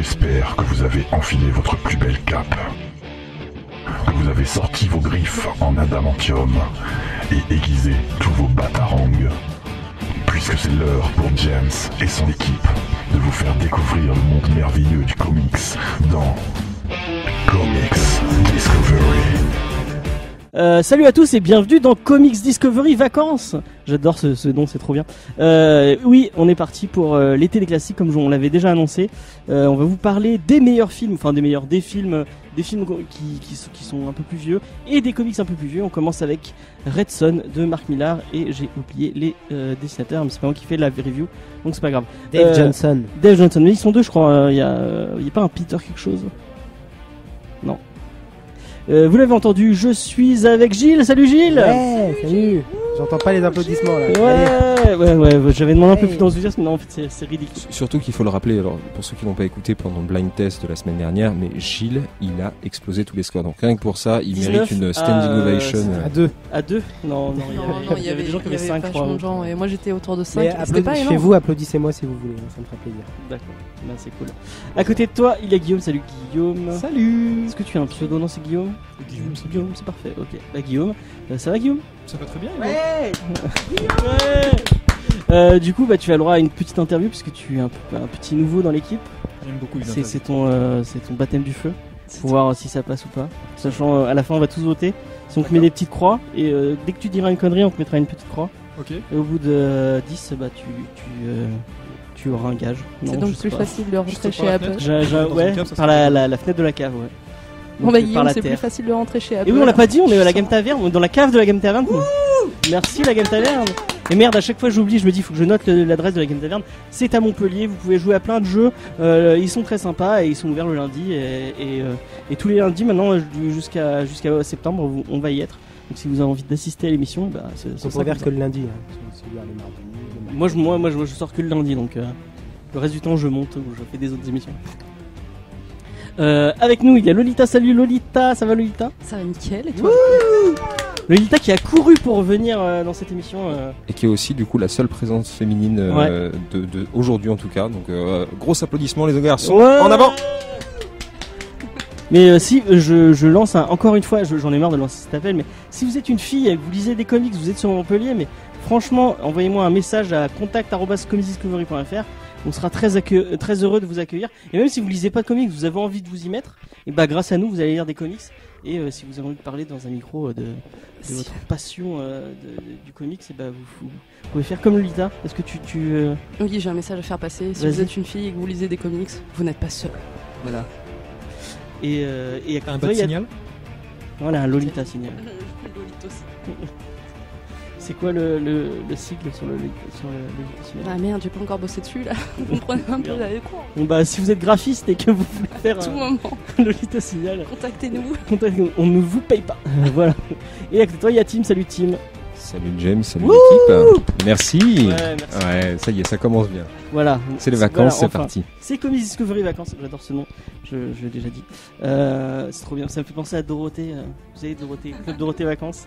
J'espère que vous avez enfilé votre plus belle cape, que vous avez sorti vos griffes en adamantium et aiguisé tous vos batarangs, puisque c'est l'heure pour James et son équipe de vous faire découvrir le monde merveilleux du comics dans Comics Discovery. Salut à tous et bienvenue dans Comics Discovery Vacances. J'adore ce nom, c'est trop bien. Oui, on est parti pour l'été des classiques comme on l'avait déjà annoncé. On va vous parler des meilleurs films, des films qui sont un peu plus vieux et des comics un peu plus vieux. On commence avec Red Son de Mark Millar et j'ai oublié les dessinateurs, mais c'est pas moi qui fais la review, donc c'est pas grave. Dave Johnson, mais ils sont deux je crois. Il y a pas un Peter quelque chose? Non. Vous l'avez entendu, je suis avec Gilles. Salut Gilles. Ouais, salut. J'entends pas les applaudissements là. Ouais, j'avais demandé un peu plus d'enthousiasme, mais non, en fait c'est ridicule. Surtout qu'il faut le rappeler, alors pour ceux qui n'ont pas écouté pendant le blind test de la semaine dernière, mais Gilles, il a explosé tous les scores. Donc rien que pour ça, il mérite une standing ovation. À deux. Non, il y avait des gens qui avaient 5 vachement de gens et moi j'étais autour de 5. C'était pas énorme. Chez vous, applaudissez-moi si vous voulez, ça me fera plaisir. D'accord, bah, c'est cool. À côté de toi, il y a Guillaume. Salut Guillaume. Salut. Est-ce que tu as un pseudo? Non, c'est Guillaume. Guillaume, c'est parfait. Ok, bah Guillaume, ça va Guillaume? Ça va très bien. Ouais. Du coup, bah tu as le droit à une petite interview puisque tu es un petit nouveau dans l'équipe. J'aime beaucoup les interviews. C'est ton baptême du feu. Pour voir si ça passe ou pas. Sachant, à la fin, on va tous voter. Si on te met des petites croix et dès que tu diras une connerie, on te mettra une petite croix. Ok. Et au bout de 10, bah tu auras un gage. C'est donc plus facile de rentrer chez Apple. Ouais, par la fenêtre de la cave, ouais. Bon bah Guillaume, c'est plus facile de rentrer chez Apple. Et oui, on l'a pas dit, on est à la Game Taverne, dans la cave de la Game Taverne. Merci la Game Taverne. Et merde, à chaque fois j'oublie, je me dis faut que je note l'adresse de la Game Taverne. C'est à Montpellier, vous pouvez jouer à plein de jeux. Ils sont très sympas et ils sont ouverts le lundi et tous les lundis maintenant jusqu'à septembre on va y être. Donc si vous avez envie d'assister à l'émission, bah c'est ouvert que le lundi. Moi je sors que le lundi, donc le reste du temps je monte ou je fais des autres émissions. Avec nous il y a Lolita. Salut Lolita, ça va Lolita? Ça va nickel, et toi? Lolita qui a couru pour venir dans cette émission et qui est aussi du coup la seule présence féminine de aujourd'hui en tout cas, donc gros applaudissements les garçons, en avant. Mais si je lance encore une fois, j'en ai marre de lancer cet appel, mais si vous êtes une fille et que vous lisez des comics, vous êtes sur Montpellier, mais franchement envoyez-moi un message à contact@comicsdiscovery.fr. On sera très heureux de vous accueillir. Et même si vous lisez pas de comics, vous avez envie de vous y mettre, et bah grâce à nous, vous allez lire des comics. Et si vous avez envie de parler dans un micro de votre passion du comics, et bah vous pouvez faire comme Lolita. Est-ce que tu Oui, j'ai un message à faire passer. Si Vas-y. vous êtes une fille et que vous lisez des comics, vous n'êtes pas seul. Voilà. Et un bas de signal. Voilà, un Lolita signal. C'est quoi le sigle sur le Lolita signal? Ah merde, j'ai pas encore bossé dessus là. Vous comprenez un peu la cours. Bon bah si vous êtes graphiste et que vous voulez faire Tout moment. Lolita signal, Contactez-nous. on ne vous paye pas. Voilà. Et à côté de toi il y a Tim. Salut Tim. Salut James, salut l'équipe. Merci. Merci. Ouais, ça y est, ça commence bien. Voilà. C'est les vacances, c'est parti. C'est Comics Discovery Vacances, j'adore ce nom, je l'ai déjà dit. C'est trop bien, ça me fait penser à Dorothée. Vous savez, Club Dorothée Vacances.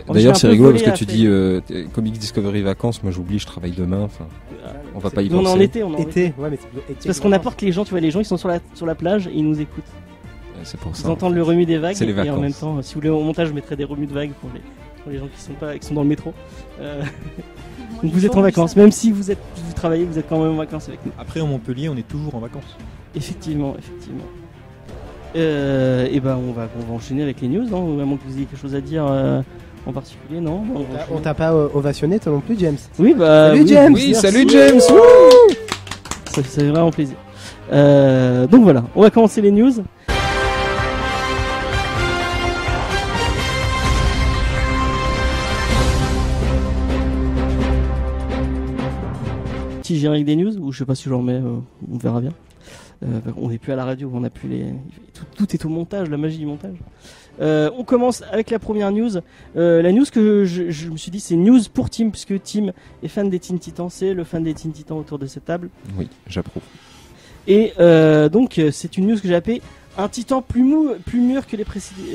D'ailleurs, c'est rigolo parce que tu dis Comics Discovery Vacances, moi j'oublie, je travaille demain. Enfin, on va pas y penser. On est en été, Ouais, mais c'est parce qu'on apporte les gens, tu vois, les gens ils sont sur la plage et ils nous écoutent. C'est pour ça. Ils entendent le remue des vagues C'est les et vacances. en même temps, si vous voulez au montage, je mettrai des remues de vagues pour les gens qui sont dans le métro. Donc vous êtes en vacances, même si vous travaillez, vous êtes quand même en vacances avec nous. Après, en Montpellier, on est toujours en vacances. Effectivement. Et ben on va enchaîner avec les news, non? À moins que vous ayez quelque chose à dire en particulier, non? On t'a pas ovationné toi non plus, James? Oui, bah. Salut James. Oui, merci. salut James. Ça fait vraiment plaisir. Donc voilà, on va commencer les news. Petit générique des news, ou je sais pas si j'en mets, on verra bien. On n'est plus à la radio, on n'a plus tout est au montage, la magie du montage. On commence avec la première news. La news que je me suis dit, c'est news pour Tim, puisque Tim est fan des Teen Titans, c'est le fan des Teen Titans autour de cette table. Oui, j'approuve. Et donc c'est une news que j'ai appelée un titan plus mûr que les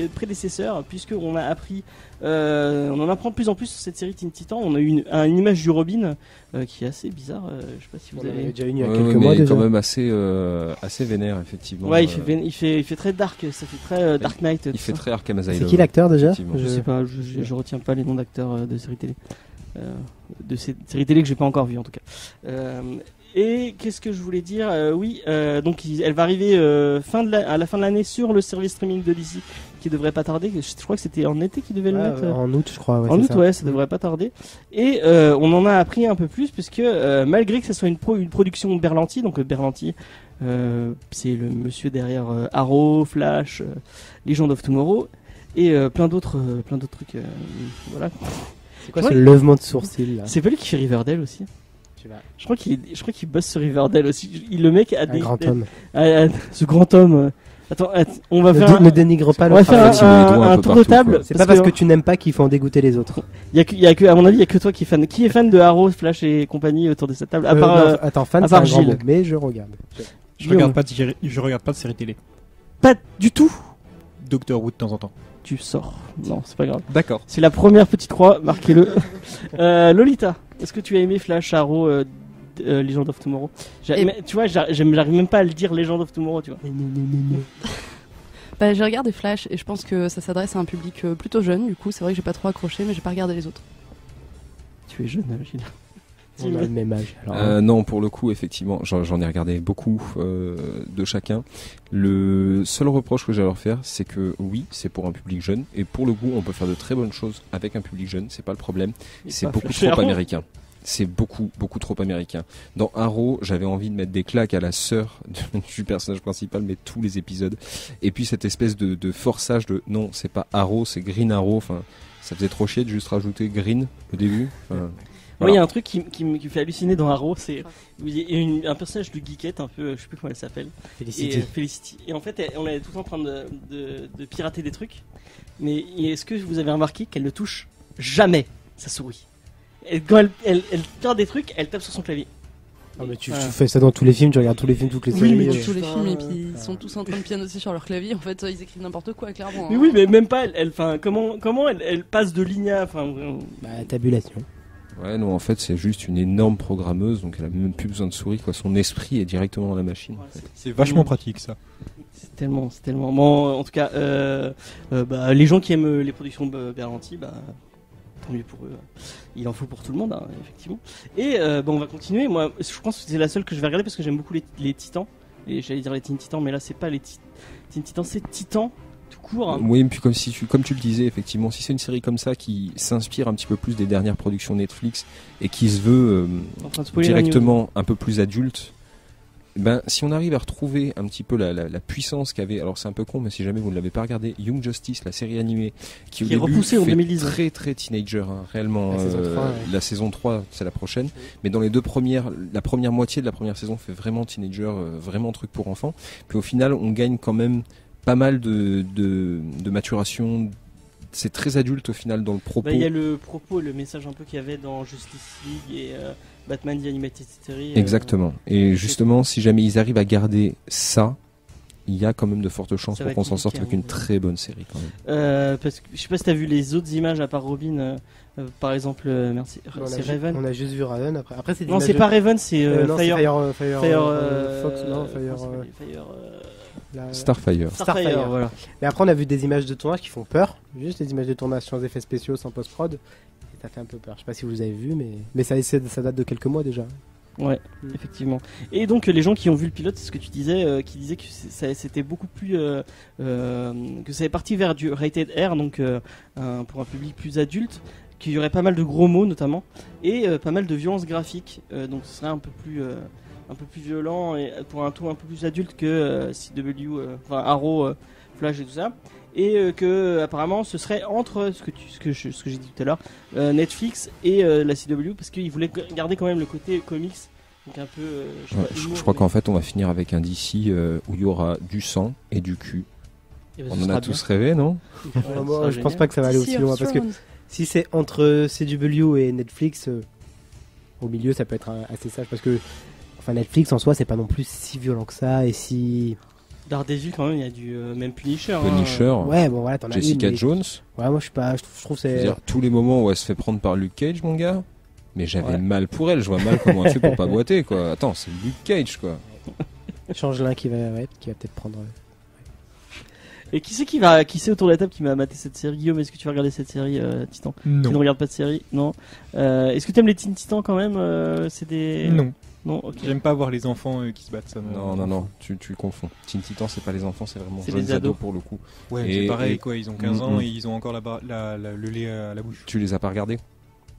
prédécesseurs, puisque on a appris, on en apprend de plus en plus sur cette série Teen Titan. On a eu une image du Robin qui est assez bizarre. Je sais pas si vous avez déjà eu il y a quelques mois déjà. Quand même assez vénère effectivement. Ouais, il fait très dark, ça fait très Dark Knight. Il fait très Arkham Asylum. C'est qui l'acteur déjà? Je sais pas, je retiens pas les noms d'acteurs de séries télé. De ces séries télé que j'ai pas encore vu en tout cas. Et qu'est-ce que je voulais dire? Donc elle va arriver à la fin de l'année sur le service streaming de DC qui devrait pas tarder. Je crois que c'était en été qu'ils devaient le mettre. En août, je crois. Ouais, en août, ça devrait pas tarder. Et on en a appris un peu plus puisque malgré que ce soit une production Berlanti, donc Berlanti, c'est le monsieur derrière Arrow, Flash, Legend of Tomorrow et plein d'autres trucs. Voilà. C'est quoi ce levement de sourcil là? C'est pas lui qui fait Riverdale aussi? Je crois qu'il bosse sur Riverdale aussi. Le mec a un grand homme. Ce grand homme. Attends, on va faire. Ne dénigre pas on va faire un tour de table. C'est pas parce que tu n'aimes pas qu'il faut en dégoûter les autres. À mon avis, il y a que toi qui est fan. Qui est fan de Arrow, Flash et compagnie autour de cette table? À part, attends, fan, c'est un grand mot, mais je regarde. Je regarde pas de séries télé. Pas du tout. Doctor Who de temps en temps. Tu sors. Non, c'est pas grave. D'accord. C'est la première petite croix, marquez-le. Lolita, est-ce que tu as aimé Flash, Arrow, Legend of Tomorrow? Tu vois, j'arrive même pas à le dire Legend of Tomorrow, tu vois. J'ai regardé Flash et je pense que ça s'adresse à un public plutôt jeune. Du coup, c'est vrai que j'ai pas trop accroché, mais j'ai pas regardé les autres. Tu es jeune, Gilles. On a le même âge. Alors, non, pour le coup, effectivement, j'en ai regardé beaucoup de chacun. Le seul reproche que j'ai à leur faire, c'est que oui, c'est pour un public jeune, et pour le coup, on peut faire de très bonnes choses avec un public jeune, c'est pas le problème. C'est beaucoup trop américain. C'est beaucoup trop américain. Dans Arrow, j'avais envie de mettre des claques à la sœur du personnage principal, mais tous les épisodes. Et puis cette espèce de forçage de non, c'est pas Arrow, c'est Green Arrow. Enfin, ça faisait trop chier de juste rajouter Green au début. Enfin, moi, il y a un truc qui me fait halluciner dans Arrow, c'est il y a un personnage de geekette un peu, je sais plus comment elle s'appelle. Felicity. Et en fait, on est tout en train de pirater des trucs. Mais est-ce que vous avez remarqué qu'elle ne touche jamais sa souris? Quand elle pirate des trucs, elle tape sur son clavier. Ah mais tu fais ça dans tous les films, tu regardes tous les films, toutes les séries. Oui, mais tous les films, et puis ils sont tous en train de pianoter sur leur clavier. En fait, ils écrivent n'importe quoi, clairement. Mais oui, mais même pas. Comment elle passe de ligne à. Tabulation. Ouais, non, en fait, c'est juste une énorme programmeuse, donc elle a même plus besoin de souris, quoi. Son esprit est directement dans la machine. Ouais, c'est vachement pratique, ça. C'est tellement. Bon, en tout cas, les gens qui aiment les productions Berlanti, tant mieux pour eux. Il en faut pour tout le monde, hein, effectivement. Et on va continuer. Moi, je pense que c'est la seule que je vais regarder parce que j'aime beaucoup les Titans. Et j'allais dire les Teen Titans, mais là, c'est pas les Teen Titans, c'est Titans tout court. Hein. Oui, et puis comme tu le disais, effectivement, si c'est une série comme ça qui s'inspire un petit peu plus des dernières productions Netflix et qui se veut directement un peu plus adulte. Si on arrive à retrouver un petit peu la puissance qu'avait, alors c'est un peu con, mais si jamais vous ne l'avez pas regardé, Young Justice, la série animée, qui au début repoussée en 2010, très très teenager, hein, réellement. La saison 3, c'est la prochaine, mais dans les la première moitié de la première saison fait vraiment teenager, vraiment truc pour enfants. Puis au final, on gagne quand même pas mal de maturation. C'est très adulte au final dans le propos. Il y a le propos, le message un peu qu'il y avait dans Justice League et Batman The Animated Series. Exactement. Et justement, si jamais ils arrivent à garder ça, il y a quand même de fortes chances pour qu'on s'en sorte avec une très bonne série quand même. Parce que je sais pas si t'as vu les autres images à part Robin, par exemple, merci. C'est Raven. On a juste vu Raven après. Après c'est non, c'est pas Raven, c'est Fire Fox, non, Starfire, voilà. Mais après on a vu des images de tournage qui font peur, juste des images de tournage sans effets spéciaux, sans post-prod, et ça fait un peu peur. Je sais pas si vous avez vu, mais ça date de quelques mois déjà. Ouais, effectivement. Et donc les gens qui ont vu le pilote, c'est ce que tu disais, qui disaient que c'était beaucoup plus que ça est parti vers du rated R, donc pour un public plus adulte, qu'il y aurait pas mal de gros mots notamment et pas mal de violence graphique, donc ce serait un peu plus violent et pour un ton un peu plus adulte que CW, Arrow, Flash et tout ça. Et que apparemment ce serait entre ce que j'ai dit tout à l'heure, Netflix et la CW, parce qu'ils voulaient garder quand même le côté comics, donc un peu je crois qu'en fait on va finir avec un DC où il y aura du sang et du cul. On en a tous rêvé, non? Moi, je pense pas que ça va aller aussi loin, parce que si c'est entre CW et Netflix, au milieu ça peut être assez sage, parce que Netflix en soi c'est pas non plus si violent que ça, et si Daredevil, quand même, il y a du même Punisher. Punisher, Ouais, bon, voilà, t'en as Jessica une, mais- Jones. Ouais, moi, je trouve Je veux c'est. dire, tous les moments où elle se fait prendre par Luke Cage, mon gars. Mais j'avais Ouais. mal pour elle. Je vois mal comment elle fait pour pas boiter, quoi. Attends, c'est Luke Cage, quoi. Changelin qui va peut-être prendre. Et qui c'est autour de la table qui m'a maté cette série? Guillaume, est-ce que tu vas regarder cette série, Titan? Tu ne Non. regardes pas de série? Non. Est-ce que t'aimes les Teen Titans quand même? C'est des. Non. Non, ok. J'aime pas voir les enfants qui se battent. Ça me- Non, tu confonds. Teen Titan, c'est pas les enfants, c'est vraiment C'est jeunes les ados. pour le coup. Ouais, Et- c'est pareil, et- quoi. Ils ont 15 ans Mm, et ils ont encore le lait à la bouche. Tu les as pas regardés?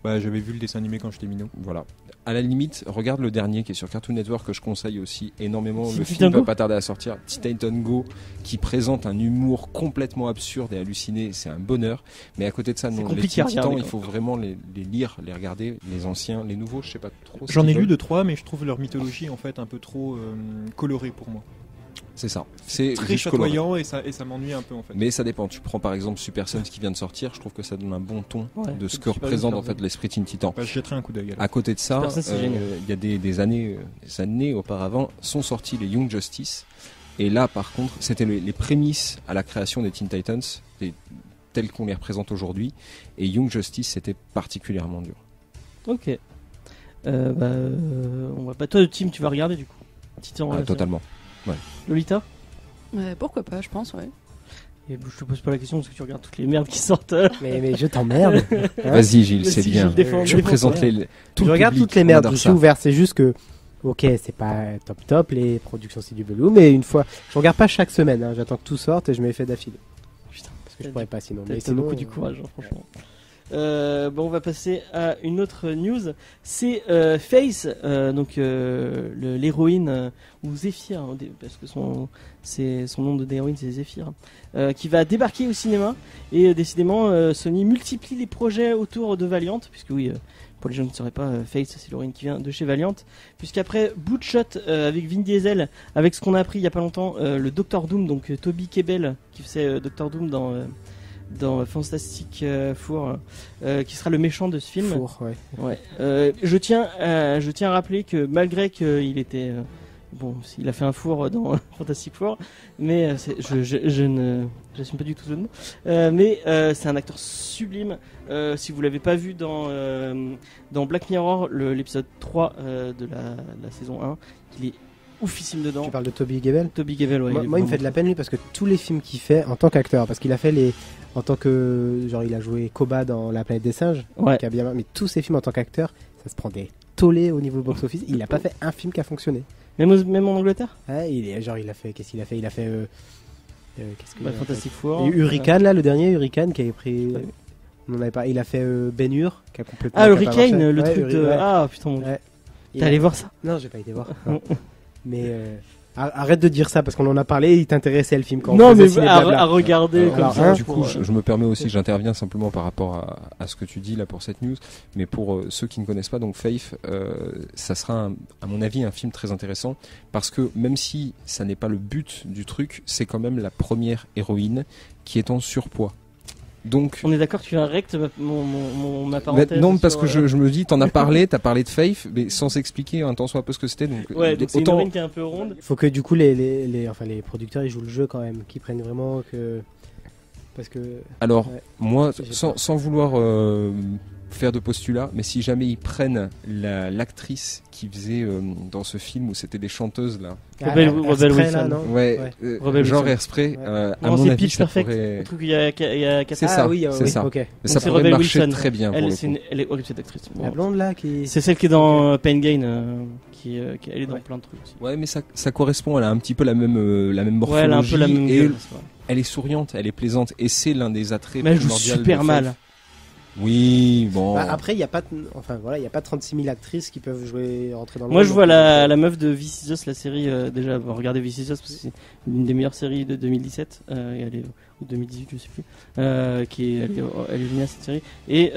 Bah, j'avais vu le dessin animé quand j'étais minot. Voilà. À la limite, regarde le dernier qui est sur Cartoon Network que je conseille aussi énormément. Teen Le Titan film va Go pas tarder à sortir. Teen Titan Go, qui présente un humour complètement absurde et halluciné. C'est un bonheur. Mais à côté de ça, C'est non, les compliqué à Teen Titans, regarder, il faut vraiment les lire, les regarder. Les anciens, les nouveaux, je sais pas trop. ce J'en ai qu'ils lu veulent. 2-3, mais je trouve leur mythologie en fait un peu trop colorée pour moi. C'est ça. C'est Très juste coloré. chatoyant et ça m'ennuie un peu en fait. Mais ça dépend. Tu prends par exemple Super Sons qui vient de sortir. Je trouve que ça donne un bon ton Ouais, de ce c'est que super représente bien en fait l'esprit Teen Titan. Bah, je jetterai un coup d'œil. alors. À côté de ça, Super Sons, c'est génial. il y a des années auparavant, sont sortis les Young Justice. Et là, par contre, c'était les prémices à la création des Teen Titans, tels qu'on les représente aujourd'hui. Et Young Justice, c'était particulièrement dur. Ok. On va pas. Toi, Tim, tu vas regarder du coup. Titan. Ah, la totalement. série. Lolita. Pourquoi pas, je pense, ouais. Et je te pose pas la question parce que tu regardes toutes les merdes qui sortent. Mais je t'emmerde. Hein. Vas-y, Gilles, Mais c'est si, bien. Gilles défend- Je défend présente ça. tout Je le regarde public, toutes les on merdes, adore je suis ça. ouvert, c'est juste que, ok, c'est pas top, les productions c'est du belou, mais une fois, je regarde pas chaque semaine, hein, j'attends que tout sorte et je me les fais d'affilée. Putain, Parce que je pourrais pas sinon. T'as Mais t'as sinon, beaucoup du courage, hein, franchement. Bon, on va passer à une autre news. C'est Face, donc l'héroïne ou Zephyr, hein, parce que son nom d'héroïne c'est Zephyr, qui va débarquer au cinéma. Et décidément, Sony multiplie les projets autour de Valiant, puisque oui. Pour les gens qui ne sauraient pas, Face, c'est l'héroïne qui vient de chez Valiant. Puisqu'après Bloodshot avec Vin Diesel, avec ce qu'on a appris il y a pas longtemps, le Dr Doom, donc Toby Kebbell, qui faisait Dr Doom dans Fantastic Four, qui sera le méchant de ce film. Four, ouais. Ouais. Je tiens à rappeler que malgré qu'il était bon, il a fait un four dans Fantastic Four, mais je ne j'assume pas du tout ce nom. Mais c'est un acteur sublime. Si vous l'avez pas vu dans Black Mirror, l'épisode 3 de la saison 1, il est oufissime dedans. Tu parles de Toby Kebbell? Toby Kebbell, ouais. Moi, il me fait de la peine lui parce que tous les films qu'il fait en tant qu'acteur, parce qu'il a fait en tant que genre il a joué Koba dans La Planète des Singes, Ouais. qui a bien, mais tous ses films en tant qu'acteur, ça se prend des tollés au niveau box office. Il a pas fait un film qui a fonctionné. Même en Angleterre. Ouais, il a fait, qu'est-ce qu'il a fait? Il a fait qu'est-ce que Bah, il a Fantastic fait Four. Et Hurricane là, le dernier Hurricane qui avait pris. On en avait pas. Il a fait Ben-Hur qui a complètement. Ah, qui a pas Hurricane, marché. le Ouais, truc de. ouais. Ah putain, mon Dieu. Ouais. T'es allé voir ça? Non, j'ai pas été voir. Non. Mais arrête de dire ça parce qu'on en a parlé. Il t'intéressait le film quand on Non, faisait mais Ciné à Blabla. regarder Alors, comme alors, ça. Du coup, je me permets aussi, j'interviens simplement par rapport à ce que tu dis là pour cette news, mais pour ceux qui ne connaissent pas, donc Faith, ça sera à mon avis un film très intéressant parce que même si ça n'est pas le but du truc, c'est quand même la première héroïne qui est en surpoids. Donc, On est d'accord que tu arrêtes ma mais parenthèse. non, parce sur, que je me dis, t'en as parlé, t'as parlé de Faith, mais sans expliquer un tant soit peu ce que c'était. Donc, Ouais, donc c'est une autant. héroïne qui est un peu ronde. Il faut que du coup les producteurs ils jouent le jeu quand même, qu'ils prennent vraiment que parce que Alors, Ouais. moi, J'ai sans vouloir faire de postulat, mais si jamais ils prennent l'actrice qui faisait dans ce film où c'était des chanteuses là, Rebel Hairspray, Wilson. là, non ouais, Rebel genre Wilson. Hairspray, Ouais. à Non, mon c'est avis, Pitch ça Perfect. pourrait, Le truc où il y a quatre. C'est Ah ça, oui, c'est ça. ok. ça c'est pourrait Rebel marcher Wilson. très bien pour Elle, le coup. elle est horrible cette actrice. La blonde là qui C'est celle qui est dans Pain Gain, elle est dans Ouais. plein de trucs aussi. Ouais, mais ça correspond, elle a un petit peu la même morphologie, Ouais, elle a un peu la même et gueule. c'est vrai. elle est souriante, elle est plaisante, et c'est l'un des attraits Mais elle joue primordiaux super de mal. Faith. Oui, bon. Bah, après il y a pas il y a pas 36 000 actrices qui peuvent rentrer dans le Moi, rôle, je vois donc, la meuf de This Is Us, la série. Déjà, regardez This Is Us parce que c'est une des meilleures séries de 2017. Et elle est ou 2018, je sais plus. Elle est géniale cette série. Et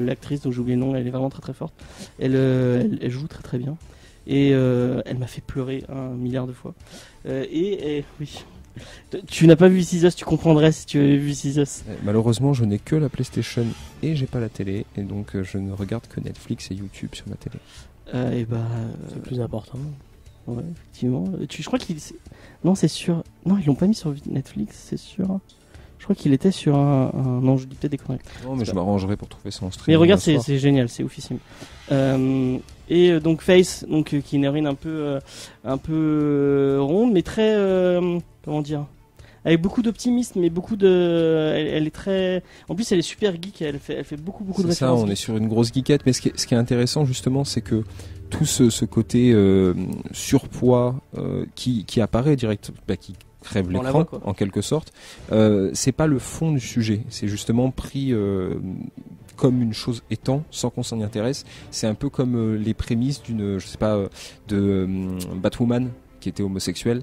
l'actrice dont j'ai oublié le nom, elle est vraiment très très forte. Elle joue très très bien. Et elle m'a fait pleurer 1 milliard de fois. Et oui. Tu n'as pas vu This Is Us, tu comprendrais si tu avais vu This Is Us. Malheureusement, je n'ai que la PlayStation et j'ai pas la télé, et donc je ne regarde que Netflix et YouTube sur ma télé. Et bah. c'est plus important. Ouais, effectivement. Je crois qu'il. Non, c'est sûr. Non, ils l'ont pas mis sur Netflix, c'est sûr. Je crois qu'il était sur un. Non, je dis peut-être des conneries. Non, mais je m'arrangerai pour trouver ça en stream. Mais regarde, un soir. c'est génial, c'est oufissime. Et donc Face, donc qui est une héroïne un peu ronde, mais très comment dire, avec beaucoup d'optimisme, mais beaucoup de. Elle est très. En plus, elle est super geek. Elle fait beaucoup de C'est références. ça, on est sur une grosse geekette. Mais ce qui est intéressant justement, c'est que tout ce côté surpoids qui apparaît direct, qui crève On la l'écran voit, quoi. en quelque sorte, c'est pas le fond du sujet. C'est justement pris comme une chose étant, sans qu'on s'en y intéresse. C'est un peu comme les prémices d'une, je sais pas, de Batwoman qui était homosexuelle.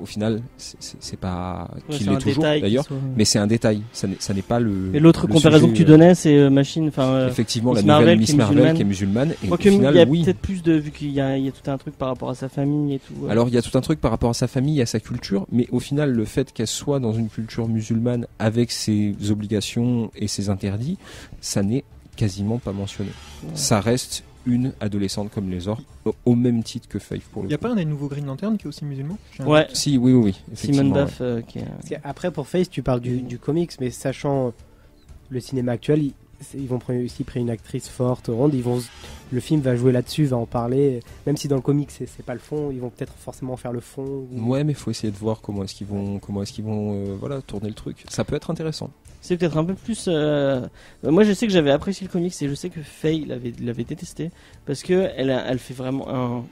Au final, c'est pas Ouais, qu'il c'est l'est un toujours détail qui d'ailleurs, soit- mais c'est un détail. Ça n'est pas le. Et l'autre le comparaison sujet, que tu donnais, c'est Machine. Enfin, effectivement, Miss la nouvelle Marvel Miss qui est Marvel musulmane. qui est musulmane. Et au quoique il y final, a oui. peut-être plus de vu qu'il y a tout un truc par rapport à sa famille et tout. Alors il y a tout un truc par rapport à sa famille, à sa culture, mais au final le fait qu'elle soit dans une culture musulmane avec ses obligations et ses interdits, ça n'est quasiment pas mentionné. Ouais. Ça reste une adolescente comme les autres, au même titre que Faith pour le Il y a coup. pas un des nouveaux Green Lantern qui est aussi musulman? J'ai un Ouais, Si, oui, Simon effectivement. Duff qui est. Parce qu'après, pour Face, tu parles du comics, mais sachant le cinéma actuel, ils vont aussi prendre une actrice forte, ronde. Le film va jouer là-dessus, va en parler. Même si dans le comics, c'est pas le fond, ils vont peut-être forcément faire le fond. Ouais, mais faut essayer de voir comment est-ce qu'ils vont voilà, tourner le truc. Ça peut être intéressant. C'est peut-être un peu plus. Moi, je sais que j'avais apprécié le comics et je sais que Faye l'avait détesté parce que elle fait vraiment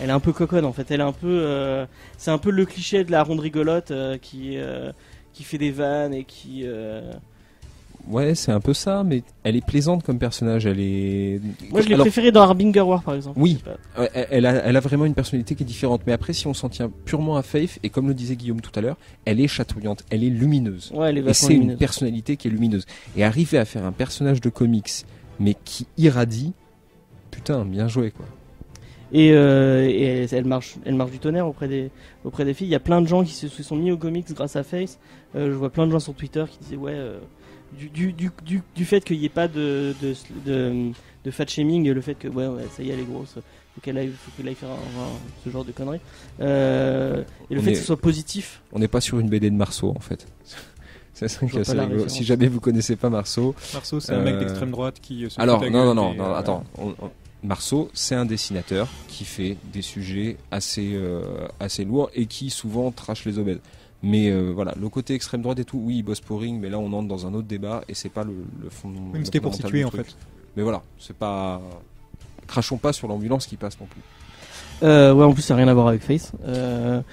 elle est un peu coconne en fait. Elle est un peu. C'est un peu le cliché de la ronde rigolote qui fait des vannes et qui. Ouais, c'est un peu ça, mais elle est plaisante comme personnage. Elle est. Moi, je l'ai Alors, préféré dans Harbinger War par exemple. Oui. Je sais pas. Ouais, elle a vraiment une personnalité qui est différente. Mais après, si on s'en tient purement à Faith, et comme le disait Guillaume tout à l'heure, elle est chatouillante, elle est lumineuse. Ouais, elle est Et vachement c'est une lumineuse. personnalité qui est lumineuse. Et arriver à faire un personnage de comics, mais qui irradie, putain, bien joué quoi. Et elle marche du tonnerre auprès des filles. Il y a plein de gens qui se sont mis aux comics grâce à Face. Je vois plein de gens sur Twitter qui disaient ouais. Du fait qu'il n'y ait pas de fat shaming, le fait que ouais ça y est elle est grosse, faut qu'elle aille faire ce genre de conneries, et le fait que ce soit positif. On n'est pas sur une BD de Marceau en fait. C'est ça qui vois est assez pas la rigolo. référence. Si jamais vous connaissez pas Marceau, Marceau, c'est un mec d'extrême droite qui se alors fout la non, gueule et, attends. Marceau, c'est un dessinateur qui fait des sujets assez lourds et qui souvent trash les obèses. Mais voilà, le côté extrême droite et tout, oui, il bosse pour Ring, mais là on entre dans un autre débat et c'est pas le fond. Oui, mais c'était pour situer en fait. Mais voilà, c'est pas. Crachons pas sur l'ambulance qui passe non plus. Ouais, en plus ça n'a rien à voir avec Face.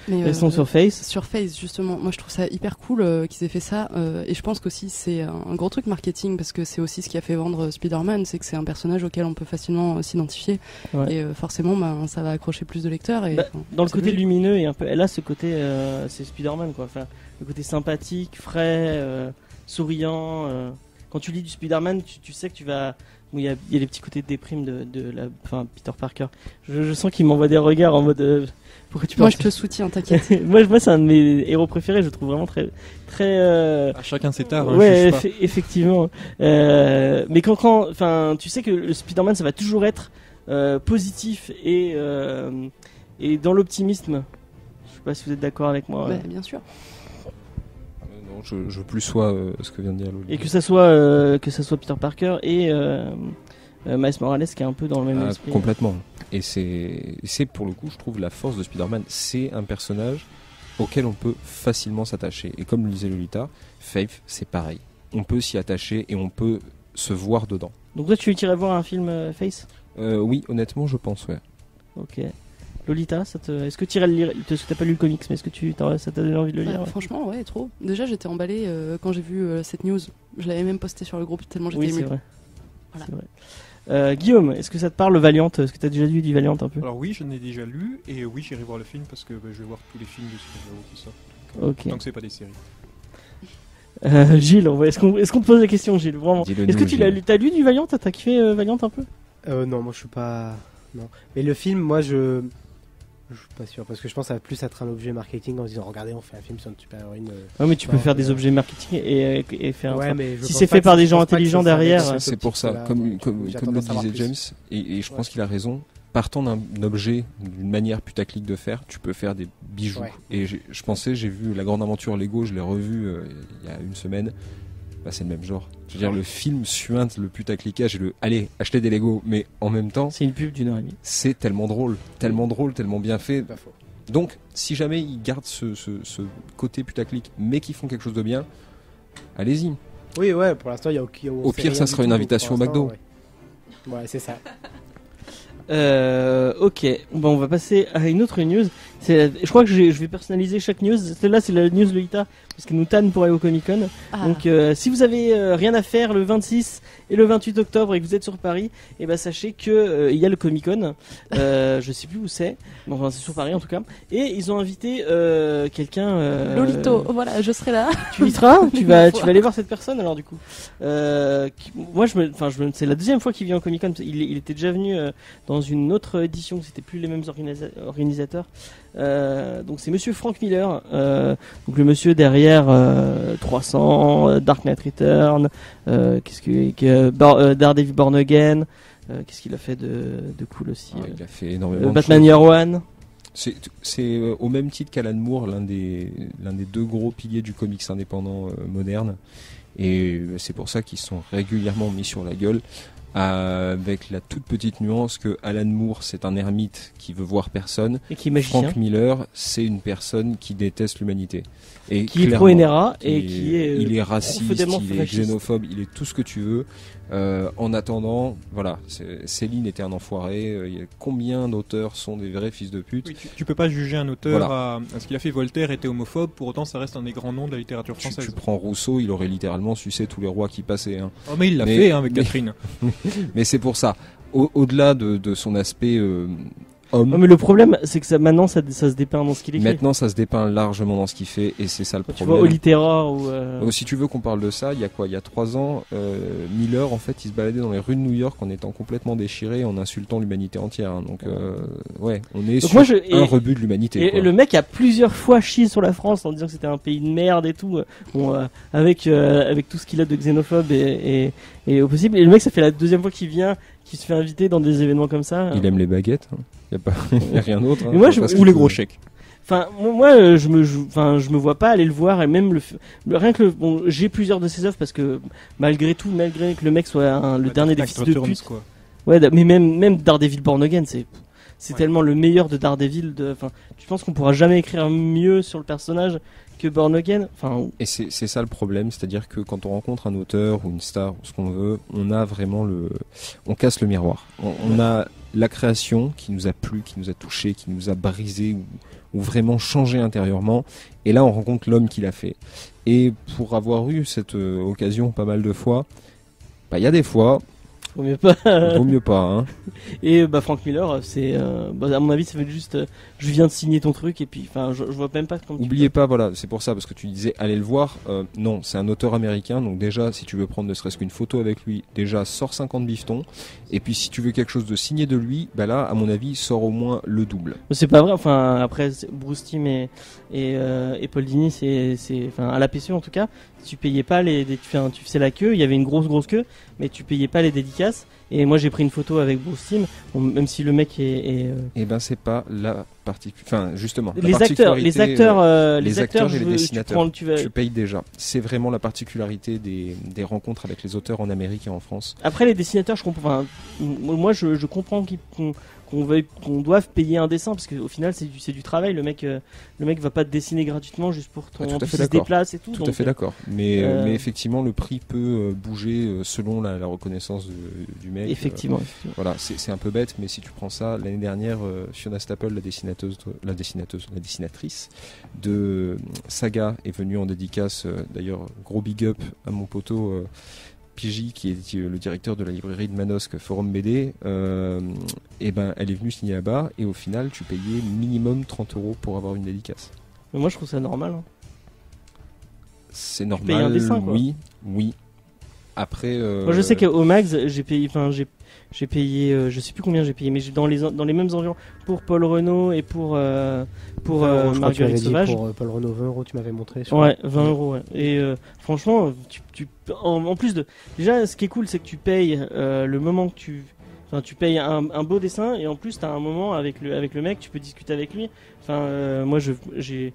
Mais, Restons sur Face. Sur Face, justement, moi je trouve ça hyper cool qu'ils aient fait ça. Et je pense qu'aussi c'est un gros truc marketing parce que c'est aussi ce qui a fait vendre Spider-Man, c'est que c'est un personnage auquel on peut facilement s'identifier. Ouais. Et forcément, ça va accrocher plus de lecteurs. Et, Dans le c'est côté logique. lumineux et un peu, elle a ce côté, c'est Spider-Man quoi. Enfin, le côté sympathique, frais, souriant. Quand tu lis du Spider-Man, tu sais que tu vas. Il y a les petits côtés de déprime enfin Peter Parker. Je sens qu'il m'envoie des regards en mode. Pourquoi tu Moi penses je te soutiens, t'inquiète. moi c'est un de mes héros préférés. Je le trouve vraiment très À chacun ses tares. ouais, juge pas. effectivement. Mais enfin, tu sais que le Spider-Man, ça va toujours être positif et dans l'optimisme. Je sais pas si vous êtes d'accord avec moi. Bah, bien sûr. Non, je plus sois ce que vient de dire Lolo. Et que ça soit Peter Parker et Miles Morales qui est un peu dans le même esprit. Complètement. Et c'est pour le coup, je trouve, la force de Spider-Man. C'est un personnage auquel on peut facilement s'attacher. Et comme le disait Lolita, Faith, c'est pareil. On peut s'y attacher et on peut se voir dedans. Donc toi, tu irais voir un film Face? Oui, honnêtement, je pense, ouais. Ok. Lolita, est-ce que tu irais le lire? Parce que t'as pas lu le comics, mais est-ce que ça t'a donné envie de le lire? Bah, ouais. franchement, ouais, trop. Déjà, j'étais emballée quand j'ai vu cette news. Je l'avais même posté sur le groupe tellement j'étais Oui, émue. c'est vrai. Voilà. C'est vrai. Guillaume, est-ce que ça te parle le Valiant? Est-ce que t'as déjà lu du Valiant un peu? Alors oui, je l'ai déjà lu et oui, j'irai voir le film parce que je vais voir tous les films de super-héros qui sortent. Ok. Tant que c'est pas des séries. Gilles, est-ce qu'on te pose la question, Gilles? Vraiment. Dis-le Est-ce que nous, tu l'as Gilles. lu? T'as lu du Valiant? T'as kiffé Valiant un peu? Non, moi je suis pas. Non. Mais le film, moi je suis pas sûr parce que je pense que ça va plus être un objet marketing en se disant regardez, on fait un film sur une super-héroïne. Ouais, mais tu peux Non, faire des objets marketing et faire. Ouais, enfin, mais je si pense c'est pas fait que par ça- des je gens pense pas que intelligents ça va être derrière. cette C'est pour ça, optique-là. comme J'ai le tendance à voir disait plus. James, et je pense qu'il a raison, partant d'un objet, d'une manière putaclic de faire, tu peux faire des bijoux. Ouais. Et j'ai vu La Grande Aventure Lego, je l'ai revu il y a une semaine. Bah, c'est le même genre. Je veux dire, le film suinte le putaclicage et allez, achetez des Lego, mais en même temps, C'est une pub d'1h30. c'est tellement drôle, tellement bien fait. Pas faux. Donc, si jamais ils gardent ce côté putaclic, mais qu'ils font quelque chose de bien, allez-y. Oui, ouais, pour l'instant, il y a aucun. Au pire, ça sera une invitation au McDo. Ouais, c'est ça. Ok, bon, on va passer à une autre news. Je crois que je vais personnaliser chaque news. Celle-là, c'est la news Loïta, parce qu'elle nous tanne pour aller au Comic Con. Ah. Donc, si vous avez rien à faire le 26 et le 28 octobre et que vous êtes sur Paris, et ben sachez que il y a le Comic Con. Je sais plus où c'est, mais enfin, c'est sur Paris en tout cas. Et ils ont invité quelqu'un. Lolito, voilà, je serai là. Tu y seras tu vas Une fois. aller voir cette personne alors du coup. Moi c'est la deuxième fois qu'il vient au Comic Con. Il était déjà venu dans une autre édition, c'était plus les mêmes organisateurs. Donc c'est Monsieur Frank Miller, donc le monsieur derrière 300, Dark Knight Return, Daredevil Born Again. Qu'est-ce qu'il a fait de cool aussi? Il a fait énormément de Batman choses. Year One. C'est au même titre qu'Alan Moore, l'un des deux gros piliers du comics indépendant moderne. Et c'est pour ça qu'ils sont régulièrement mis sur la gueule, avec la toute petite nuance que Alan Moore, c'est un ermite qui veut voir personne. Et qui est magicien. Frank Miller, c'est une personne qui déteste l'humanité. Et Qui est clairement, pro-NRA et qui est. il est raciste, profondément il est fasciste. xénophobe, il est tout ce que tu veux. En attendant, voilà, Céline était un enfoiré. Combien d'auteurs sont des vrais fils de pute? Oui, tu peux pas juger un auteur Voilà. à ce qu'il a fait. Voltaire était homophobe, pour autant ça reste un des grands noms de la littérature Tu française. prends Rousseau, il aurait littéralement sucé tous les rois qui passaient. Hein. Oh, mais il l'a Mais- fait avec mais- Catherine. Mais c'est pour ça. Au-delà de son aspect homme, Ouais, mais le problème, c'est que maintenant, ça se dépeint dans ce qu'il écrit. maintenant ça se dépeint largement dans ce qu'il fait et c'est ça le Quand tu vois problème. Olitera ou. Si tu veux qu'on parle de ça, il y a quoi? Il y a 3 ans, Miller, en fait, il se baladait dans les rues de New York en étant complètement déchiré, en insultant l'humanité entière. Hein. Donc, ouais, on est Donc sur moi, un rebut de l'humanité. Et quoi. le mec a plusieurs fois chié sur la France en disant que c'était un pays de merde et tout. Bon, avec tout ce qu'il a de xénophobe et au possible. Et le mec, ça fait la deuxième fois qu'il vient, qu'il se fait inviter dans des événements comme ça. Il aime les baguettes. Hein. Il y a rien d'autre. Hein. Mais moi, Je vois pas ce Ou qu'il les peut- gros chèques. Enfin, je me vois pas aller le voir et même rien que bon, j'ai plusieurs de ses œuvres parce que malgré que le mec soit le dernier des Dark fils Knight de Returns, pute. quoi. Ouais, mais même Daredevil Born Again, c'est Ouais. tellement le meilleur de Daredevil. Enfin, je pense qu'on pourra jamais écrire mieux sur le personnage que Born Again. Enfin, Et c'est ça le problème, c'est-à-dire que quand on rencontre un auteur ou une star ou ce qu'on veut, on a vraiment on casse le miroir. On a la création qui nous a plu, qui nous a touché, qui nous a brisé ou vraiment changé intérieurement. Et là, on rencontre l'homme qui l'a fait. Et pour avoir eu cette occasion pas mal de fois, bah il y a des fois, vaut mieux pas. vaut mieux pas. Hein. Et Frank Miller, c'est à mon avis, ça fait juste je viens de signer ton truc et puis enfin je vois même pas comment tu Oubliez pas, voilà, c'est pour ça, parce que tu disais allez le voir. Non, c'est un auteur américain, donc déjà, si tu veux prendre ne serait-ce qu'une photo avec lui, déjà sors 50 bifetons. Et puis si tu veux quelque chose de signé de lui, bah là, à mon avis, sors au moins le double. C'est pas vrai. Enfin après Bruce Timm et Paul Dini, c'est enfin à la PCU en tout cas, tu payais pas tu faisais la queue, il y avait une grosse queue, mais tu payais pas les dédicaces. Et moi j'ai pris une photo avec Bruce Timm, même si le mec est Et ben c'est pas la partie, enfin justement, la les acteurs, particularité, les acteurs et les je veux- dessinateurs. tu vas- tu payes déjà. C'est vraiment la particularité des rencontres avec les auteurs en Amérique et en France. Après les dessinateurs, je comprends. Enfin, moi, je comprends qu'on doive payer un dessin parce qu'au final, c'est du travail. Le mec va pas te dessiner gratuitement juste pour ton. Ah, tout à en plus, fait il se d'accord. déplace et tout. Tout à donc, fait d'accord. Mais effectivement, le prix peut bouger selon la reconnaissance du mec. Effectivement. Voilà, c'est un peu bête, mais si tu prends ça, l'année dernière, Fiona Staples, la dessinatrice de Saga, est venue en dédicace. D'ailleurs, gros big up à mon poteau Pigi, qui est le directeur de la librairie de Manosque Forum BD. Et ben, elle est venue signer là-bas, et au final, tu payais minimum 30 € pour avoir une dédicace. Mais moi, je trouve ça normal. Hein. C'est payes un normal, dessin, quoi. oui. Après, Moi, je sais qu'au Max, j'ai payé. Enfin, j'ai payé. Je sais plus combien j'ai payé, mais dans les mêmes environs pour Paul Renaud et pour Je crois que tu Marguerite m'avais dit Sauvage. pour Paul Renaud 20 €, tu m'avais montré. Ouais, 20 €. Ouais. Et franchement, en plus de. Déjà, ce qui est cool, c'est que tu payes le moment que tu. Enfin, tu payes un beau dessin et en plus t'as un moment avec le mec, tu peux discuter avec lui. Enfin, moi j'ai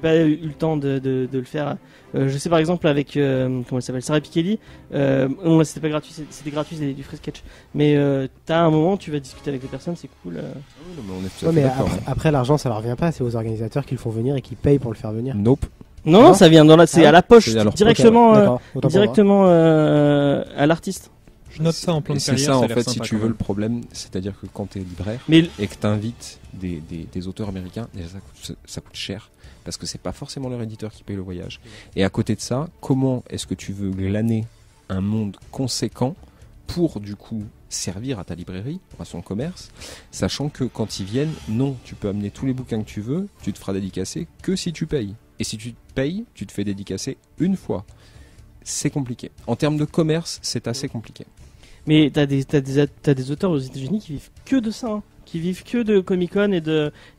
pas eu le temps de le faire. Je sais par exemple avec comment elle s'appelle, Sarah Pikeli. Non, là c'était pas gratuit, c'était gratuit, c'était du free sketch. Mais t'as un moment, tu vas discuter avec les personnes, c'est cool. Oui, non, mais on est tout à Ouais, fait mais d'accord. après l'argent ça leur revient pas, c'est aux organisateurs qui le font venir et qui payent pour le faire venir. Nope. Non, Non, ça vient c'est Ah à la poche, c'est à leur directement, Ok, d'accord, autant pour moi. directement à l'artiste. Je note ça en plan de C'est carrière. ça a en l'air fait, sympa si tu quand veux, même. le problème, c'est-à-dire que quand t'es libraire Mais et que t'invites des auteurs américains, déjà ça coûte cher parce que c'est pas forcément leur éditeur qui paye le voyage. Et à côté de ça, comment est-ce que tu veux glaner un monde conséquent pour du coup servir à ta librairie, à son commerce, sachant que quand ils viennent, non, tu peux amener tous les bouquins que tu veux, tu te feras dédicacer que si tu payes. Et si tu payes, tu te fais dédicacer une fois. C'est compliqué. En termes de commerce, c'est assez compliqué. Mais t'as des auteurs aux États-Unis qui vivent que de ça, hein. Qui vivent que de Comic-Con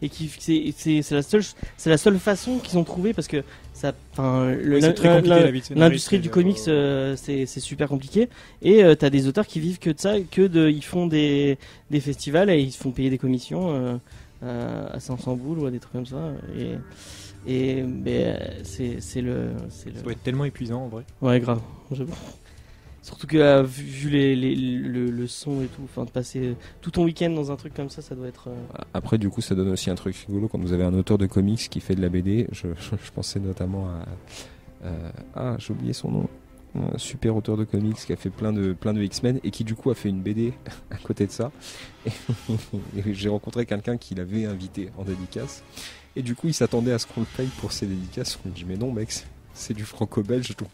et qui c'est la seule façon qu'ils ont trouvé parce que ça, enfin, Oui, c'est très compliqué, la vie de scénariste, l'industrie du et, comics c'est super compliqué et t'as des auteurs qui vivent que de ça, ils font des festivals et ils se font payer des commissions à 500 boules ou à des trucs comme ça mais c'est le Ça doit être tellement épuisant en vrai. ouais grave. Surtout que vu le son et tout, enfin de passer tout ton week-end dans un truc comme ça doit être. Après, du coup, ça donne aussi un truc rigolo quand vous avez un auteur de comics qui fait de la BD. Je pensais notamment à j'ai oublié son nom. Un super auteur de comics qui a fait plein de X-Men et qui du coup a fait une BD à côté de ça. Et j'ai rencontré quelqu'un qui l'avait invité en dédicace. Et du coup, il s'attendait à ce qu'on le paye pour ses dédicaces. On lui dit mais non, mec, c'est du franco-belge, donc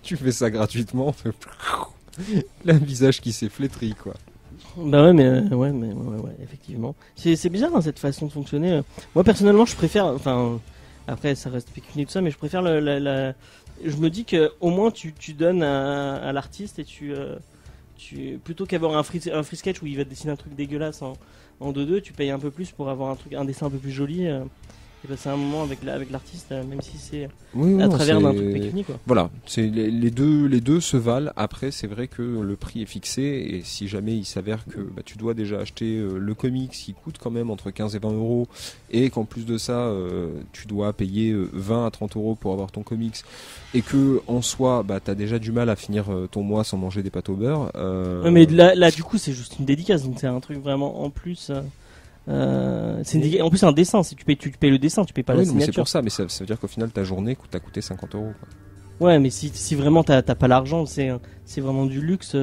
tu fais ça gratuitement. Le visage qui s'est flétri, quoi. Bah ouais, effectivement. C'est bizarre hein, cette façon de fonctionner. Moi personnellement, je préfère. Enfin, après ça reste pécunier tout ça, mais je préfère je me dis que au moins tu donnes à l'artiste et tu plutôt qu'avoir un free sketch où il va te dessiner un truc dégueulasse en 2-2, tu payes un peu plus pour avoir un dessin un peu plus joli et passer un moment avec l'artiste, même si c'est Oui, à non, travers d'un c'est- truc pécunier quoi. Voilà, c'est les deux se valent. Après, c'est vrai que le prix est fixé et si jamais il s'avère que tu dois déjà acheter le comics qui coûte quand même entre 15 et 20 euros et qu'en plus de ça, tu dois payer 20 à 30 euros pour avoir ton comics et que en soi, t'as déjà du mal à finir ton mois sans manger des pâtes au beurre. Ouais, mais là du coup c'est juste une dédicace, donc c'est un truc vraiment en plus. En plus c'est un dessin, si tu payes le dessin, tu payes pas oui, la non, mais c'est signature. pour ça, mais ça veut dire qu'au final ta journée t'a coûté 50 euros. Quoi. Ouais, mais si vraiment t'as pas l'argent, c'est vraiment du luxe.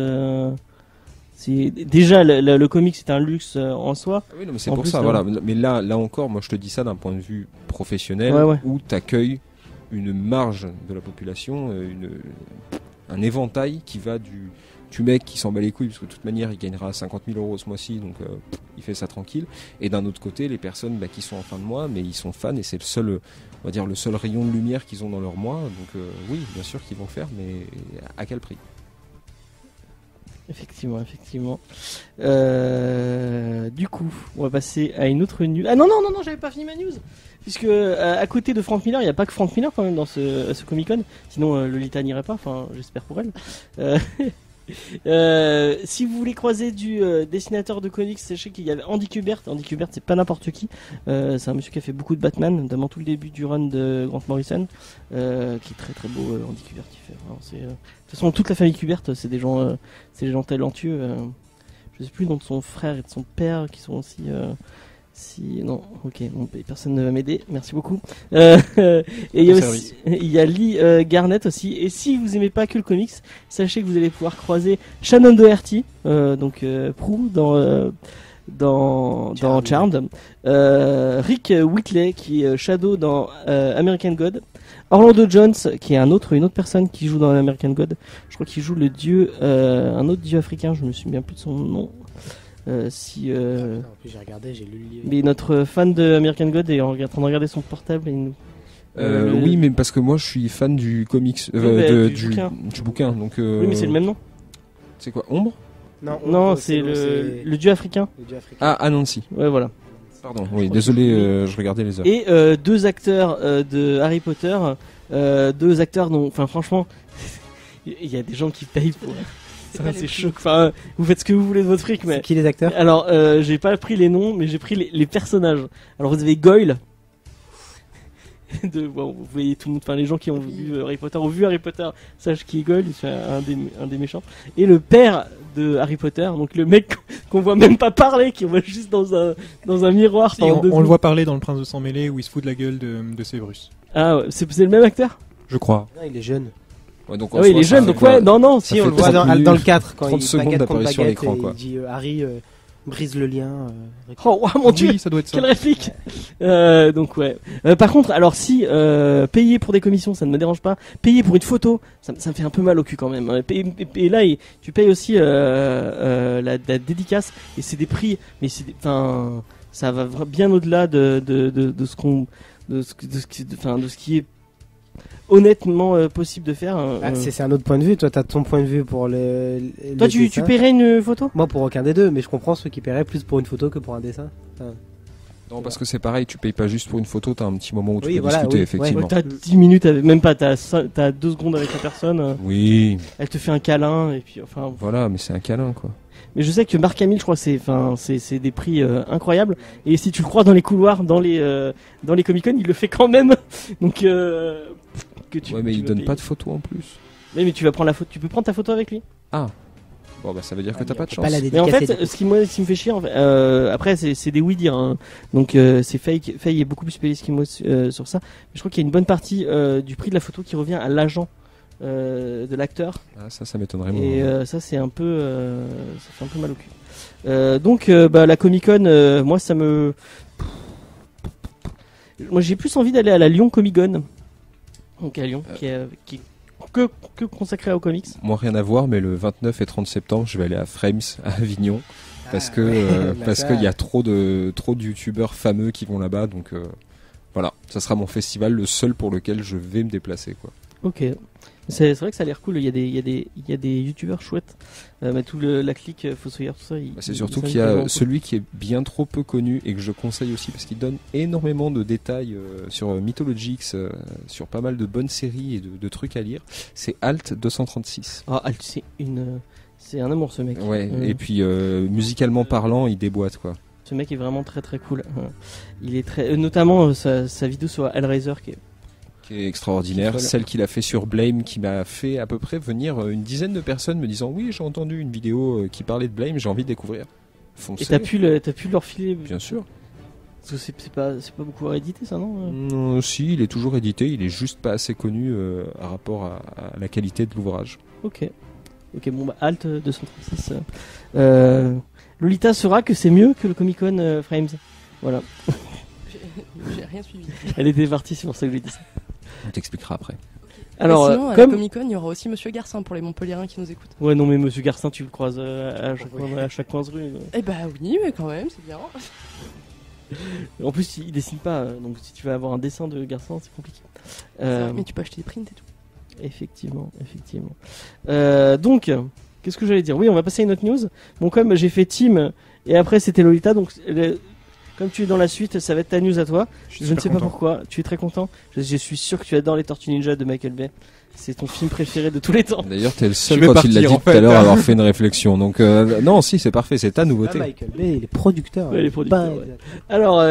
Déjà le comics c'est un luxe en soi. Ah oui, non, mais c'est En pour plus, ça, là- voilà. Mais là encore, moi je te dis ça d'un point de vue professionnel Ouais. où t'accueilles une marge de la population, un éventail qui va du mec qui s'en bat les couilles parce que de toute manière il gagnera 50 000 euros ce mois-ci, donc il fait ça tranquille. Et d'un autre côté, les personnes qui sont en fin de mois, mais ils sont fans et c'est on va dire le seul rayon de lumière qu'ils ont dans leur mois. Donc oui, bien sûr qu'ils vont le faire, mais à quel prix? Effectivement. Du coup, on va passer à une autre news. Ah non, j'avais pas fini ma news. Puisque à côté de Frank Miller, il n'y a pas que Frank Miller quand même dans ce Comic-Con. Sinon, Lolita n'irait pas. Enfin, j'espère pour elle. Si vous voulez croiser du dessinateur de comics, sachez qu'il y avait Andy Kubert. Andy Kubert, c'est pas n'importe qui. C'est un monsieur qui a fait beaucoup de Batman, notamment tout le début du run de Grant Morrison, qui est très très beau. Andy Kubert, qui fait. Alors, de toute façon, toute la famille Kubert, c'est des gens talentueux. Je sais plus le nom de son frère et de son père qui sont aussi. Non, ok, bon, personne ne va m'aider, merci beaucoup. Et il y a aussi, il y a Lee Garnett aussi. Et si vous aimez pas que le comics, sachez que vous allez pouvoir croiser Shannon Doherty, donc Prue dans Charmed, Rick Whitley qui est Shadow dans American God, Orlando Jones qui est une autre personne qui joue dans American God. Je crois qu'il joue le dieu, un autre dieu africain. Je me souviens plus de son nom. En plus j'ai regardé, j'ai lu le livre. Mais notre fan de American God est en train de regarder son portable et il nous. Oui, mais parce que moi je suis fan du comics, du bouquin. Donc, Oui, mais c'est le même nom. C'est quoi, Ombre? Non, c'est le dieu africain. le dieu africain. Ah, Anansi. Ouais, voilà. Pardon, oui, désolé, je regardais les heures. Et deux acteurs de Harry Potter, deux acteurs dont, enfin franchement, il y a des gens qui payent Ça, pas c'est les chaud. Enfin, vous faites ce que vous voulez de votre fric, mais. C'est qui les acteurs? Alors, j'ai pas pris les noms, mais j'ai pris les personnages. Alors, vous avez Goyle. Bon, vous voyez tout le monde, enfin les gens qui ont vu Harry Potter ont vu Harry Potter, sachent qui est Goyle, c'est un des méchants. Et le père de Harry Potter, donc le mec qu'on voit même pas parler, qui voit juste dans un miroir. Si, on le voit parler dans Le Prince de Sang Mêlé où il se fout de la gueule de Severus. Ah, ouais, c'est le même acteur? Je crois. Non, il est jeune. Ouais, donc, Ah oui, il est jeune, donc ouais, non, Ça Si, fait on le voit 30 dans minutes, le 4 quand 30 il secondes baguette contre d'apparition à baguette l'écran, et quoi. il dit Harry brise le lien. Oh, wow, mon dieu! Oui, ça doit être ça. Quelle réplique! Donc ouais. Par contre, alors si payer pour des commissions, ça ne me dérange pas. Payer pour une photo, ça me fait un peu mal au cul quand même. Et là, tu payes aussi la dédicace et c'est des prix, mais enfin, ça va bien au-delà de ce qui est honnêtement possible de faire. C'est un autre point de vue. Toi, t'as ton point de vue pour Toi, tu paierais une photo? Moi, pour aucun des deux, mais je comprends ceux qui paieraient plus pour une photo que pour un dessin. Enfin, Non, parce que c'est pareil, tu payes pas juste pour une photo, t'as un petit moment où tu Oui, peux voilà, discuter, oui, effectivement. Ouais, t'as 10 minutes, même pas, t'as 2 secondes avec la personne, Oui, elle te fait un câlin, et puis enfin. voilà, mais c'est un câlin, quoi. Mais je sais que Marc Hamill, je crois, c'est des prix incroyables, et si tu le crois dans les couloirs, dans les Comic-Con, il le fait quand même, donc Ouais, mais il donne pas de photo en plus. Mais tu vas prendre la photo, tu peux prendre ta photo avec lui. Ah. Bon, bah ça veut dire que t'as pas de chance. pas la Mais en dédicace. fait, ce qui me fait chier, après c'est des oui-dire, hein. Donc c'est Faye est beaucoup plus spécialiste que moi sur ça. Mais je crois qu'il y a une bonne partie du prix de la photo qui revient à l'agent de l'acteur. Ah, ça m'étonnerait. Et ça c'est un peu, ça fait un peu mal au cul. Donc la Comic-Con, moi ça me, moi j'ai plus envie d'aller à la Lyon Comic-Con. Donc à Lyon, qui est que consacré aux comics. Moi, rien à voir, mais le 29 et 30 septembre, je vais aller à Frames, à Avignon, parce qu'il y a trop de youtubeurs fameux qui vont là-bas, donc voilà, ça sera mon festival, le seul pour lequel je vais me déplacer, quoi. Ok. C'est vrai que ça a l'air cool, il y a des youtubeurs chouettes, mais la clique Fossoyeur, tout ça. C'est surtout qu'il y a celui qui est bien trop peu connu et que je conseille aussi parce qu'il donne énormément de détails sur Mythologix, sur pas mal de bonnes séries et de trucs à lire. C'est Alt 236. Ah, Alt, c'est un amour ce mec. Ouais, et puis musicalement parlant, il déboîte, quoi. Ce mec est vraiment très très cool. Il est très, notamment sa vidéo sur Hellraiser qui est extraordinaire, celle qu'il a fait sur Blame, qui m'a fait à peu près venir une dizaine de personnes me disant oui, j'ai entendu une vidéo qui parlait de Blame, j'ai envie de découvrir. Foncez. Et t'as pu leur filer? Bien sûr. Parce que c'est pas beaucoup réédité ça, non? Non, si, il est toujours édité, il est juste pas assez connu par rapport à la qualité de l'ouvrage. Ok, bon bah Alt 236. Lolita saura que c'est mieux que le Comic-Con Frames. Voilà. J'ai rien suivi. Elle était partie, c'est pour ça que je lui ai dit ça. On t'expliquera après. Alors, sinon, à la Comic-Con, il y aura aussi Monsieur Garcin pour les Montpelliérains qui nous écoutent. Ouais, non, mais Monsieur Garcin, tu le croises à chaque coin de rue. Eh bah oui, mais quand même, c'est bien. En plus, il dessine pas, donc si tu vas avoir un dessin de Garcin, c'est compliqué. Mais tu peux acheter des prints et tout. Effectivement. Donc, qu'est-ce que j'allais dire? Oui, on va passer à une autre news. Bon, comme j'ai fait Team et après c'était Lolita, donc comme tu es dans la suite, ça va être ta news à toi. Je ne sais pas pourquoi. Tu es très content. Je suis sûr que tu adores les Tortues Ninja de Michael Bay. C'est ton film préféré de tous les temps. D'ailleurs, t'es le seul quand il l'a dit tout à l'heure à avoir fait une réflexion. Donc non, si, c'est parfait, c'est ta nouveauté. Michael Bay, il est producteur. Ouais, il est producteur. Ouais. Alors,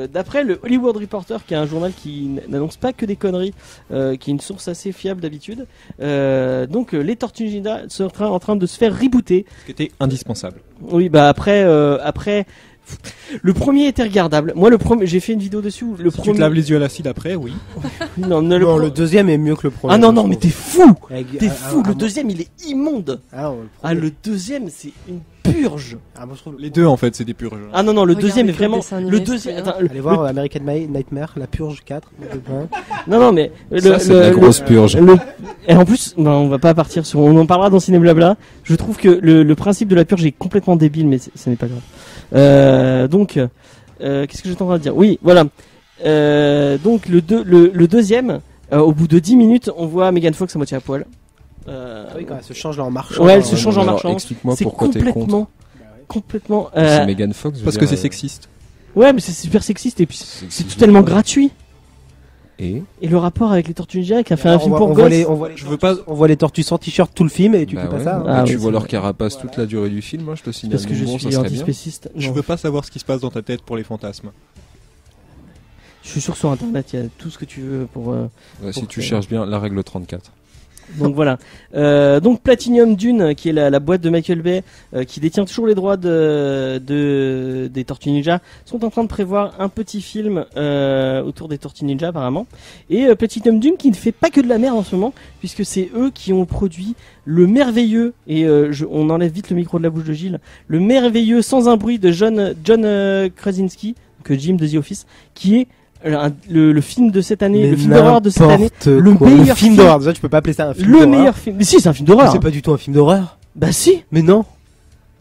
d'après le Hollywood Reporter, qui est un journal qui n'annonce pas que des conneries, qui est une source assez fiable d'habitude, les Tortues Ninja sont en train de se faire rebooter. Ce qui était indispensable. Oui, bah après. Le premier était regardable. Moi, le premier, j'ai fait une vidéo dessus. Où tu te laves les yeux à l'acide après, oui. Non, le deuxième est mieux que le premier. Ah non, mais t'es fou. T'es fou. Le moi... deuxième, il est immonde. Le deuxième, c'est une purge. Moi, je trouve... Les deux, en fait, c'est des purges. Ah non, le deuxième est vraiment. Le deuxième. Allez voir American Nightmare, la purge 4. Non, mais ça, c'est la grosse purge. Et en plus, on va pas partir sur. On en parlera dans Ciné Blabla. Je trouve que le principe de la purge est complètement débile, mais ce n'est pas grave. Qu'est-ce que j'étais en train de dire? Oui, voilà. Donc le deuxième, au bout de 10 minutes, on voit Megan Fox à moitié à poil. Oui, quand elle se change là en marchant. Ouais, elle se change en marchant. Explique-moi pourquoi t'es contre. Complètement. C'est Megan Fox. Parce que c'est sexiste. Ouais, mais c'est super sexiste et puis c'est totalement gratuit. Et le rapport avec les Tortues Ninja qui a fait un Alors, film on pour voit gosses. les Je veux pas. on voit les tortues sans t-shirt tout le film et tu fais pas ouais. ça. hein. Ah, tu oui, vois c'est leur vrai. carapace toute la durée du film, hein, je te signale. Parce que je Bon, ça suis serait bien. antispéciste. Je Non. veux pas savoir ce qui se passe dans ta tête pour les fantasmes. Je suis sûr que sur internet il y a tout ce que tu veux pour. Ouais, si pour tu que- cherches bien la règle 34. Donc voilà. Donc Platinum Dune, qui est la boîte de Michael Bay, qui détient toujours les droits des Tortues Ninja, sont en train de prévoir un petit film autour des Tortues Ninja apparemment. Et Platinum Dune qui ne fait pas que de la merde en ce moment, puisque c'est eux qui ont produit le merveilleux, et on enlève vite le micro de la bouche de Gilles, le merveilleux Sans un bruit de John Krasinski, que Jim de The Office, qui est le film de cette année, Mais le film d'horreur de cette année, n'importe le quoi. meilleur film film. d'horreur. Déjà, tu peux pas appeler ça un film le d'horreur. meilleur film. Mais si, c'est un film Mais d'horreur. c'est pas du tout un film d'horreur. Bah si. Mais non.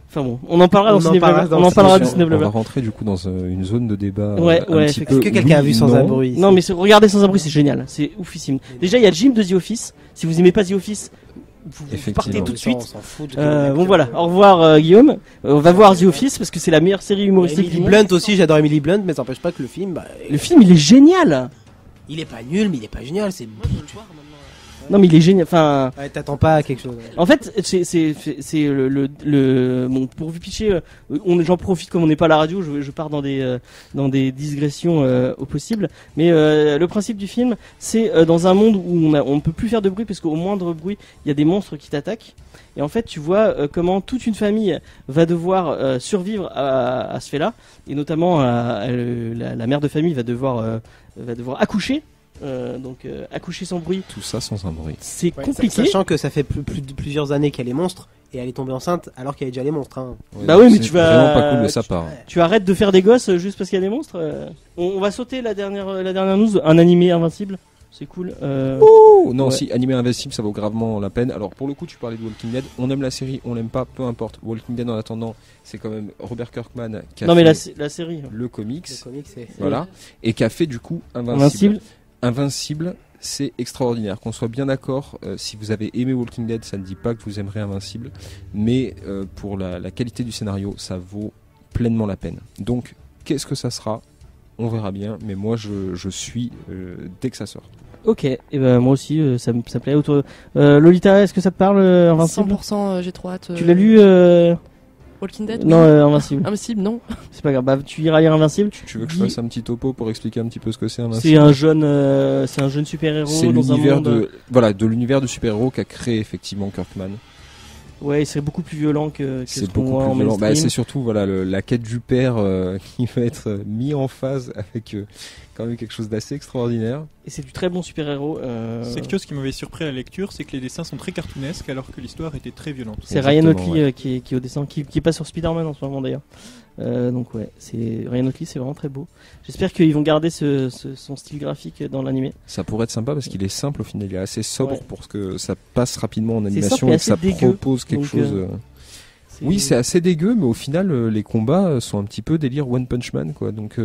Enfin bon, on en parlera On dans en Ciné parlera Blabla. dans On en le parlera ciné de Ciné On va Blabla. rentrer du coup dans une zone de débat Ouais, un ouais, petit effectivement. peu. Est-ce que quelqu'un a vu Sans non. un bruit Non mais regardez Sans un bruit, c'est génial, c'est oufissime. Déjà il y a Jim de The Office. Si vous aimez pas The Office, vous partez Effectivement. tout de Ça, on suite. s'en fout de- Bon voilà, au revoir Guillaume. On va voir The Office parce que c'est la meilleure série humoristique du Emily monde. Blunt aussi, j'adore Emily Blunt, mais ça n'empêche pas que le film, bah, Le film il est génial. il est pas nul, mais il est pas génial. C'est. Non mais il est génial. Enfin, Ouais, t'attends pas à quelque chose. en fait, c'est le bon pour vous pitcher, j'en profite comme on n'est pas à la radio, je pars dans des digressions au possible. Mais le principe du film, c'est dans un monde où on ne peut plus faire de bruit parce qu'au moindre bruit, il y a des monstres qui t'attaquent. Et en fait, tu vois comment toute une famille va devoir survivre à ce fait-là, et notamment la mère de famille va devoir accoucher. Accoucher sans bruit, Tout ça sans un bruit. c'est Ouais, compliqué. Sachant que ça fait plusieurs années qu'elle est monstre et elle est tombée enceinte alors qu'elle est déjà les monstres. Hein. Bah oui, mais c'est tu vas- vraiment pas cool de sa part. Tu arrêtes de faire des gosses juste parce qu'il y a des monstres. On va sauter la dernière news, un animé invincible. C'est cool. Oh non, Ouais. si Animé Invincible, ça vaut gravement la peine. Alors pour le coup, tu parlais de Walking Dead. On aime la série, on l'aime pas, peu importe. Walking Dead en attendant, c'est quand même Robert Kirkman qui a Non mais fait la série. le comics, Le comic, c'est. voilà, et qui a fait du coup Invincible. Invincible, c'est extraordinaire. Qu'on soit bien d'accord, si vous avez aimé Walking Dead, ça ne dit pas que vous aimerez Invincible, mais pour la qualité du scénario, ça vaut pleinement la peine. Donc, qu'est-ce que ça sera ? On verra bien, mais moi je suis dès que ça sort. Ok. Et ben moi aussi, ça me plaît. Lolita, est-ce que ça te parle Invincible 100%, j'ai trop hâte. Tu l'as lu Walking Dead Non, oui. Invincible. Invincible, non. C'est pas grave. Bah, tu iras lire Invincible. Tu veux que je fasse un petit topo pour expliquer un petit peu ce que c'est Invincible ? C'est un jeune super-héros C'est dans un l'univers monde. de l'univers de super-héros qu'a créé effectivement Kirkman. Ouais, c'est beaucoup plus violent que ce C'est qu'on beaucoup voit en plus violent. Bah, mainstream. c'est surtout voilà la quête du père qui va être mis en phase avec quand même quelque chose d'assez extraordinaire. Et c'est du très bon super-héros. C'est quelque chose qui m'avait surpris à la lecture, c'est que les dessins sont très cartoonesques alors que l'histoire était très violente. C'est Ryan Exactement, Otley qui est au dessin, qui est pas sur Spider-Man en ce moment d'ailleurs. Donc ouais, c'est Ryan Otley, c'est vraiment très beau. J'espère qu'ils vont garder son style graphique dans l'animé. Ça pourrait être sympa parce qu'il est simple au final, il est assez sobre Ouais. pour que ça passe rapidement en C'est animation simple et et que ça assez dégueu. propose quelque Donc, chose. Oui, c'est assez dégueu, mais au final, les combats sont un petit peu délire One Punch Man, quoi. Donc,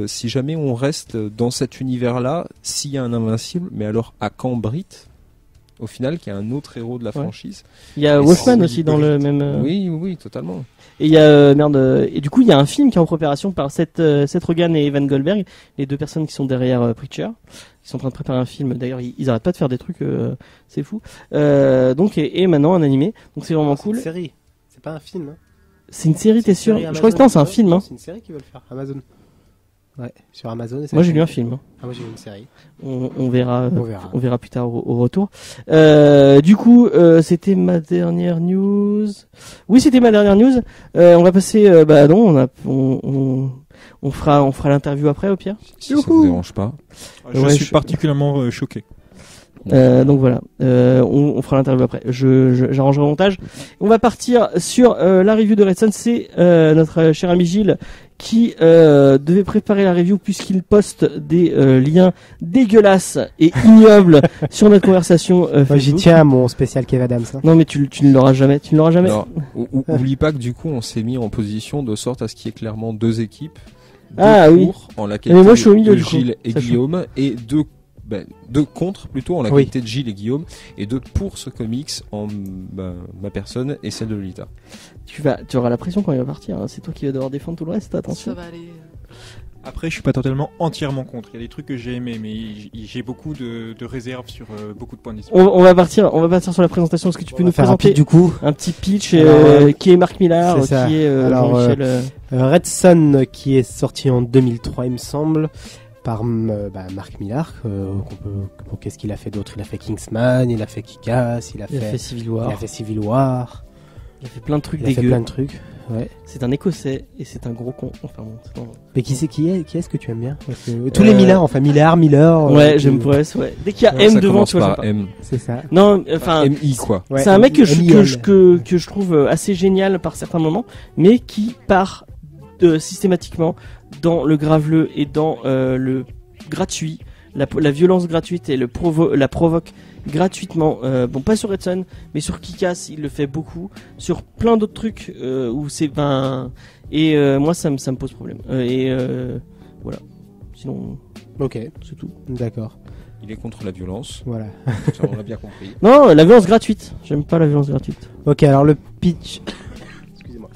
si jamais on reste dans cet univers-là, s'il y a un invincible, mais alors à quand Britt, au final, qui est un autre héros de la franchise. Il y a Et Wolfman c'est aussi dans le même. Oui, totalement. Et il y a et du coup il y a un film qui est en préparation par Seth Rogen et Evan Goldberg, les deux personnes qui sont derrière Preacher. Ils sont en train de préparer un film. D'ailleurs ils arrêtent pas de faire des trucs, c'est fou. Donc et maintenant un animé. Donc c'est vraiment C'est cool. une série. C'est pas un film. Hein. C'est une série, t'es sûr? Série Je crois que non, c'est un Amazon. film. Hein. C'est une série qu'ils veulent faire. Amazon. Ouais, sur Amazon. et ça Moi j'ai fait- lu un film. Hein. Ah, moi j'ai lu une série. On verra. On verra. On verra plus tard au retour. Du coup, c'était ma dernière news. Oui, c'était ma dernière news. On va passer. Bah non, on fera l'interview après au pire. Si ça vous dérange pas. Je Ouais, suis particulièrement choqué. Donc voilà, on fera l'interview après. J'arrangerai le montage. On va partir sur la review de Red Son. C'est notre cher ami Gilles qui devait préparer la review puisqu'il poste des liens dégueulasses et ignobles sur notre conversation Moi j'y Facebook. tiens à mon spécial Kev Adams. Hein. Non mais tu ne l'auras jamais. Tu ne l'auras jamais. Alors, oublie pas que du coup, on s'est mis en position de sorte à ce qu'il y ait clairement deux équipes. Deux Ah, oui. pour en la qualité Mais moi, je suis au milieu, de du coup. Gilles et Ça, je- Guillaume et deux contre plutôt en la Oui. qualité de Gilles et Guillaume et deux pour ce comics en ma personne et celle de Lolita. Tu auras la pression quand il va partir. Hein. C'est toi qui vas devoir défendre tout le reste. Ça Attention. va aller. Après, je suis pas totalement entièrement contre. Il y a des trucs que j'ai aimés, mais j'ai beaucoup de réserves sur beaucoup de points d'histoire. On va partir sur la présentation. Est-ce que tu peux nous faire un présenter pitch, du coup. un petit pitch Alors, qui est Marc Millar, c'est ça. qui est Alors, Jean-Michel. Red Son qui est sorti en 2003 il me semble par Marc Millar. Qu'est-ce qu'il a fait d'autre? Il a fait Kingsman, il a fait Kick-Ass, il a fait Civil War. il a fait Civil War, Il a fait plein de trucs il a fait dégueux. plein de trucs. Ouais. C'est un Écossais et c'est un gros con. Enfin bon, c'est pas... Mais qui est-ce que tu aimes bien? Parce que tous les Millar, enfin Miller. Ouais, j'aime pour ouais. Dès qu'il y a Ouais, M ça devant, commence tu vois, par j'aime M. c'est ça. pas. Non, enfin, MI quoi. Ouais, c'est un mec que M.I.L.. je trouve assez génial par certains moments, mais qui part systématiquement dans le graveleux et dans le gratuit, la violence gratuite et la provoque gratuitement. Bon, pas sur Red Son, mais sur Kick-Ass, il le fait beaucoup. Sur plein d'autres trucs où c'est et moi ça me pose problème. Voilà. Sinon, Ok, c'est tout. d'accord. Il est contre la violence, Voilà. ça, on l'a bien compris. Non, la violence gratuite. J'aime pas la violence gratuite. Ok, alors le pitch. Excusez-moi.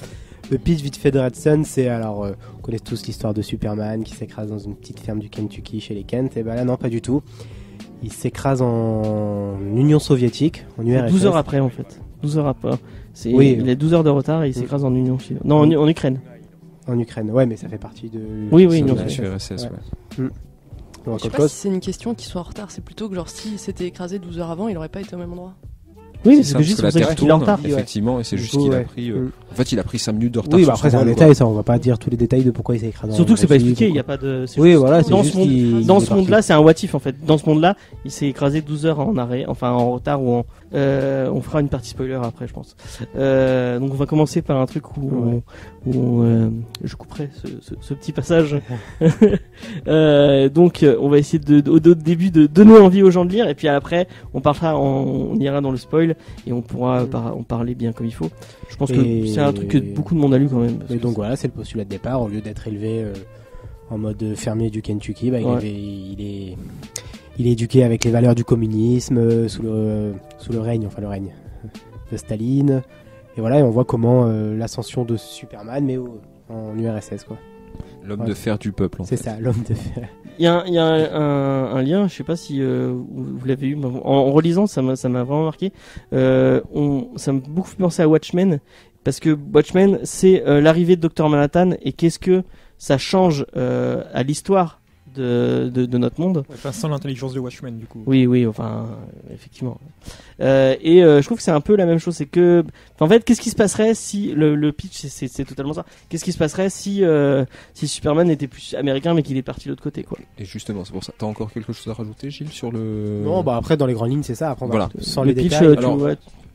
Le pitch vite fait de Red Son, c'est on connaît tous l'histoire de Superman qui s'écrase dans une petite ferme du Kentucky chez les Kent. Et ben là, non, pas du tout. Il s'écrase en Union soviétique, en URSS. 12 heures après en fait. 12 heures après. Oui. Il a 12 heures de retard et il s'écrase en Union. Non, en Ukraine. En Ukraine, ouais, mais ça fait partie de. Oui, de- Union de- La soviétique. URSS, Ouais. ouais. Donc, Je sais autre pas chose. si c'est une question qu'il soit en retard, c'est plutôt que genre s'il s'était écrasé 12 heures avant, il aurait pas été au même endroit. Oui, C'est c'est ça, juste parce pour que ça la qu'il est en Terre retard. tourne, effectivement, et c'est Du juste coup, qu'il a ouais. pris. Mm. En fait, il a pris 5 minutes de retard. Oui, sur après son c'est un vol, détail, quoi. ça, on va pas dire tous les détails de pourquoi il s'est écrasé. Surtout que c'est pas expliqué, il y a pas. pas de. c'est Oui, juste- voilà, c'est dans juste ce monde, qu'il- dans il est ce monde-là, parti. c'est un what if en fait. Dans ce monde-là, il s'est écrasé 12 heures en arrêt, enfin en retard ou en. On fera une partie spoiler après, je pense. Donc on va commencer par un truc où, je couperai ce petit passage. Donc on va essayer au début de donner envie aux gens de lire, et puis après on ira dans le spoil et on pourra en parler bien comme il faut. Je pense que Et- c'est un truc que beaucoup de monde a lu quand même. parce Et que donc voilà, c'est le postulat de départ. Au lieu d'être élevé en mode fermier du Kentucky, bah, Ouais. il est éduqué avec les valeurs du communisme sous le règne de Staline. Et voilà, et on voit comment l'ascension de Superman, mais en URSS, quoi. L'homme Ouais. de fer du peuple. En C'est fait. ça, l'homme de fer. Il y a un lien, je sais pas si vous l'avez eu, mais en relisant, ça m'a vraiment marqué. Ça m'a beaucoup fait penser à Watchmen, parce que Watchmen, c'est l'arrivée de Dr Manhattan, et qu'est-ce que ça change à l'histoire de notre monde. Enfin, sans l'intelligence de Watchmen, du coup. Oui, enfin, effectivement. Je trouve que c'est un peu la même chose. C'est que, en fait, qu'est-ce qui se passerait si le pitch, c'est totalement ça. Qu'est-ce qui se passerait si Superman était plus américain, mais qu'il est parti de l'autre côté, quoi. Et justement, c'est pour ça. T'as encore quelque chose à rajouter, Gilles, sur le. Non, bah après, dans les grandes lignes, c'est ça. Après, on va Voilà. sans le les pitch, détails. Alors,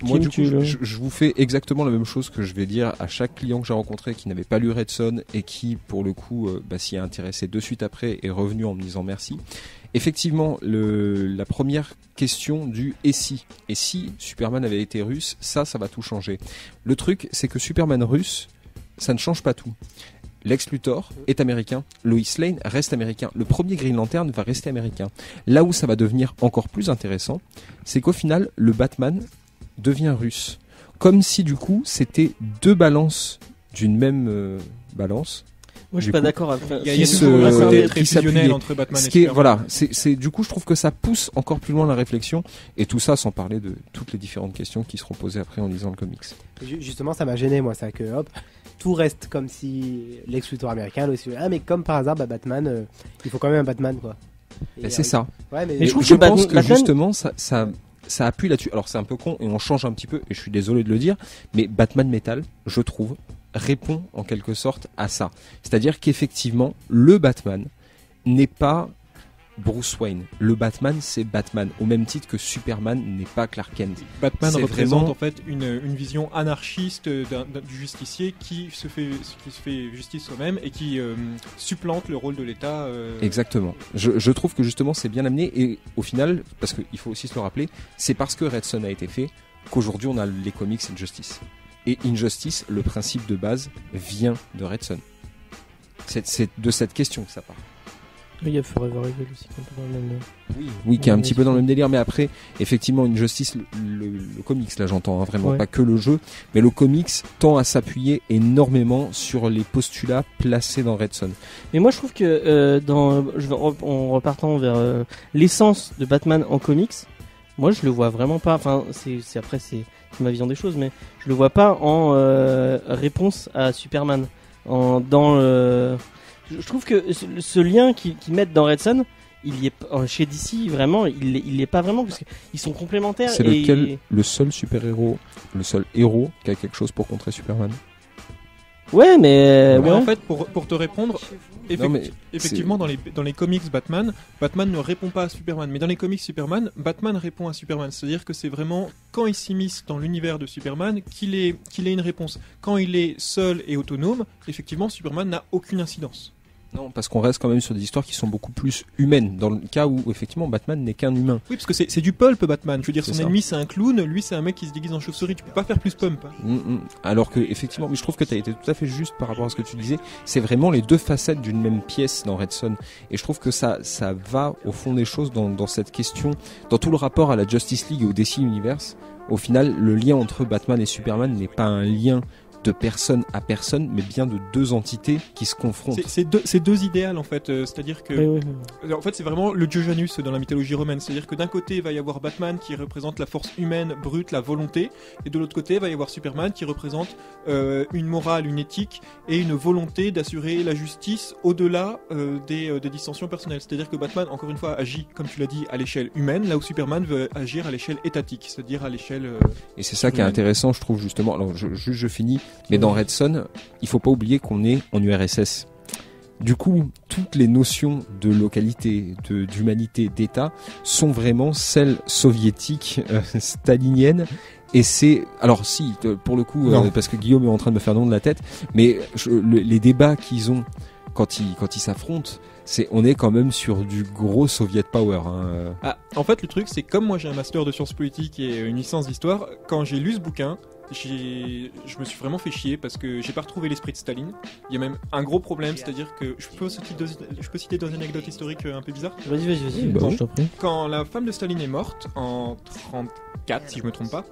Moi, Kim, du coup, tu le- je vous fais exactement la même chose que je vais dire à chaque client que j'ai rencontré qui n'avait pas lu Red Son et qui, pour le coup, s'y est intéressé de suite après est revenu en me disant merci. Effectivement, la première question du et si Superman avait été russe, ça va tout changer. Le truc, c'est que Superman russe, ça ne change pas tout. Lex Luthor est américain, Lois Lane reste américain, le premier Green Lantern va rester américain. Là où ça va devenir encore plus intéressant, c'est qu'au final, le Batman devient russe. Comme si du coup, c'était deux balances d'une même balance. Moi, je suis Du pas coup, d'accord. Il y a se- toujours un côté qui très fusionnel s'appuyait. entre Batman Ce et qui est, Superman. voilà, c'est du coup, je trouve que ça pousse encore plus loin la réflexion, et tout ça sans parler de toutes les différentes questions qui seront posées après en lisant le comics. Justement, ça m'a gêné, moi, ça, que hop, tout reste comme si Lex Luthor américain, mais comme par hasard, Batman, il faut quand même un Batman, quoi. Et, C'est ça. Ouais, mais Mais je trouve Je que pense que Batman- justement, ça appuie là-dessus. Alors c'est un peu con et on change un petit peu, et je suis désolé de le dire, mais Batman Metal, je trouve, répond en quelque sorte à ça. C'est-à-dire qu'effectivement, le Batman n'est pas Bruce Wayne. Le Batman, c'est Batman, au même titre que Superman n'est pas Clark Kent. Batman C'est représente vraiment- en fait une vision anarchiste du justicier qui se fait justice soi-même et qui supplante le rôle de l'État. Exactement. Je trouve que justement c'est bien amené, et au final, parce qu'il faut aussi se le rappeler, c'est parce que Red Son a été fait qu'aujourd'hui on a les comics Injustice. Et Injustice, le principe de base vient de Red Son. C'est de cette question que ça part. Il y a Forever Evil aussi, qui est un peu dans le même. Oui, qui est un petit peu dans le même délire, mais après, effectivement, Injustice, le comics, là j'entends, hein, vraiment, Ouais. pas que le jeu, mais le comics tend à s'appuyer énormément sur les postulats placés dans Red Son. Mais moi je trouve que en repartant vers l'essence de Batman en comics, moi je le vois vraiment pas. Enfin, c'est ma vision des choses, mais je le vois pas en réponse à Superman. Je trouve que ce lien qu'ils mettent dans Red Son, il y est chez DC vraiment, il est pas vraiment parce qu'ils sont complémentaires. C'est lequel le seul super-héros, le seul héros qui a quelque chose pour contrer Superman? Ouais, mais Mais ouais. en fait, pour te répondre, Non, mais effectivement, dans les comics Batman ne répond pas à Superman. Mais dans les comics Superman, Batman répond à Superman. C'est-à-dire que c'est vraiment quand il s'immisce dans l'univers de Superman qu'il ait une réponse. Quand il est seul et autonome, effectivement, Superman n'a aucune incidence. Non, parce qu'on reste quand même sur des histoires qui sont beaucoup plus humaines, dans le cas où effectivement Batman n'est qu'un humain. Oui, parce que c'est du pulp Batman. Je veux dire, C'est son ça. ennemi c'est un clown, lui c'est un mec qui se déguise en chauve-souris. Tu peux pas faire plus pump. Hein. Alors que effectivement, mais je trouve que tu as été tout à fait juste par rapport à ce que tu disais. C'est vraiment les deux facettes d'une même pièce dans Red Son, et je trouve que ça va au fond des choses dans cette question, dans tout le rapport à la Justice League et au DC Universe. Au final, le lien entre Batman et Superman n'est pas un lien de personne à personne, mais bien de deux entités qui se confrontent. C'est deux idéales en fait. C'est-à-dire que Ouais. en fait, c'est vraiment le dieu Janus dans la mythologie romaine. C'est-à-dire que d'un côté, il va y avoir Batman qui représente la force humaine brute, la volonté, et de l'autre côté, il va y avoir Superman qui représente une morale, une éthique et une volonté d'assurer la justice au-delà des dissensions personnelles. C'est-à-dire que Batman, encore une fois, agit, comme tu l'as dit, à l'échelle humaine, là où Superman veut agir à l'échelle étatique, c'est-à-dire à l'échelle... Et c'est ça qui est intéressant, je trouve, justement. Alors, je finis, mais dans Red Son, il faut pas oublier qu'on est en URSS. Du coup, toutes les notions de localité, d'humanité, d'État sont vraiment celles soviétiques, staliniennes. Et c'est, alors si, pour le coup, parce que Guillaume est en train de me faire nom de la tête, mais les débats qu'ils ont quand ils s'affrontent, on est quand même sur du gros Soviet power. Hein. Ah, en fait, le truc, c'est comme moi j'ai un master de sciences politiques et une licence d'histoire, quand j'ai lu ce bouquin, je me suis vraiment fait chier parce que j'ai pas retrouvé l'esprit de Staline. Il y a même un gros problème, c'est-à-dire que je peux citer deux anecdotes historiques un peu bizarres. Vas-y, Bah oui. je t'en prie. Quand la femme de Staline est morte en 34, si je me trompe pas,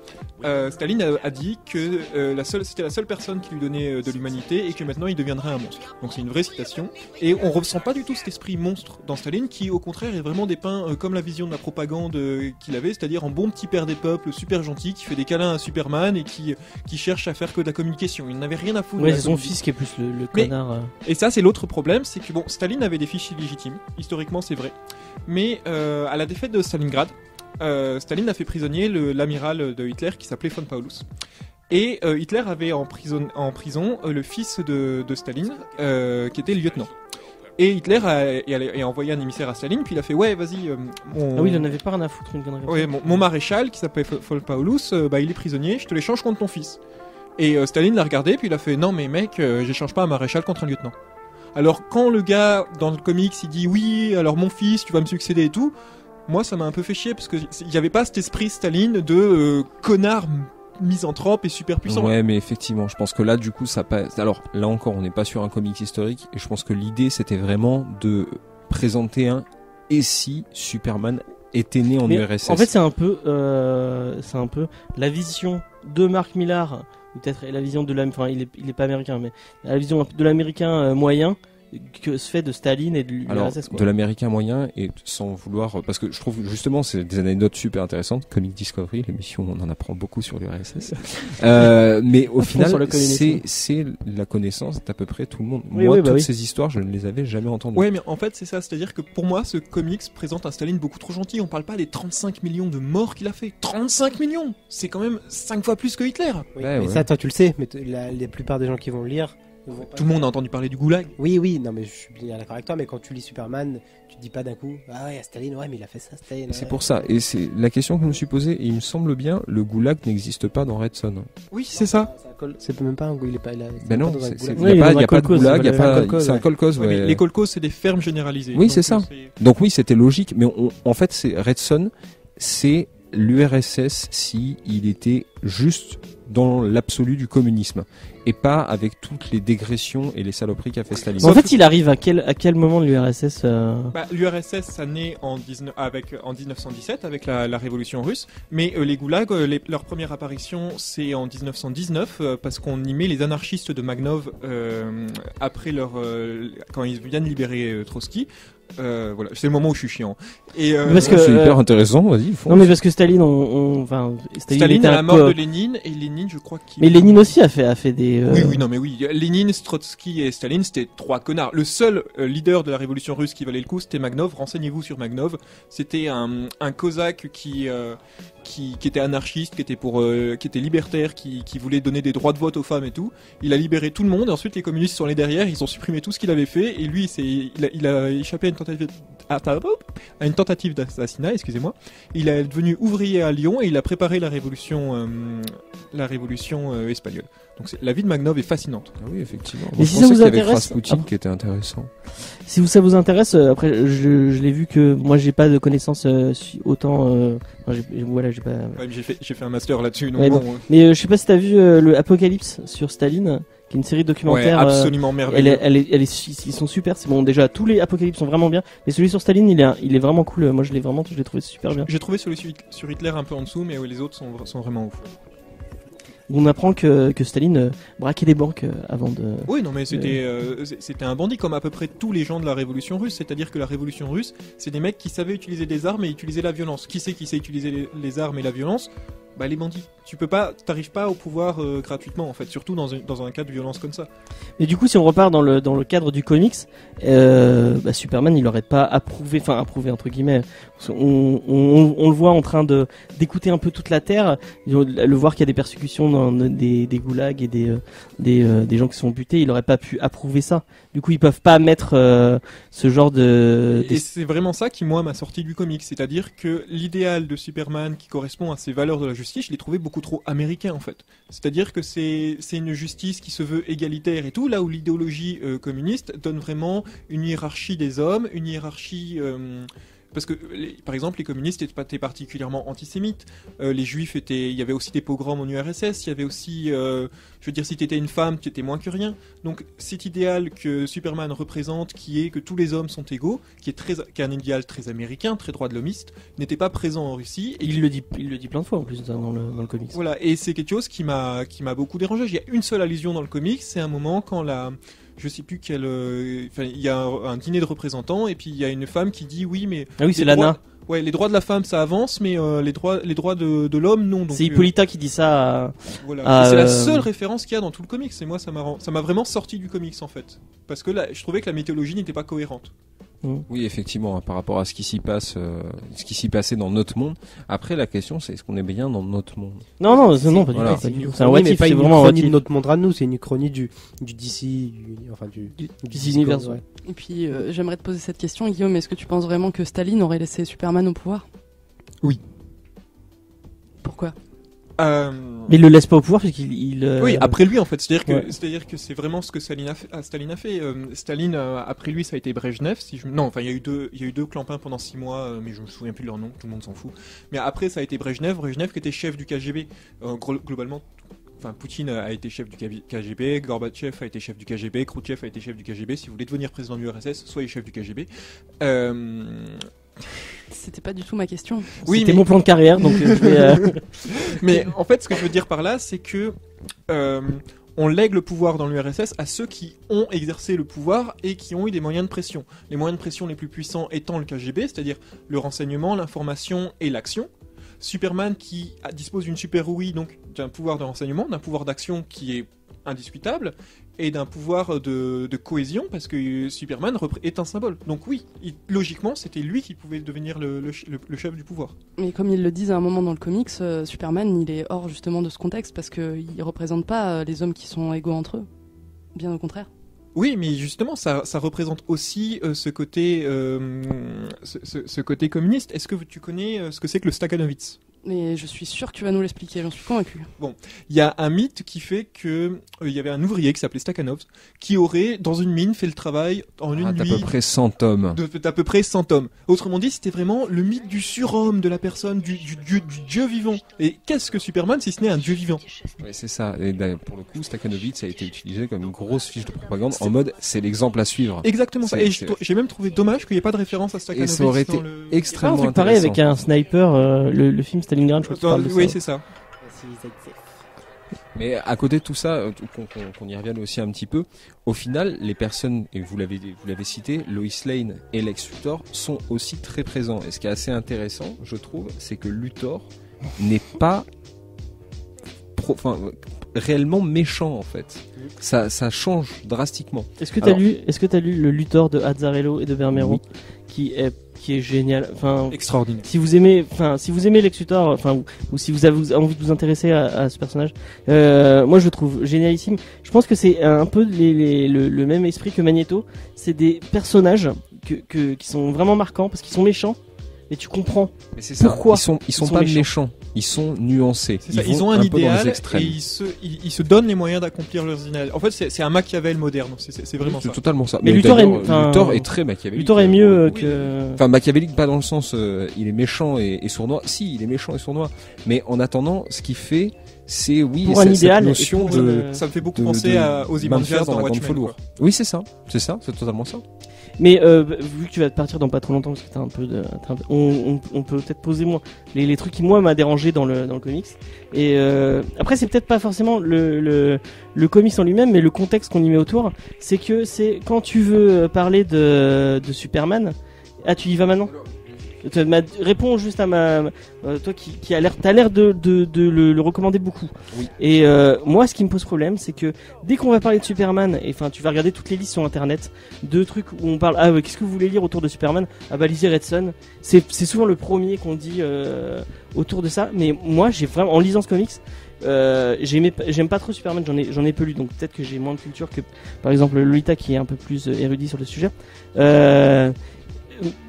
Staline a dit que c'était la seule personne qui lui donnait de l'humanité et que maintenant il deviendrait un monstre. Donc c'est une vraie citation. Et on ressent pas du tout cet esprit monstre dans Staline, qui au contraire est vraiment dépeint comme la vision de la propagande qu'il avait, c'est-à-dire en bon petit père des peuples, super gentil, qui fait des câlins à Superman et qui cherche à faire que de la communication. Il n'avait rien à foutre. Ouais, de la c'est son communication. fils qui est plus le Mais- connard. Et ça, c'est l'autre problème, c'est que bon, Staline avait des fiches illégitimes. Historiquement, c'est vrai. Mais à la défaite de Stalingrad, Staline a fait prisonnier l'amiral de Hitler qui s'appelait von Paulus. Et Hitler avait en prison le fils de Staline, qui était lieutenant. Et Hitler a envoyé un émissaire à Staline, puis il a fait ouais, vas-y. Ah oui, il en avait pas rien à foutre, une connerie. Ouais, mon maréchal qui s'appelle von Paulus, il est prisonnier, je te l'échange contre ton fils. Et Staline l'a regardé, puis il a fait non mais mec, j'échange pas un maréchal contre un lieutenant. Alors quand le gars dans le comics il dit oui, alors mon fils, tu vas me succéder et tout, moi ça m'a un peu fait chier parce que il y avait pas cet esprit Staline de connard misanthrope et super puissant. Ouais, mais effectivement, je pense que là, du coup, ça passe. Alors là encore, on n'est pas sur un comics historique, et je pense que l'idée, c'était vraiment de présenter un et si Superman était né en Mais URSS. en fait, c'est un peu la vision de Mark Millar, ou peut-être la vision de enfin, il est pas américain, mais la vision de l'américain moyen que se fait de Staline et de Alors, l'URSS. de l'américain moyen, et sans vouloir, parce que je trouve justement c'est des anecdotes super intéressantes. Comic Discovery, l'émission, on en apprend beaucoup sur l'URSS. Mais au final, sur le communisme. c'est la connaissance d'à peu près tout le monde. Oui, Moi, oui, bah toutes oui. ces histoires, je ne les avais jamais entendues. Ouais, mais en fait, c'est ça. C'est-à-dire que pour moi, ce comics présente un Staline beaucoup trop gentil. On parle pas des 35 millions de morts qu'il a fait. 35 millions! C'est quand même 5 fois plus que Hitler. Oui, Ouais, mais ouais. ça, toi, tu le sais, mais la plupart des gens qui vont le lire. ne vont pas- Tout le monde a entendu parler du goulag. Oui, non, mais je suis bien d'accord avec toi, mais quand tu lis Superman, tu te dis pas d'un coup, ah ouais, Staline, ouais, mais il a fait ça, Staline. C'est ouais. pour ça. Et c'est la question que je me suis posée, et il me semble bien, le goulag n'existe pas dans Red Son. Oui, c'est ça. C'est même pas un il est pas, il a- Ben non, pas dans un c'est- goulag. il Oui, n'y il est a dans un pas de kolkhoz, goulag, il y a voilà, un pas, kolkhoz, c'est un ouais. kolkhoz, Ouais, ouais. mais les kolkhozes, c'est des fermes généralisées. Oui, Donc, c'est ça. Donc oui, c'était logique, mais en fait, Red Son, c'est l'URSS si il était juste dans l'absolu du communisme. et pas avec toutes les dégressions et les saloperies qu'a fait Staline. En fait, il arrive à quel moment de l'URSS L'URSS, ça naît en 1917 avec la révolution russe, mais les goulags, leur première apparition, c'est en 1919 parce qu'on y met les anarchistes de Magnov après quand ils viennent libérer Trotsky. Voilà, c'est le moment où je suis chiant. Et parce que c'est hyper intéressant, vas-y. non, mais parce que Staline, Staline était à la un mort peu- de Lénine, et Lénine, je crois qu'il. Mais Lénine aussi a fait des. Oui. Lénine, Trotsky et Staline, c'était 3 connards. Le seul leader de la révolution russe qui valait le coup, c'était Magnov. Renseignez-vous sur Magnov. C'était un cosaque qui était anarchiste, qui était libertaire, qui voulait donner des droits de vote aux femmes et tout. Il a libéré tout le monde. Et ensuite, les communistes sont allés derrière. Ils ont supprimé tout ce qu'il avait fait. Et lui, il a échappé à une tentative d'assassinat. Excusez-moi. Il est devenu ouvrier à Lyon et il a préparé la révolution espagnole. Donc la vie de Magnov est fascinante. Ah oui, effectivement. Mais Moi, si je ça pensais vous qu'il y avait intéresse- Rasputin qui était intéressant. Si ça vous intéresse, après je l'ai vu que moi j'ai pas de connaissances autant. J'ai pas. Ouais, j'ai fait un master là-dessus. Donc Ouais, bon, Mais je sais pas si t'as vu le Apocalypse sur Staline, qui est une série de ouais, documentaires. absolument merveilleux. Ils sont super. C'est bon, déjà tous les Apocalypses sont vraiment bien, mais celui sur Staline, il est vraiment cool. Moi, je l'ai trouvé super bien. J'ai trouvé celui sur Hitler un peu en dessous, mais les autres sont vraiment ouf. On apprend que Staline braquait des banques avant de. Oui, non, mais c'était un bandit comme à peu près tous les gens de la révolution russe. C'est-à-dire que la révolution russe, c'est des mecs qui savaient utiliser des armes et utiliser la violence. Qui c'est qui sait utiliser les armes et la violence? Bah, les bandits. T'arrives pas au pouvoir gratuitement, en fait, surtout dans un cas de violence comme ça. Et du coup, si on repart dans le cadre du comics, Superman, il aurait pas approuvé entre guillemets. On le voit en train d'écouter un peu toute la Terre, le voir qu'il y a des persécutions dans des goulags et des gens qui sont butés. Il aurait pas pu approuver ça. Du coup, ils peuvent pas mettre ce genre Et c'est vraiment ça qui, moi, m'a sorti du comics. C'est-à-dire que l'idéal de Superman qui correspond à ses valeurs de la justice, je l'ai trouvé beaucoup trop américain, en fait. C'est-à-dire que c'est une justice qui se veut égalitaire et tout, là où l'idéologie communiste donne vraiment une hiérarchie des hommes, une hiérarchie... parce que, par exemple, les communistes étaient particulièrement antisémites. Les juifs il y avait aussi des pogroms en URSS. Il y avait aussi, je veux dire, si t'étais une femme, tu étais moins que rien. Donc, cet idéal que Superman représente, qui est que tous les hommes sont égaux, qui est un idéal très américain, très droit de l'homiste, n'était pas présent en Russie. Et il le dit plein de fois en plus dans le comics. Voilà, et c'est quelque chose qui m'a beaucoup dérangé. Il y a une seule allusion dans le comics, c'est un moment quand je sais plus quel. Il y a un dîner de représentants et puis il y a une femme qui dit oui, mais. Ah oui, c'est les droits- Lana. Ouais, les droits de la femme ça avance, mais les droits de l'homme non. Donc, C'est Hippolyta qui dit ça. voilà. Et c'est la seule référence qu'il y a dans tout le comics. Et moi, ça m'a vraiment sorti du comics en fait, parce que là, je trouvais que la mythologie n'était pas cohérente. Oui, effectivement, par rapport à ce qui s'y passe, ce qui s'y passait dans notre monde. Après, la question, c'est est-ce qu'on est bien dans notre monde? Non, pas du tout. Voilà. Pas du tout. C'est C'est un what mais if, pas c'est une vraiment un what chronie de if. notre monde à nous, c'est une chronie du DC, du DC Universe, Discord, ouais. Et puis, j'aimerais te poser cette question, Guillaume. Est-ce que tu penses vraiment que Staline aurait laissé Superman au pouvoir? Oui. Pourquoi? Mais il le laisse pas au pouvoir parce qu'il. Oui, après lui en fait, c'est-à-dire que Ouais. c'est vraiment ce que Staline a fait. Staline après lui ça a été Brejnev. Non, enfin il y a eu deux clampins pendant 6 mois, mais je me souviens plus de leur nom, tout le monde s'en fout. Mais après ça a été Brejnev qui était chef du KGB. Globalement, enfin Poutine a été chef du KGB, Gorbatchev a été chef du KGB, Khrouchtchev a été chef du KGB. Si vous voulez devenir président de l'URSS, soyez chef du KGB. C'était pas du tout ma question. Oui, C'était mais- mon plan de carrière, donc je vais. Mais en fait, ce que je veux dire par là, c'est que on lègue le pouvoir dans l'URSS à ceux qui ont exercé le pouvoir et qui ont eu des moyens de pression. Les moyens de pression les plus puissants étant le KGB, c'est-à-dire le renseignement, l'information et l'action. Superman qui dispose d'une super ouïe, donc d'un pouvoir de renseignement, d'un pouvoir d'action qui est indiscutable, et d'un pouvoir de cohésion, parce que Superman est un symbole. Donc oui, logiquement, c'était lui qui pouvait devenir le chef du pouvoir. Mais comme ils le disent à un moment dans le comics, Superman, il est hors justement de ce contexte parce qu'il représente pas les hommes qui sont égaux entre eux. Bien au contraire. Oui, mais justement, ça représente aussi ce côté communiste. Est-ce que tu connais ce que c'est que le Stakhanovitz ? Mais je suis sûr que tu vas nous l'expliquer, j'en suis convaincu. Il y a un mythe qui fait que il y avait un ouvrier qui s'appelait Stakhanov qui aurait dans une mine fait le travail en une d'à nuit peu près 100 tomes. d'à peu près 100 tomes. Autrement dit, c'était vraiment le mythe du surhomme de la personne, du dieu vivant. Et qu'est-ce que Superman si ce n'est un dieu vivant? Ouais, c'est ça. Et pour le coup, Stakhanovitch a été utilisé comme une grosse fiche de propagande en mode c'est l'exemple à suivre. Exactement ça. C'est- Et c'est- j'ai même trouvé dommage qu'il n'y ait pas de référence à Stakhanovitch. Et ça aurait été dans le... C'est pas un extrêmement truc pareil intéressant. avec un sniper, le film Stalingrad, je crois que tu parles de Oui, ça. c'est ça. Mais à côté de tout ça, qu'on y revienne aussi un petit peu, au final, les personnes, et vous l'avez cité, Lois Lane et Lex Luthor sont aussi très présents. Et ce qui est assez intéressant, je trouve, c'est que Luthor n'est pas réellement méchant en fait. Ça change drastiquement. Est-ce que Alors- t'as lu le Luthor de Azzarello et de Bermero qui est génial. Enfin, Extraordinaire. si vous aimez Lex Luthor, enfin, ou si vous avez envie de vous intéresser à ce personnage, moi je le trouve génialissime. Je pense que c'est un peu le même esprit que Magneto. C'est des personnages qui sont vraiment marquants parce qu'ils sont méchants, et tu comprends. Mais c'est ça. Pourquoi ils sont pas méchants. Ils sont nuancés. C'est ça, vont ils ont un peu dans les idéal et extrêmes. ils se donnent les moyens d'accomplir leurs idéaux. En fait, c'est un Machiavel moderne. C'est vraiment C'est ça. totalement ça. Mais Mais Luthor d'ailleurs, est- Luthor est très machiavélique. Luthor est mieux Oui. que. Enfin, machiavélique pas dans le sens il est méchant et sournois. Si, il est méchant et sournois. Mais en attendant, ce qu'il fait, c'est Pour un cette idéal et notion pour de une- Ça me fait beaucoup de- penser de aux main de Imandias fer dans la grande Watchmen. velours. quoi. Oui, c'est totalement ça. Mais vu que tu vas te partir dans pas trop longtemps, parce que on peut peut-être poser moi les trucs qui moi m'a dérangé dans le comics. Et après c'est peut-être pas forcément le comics en lui-même, mais le contexte qu'on y met autour. C'est que c'est quand tu veux parler de Superman, tu y vas maintenant. Réponds juste à toi qui a l'air, t'as l'air de le recommander beaucoup. Oui. Et moi, ce qui me pose problème, c'est que dès qu'on va parler de Superman, et enfin, tu vas regarder toutes les listes sur Internet de trucs où on parle. Ah, ouais, qu'est-ce que vous voulez lire autour de Superman? Ah bah lisez Red Son. C'est souvent le premier qu'on dit autour de ça. Mais moi, j'ai vraiment, en lisant ce comics, j'aime pas trop Superman. J'en ai peu lu, donc peut-être que j'ai moins de culture que, par exemple, Lolita qui est un peu plus érudit sur le sujet.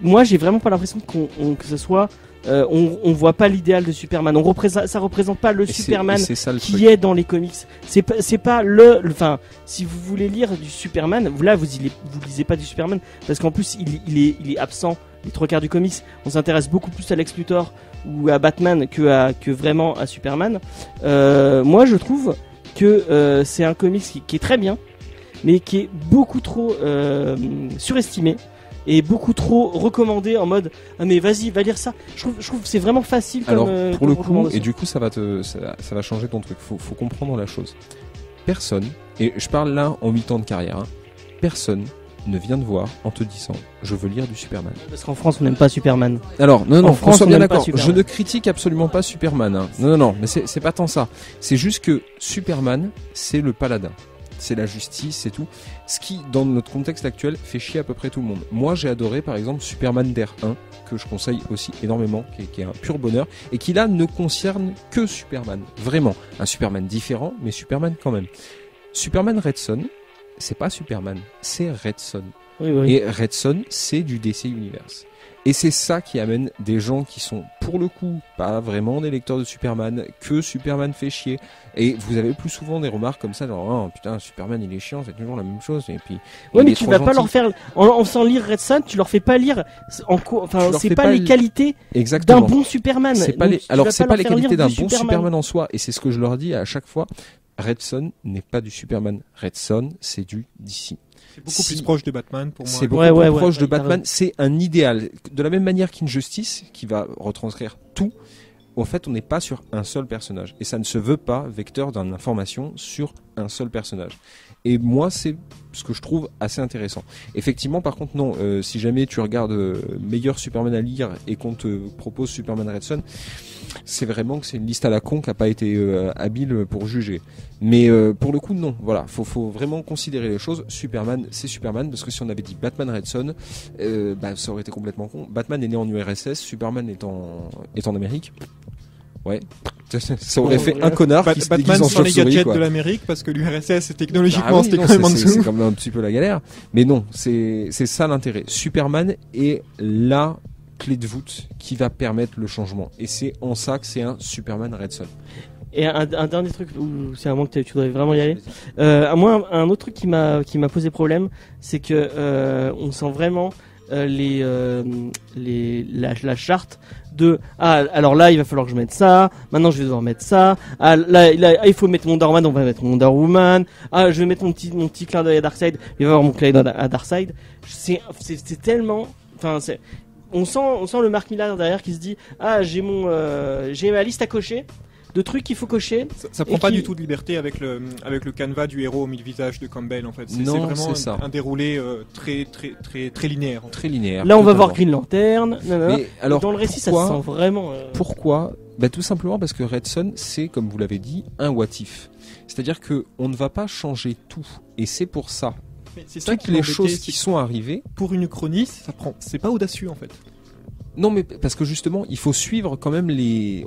Moi, j'ai vraiment pas l'impression que ce soit. On voit pas l'idéal de Superman. Ça représente pas le Et Superman c'est ça le qui truc. est dans les comics. C'est pas enfin, si vous voulez lire du Superman, là vous lisez pas du Superman parce qu'en plus il est absent les 3/4 du comics. On s'intéresse beaucoup plus à Lex Luthor ou à Batman que vraiment à Superman. Moi, je trouve que c'est un comics qui est très bien, mais qui est beaucoup trop surestimé. Et beaucoup trop recommandé en mode ah mais vas-y va lire ça. Je trouve que c'est vraiment facile comme Alors pour comme le coup, recommandation. et du coup ça va changer ton truc. Faut comprendre la chose. Personne, et je parle là en 8 ans de carrière, hein, personne ne vient te voir en te disant je veux lire du Superman. Parce qu'en France on n'aime pas Superman. Alors non, En France, qu'on soit on bien n'aime pas d'accord. Superman. Je ne critique absolument pas Superman. Hein. Non, mais c'est pas tant ça. C'est juste que Superman, c'est le paladin. C'est la justice, c'est tout. Ce qui, dans notre contexte actuel, fait chier à peu près tout le monde. Moi, j'ai adoré, par exemple, Superman d'Air 1, que je conseille aussi énormément, qui est un pur bonheur, et qui là ne concerne que Superman. Vraiment. Un Superman différent, mais Superman quand même. Superman Red Son, c'est pas Superman, c'est Red Son. Oui. Et Red Son, c'est du DC Universe. Et c'est ça qui amène des gens qui sont, pour le coup, pas vraiment des lecteurs de Superman, que Superman fait chier. Et vous avez plus souvent des remarques comme ça, genre, oh putain, Superman il est chiant, c'est toujours la même chose. Et puis, Ouais, il mais est tu trop vas pas gentil. leur faire en faisant lire Red Son, tu leur fais pas lire enfin Tu leur c'est fais pas pas les li- qualités d'un Exactement. bon Superman. C'est pas Donc, les, tu alors vas c'est leur pas les faire lire qualités d'un du bon Superman en soi, et c'est ce que je leur dis à chaque fois. Red Son n'est pas du Superman. Red Son, c'est du DC. C'est beaucoup Si. plus proche de Batman pour moi. C'est beaucoup Ouais, plus ouais, proche de t'as Batman. raison. C'est un idéal. De la même manière qu'Injustice, qui va retranscrire tout, en fait, on n'est pas sur un seul personnage. Et ça ne se veut pas vecteur d'une information sur un seul personnage. Et moi, c'est ce que je trouve assez intéressant. Effectivement, par contre, non. Si jamais tu regardes meilleur Superman à lire et qu'on te propose Superman Red Son, c'est vraiment que c'est une liste à la con qui n'a pas été habile pour juger. Mais pour le coup, non. Voilà, faut vraiment considérer les choses. Superman, c'est Superman, parce que si on avait dit Batman Red Son, ça aurait été complètement con. Batman est né en URSS, Superman est en Amérique. Ouais, ça aurait fait un connard qui se déguise Batman en sans les chauve-souris, gadgets quoi. de l'Amérique parce que l'URSS Ah technologiquement oui, c'était non, quand même en c'est dessous. quand même un petit peu la galère. Mais non, c'est ça l'intérêt. Superman est la clé de voûte qui va permettre le changement. Et c'est en ça que c'est un Superman Red Son. Et un dernier truc, c'est un moment que tu voudrais vraiment y aller. Moi, un autre truc qui m'a posé problème, c'est que on sent vraiment la charte de alors là il va falloir que je mette ça, maintenant je vais devoir mettre ça, là il faut mettre Wonder Man, on va mettre Wonder Woman, je vais mettre mon petit clin d'œil à Darkseid, il va y avoir mon clin d'œil à Darkseid. C'est tellement, on sent le Mark Millar derrière qui se dit j'ai ma liste à cocher de trucs qu'il faut cocher. Ça prend pas du tout de liberté avec le canevas du héros aux 1000 visages de Campbell en fait. C'est vraiment un déroulé très linéaire. Très linéaire. Là on va voir Green Lantern. Mais alors, dans le récit ça se sent vraiment. Pourquoi ? Tout simplement parce que Red Son c'est, comme vous l'avez dit, un what if. C'est-à-dire que on ne va pas changer tout, et c'est pour ça. Mais c'est ça toutes les choses qui sont arrivées. Pour une chronie, c'est pas audacieux en fait. Non, mais parce que justement, il faut suivre quand même les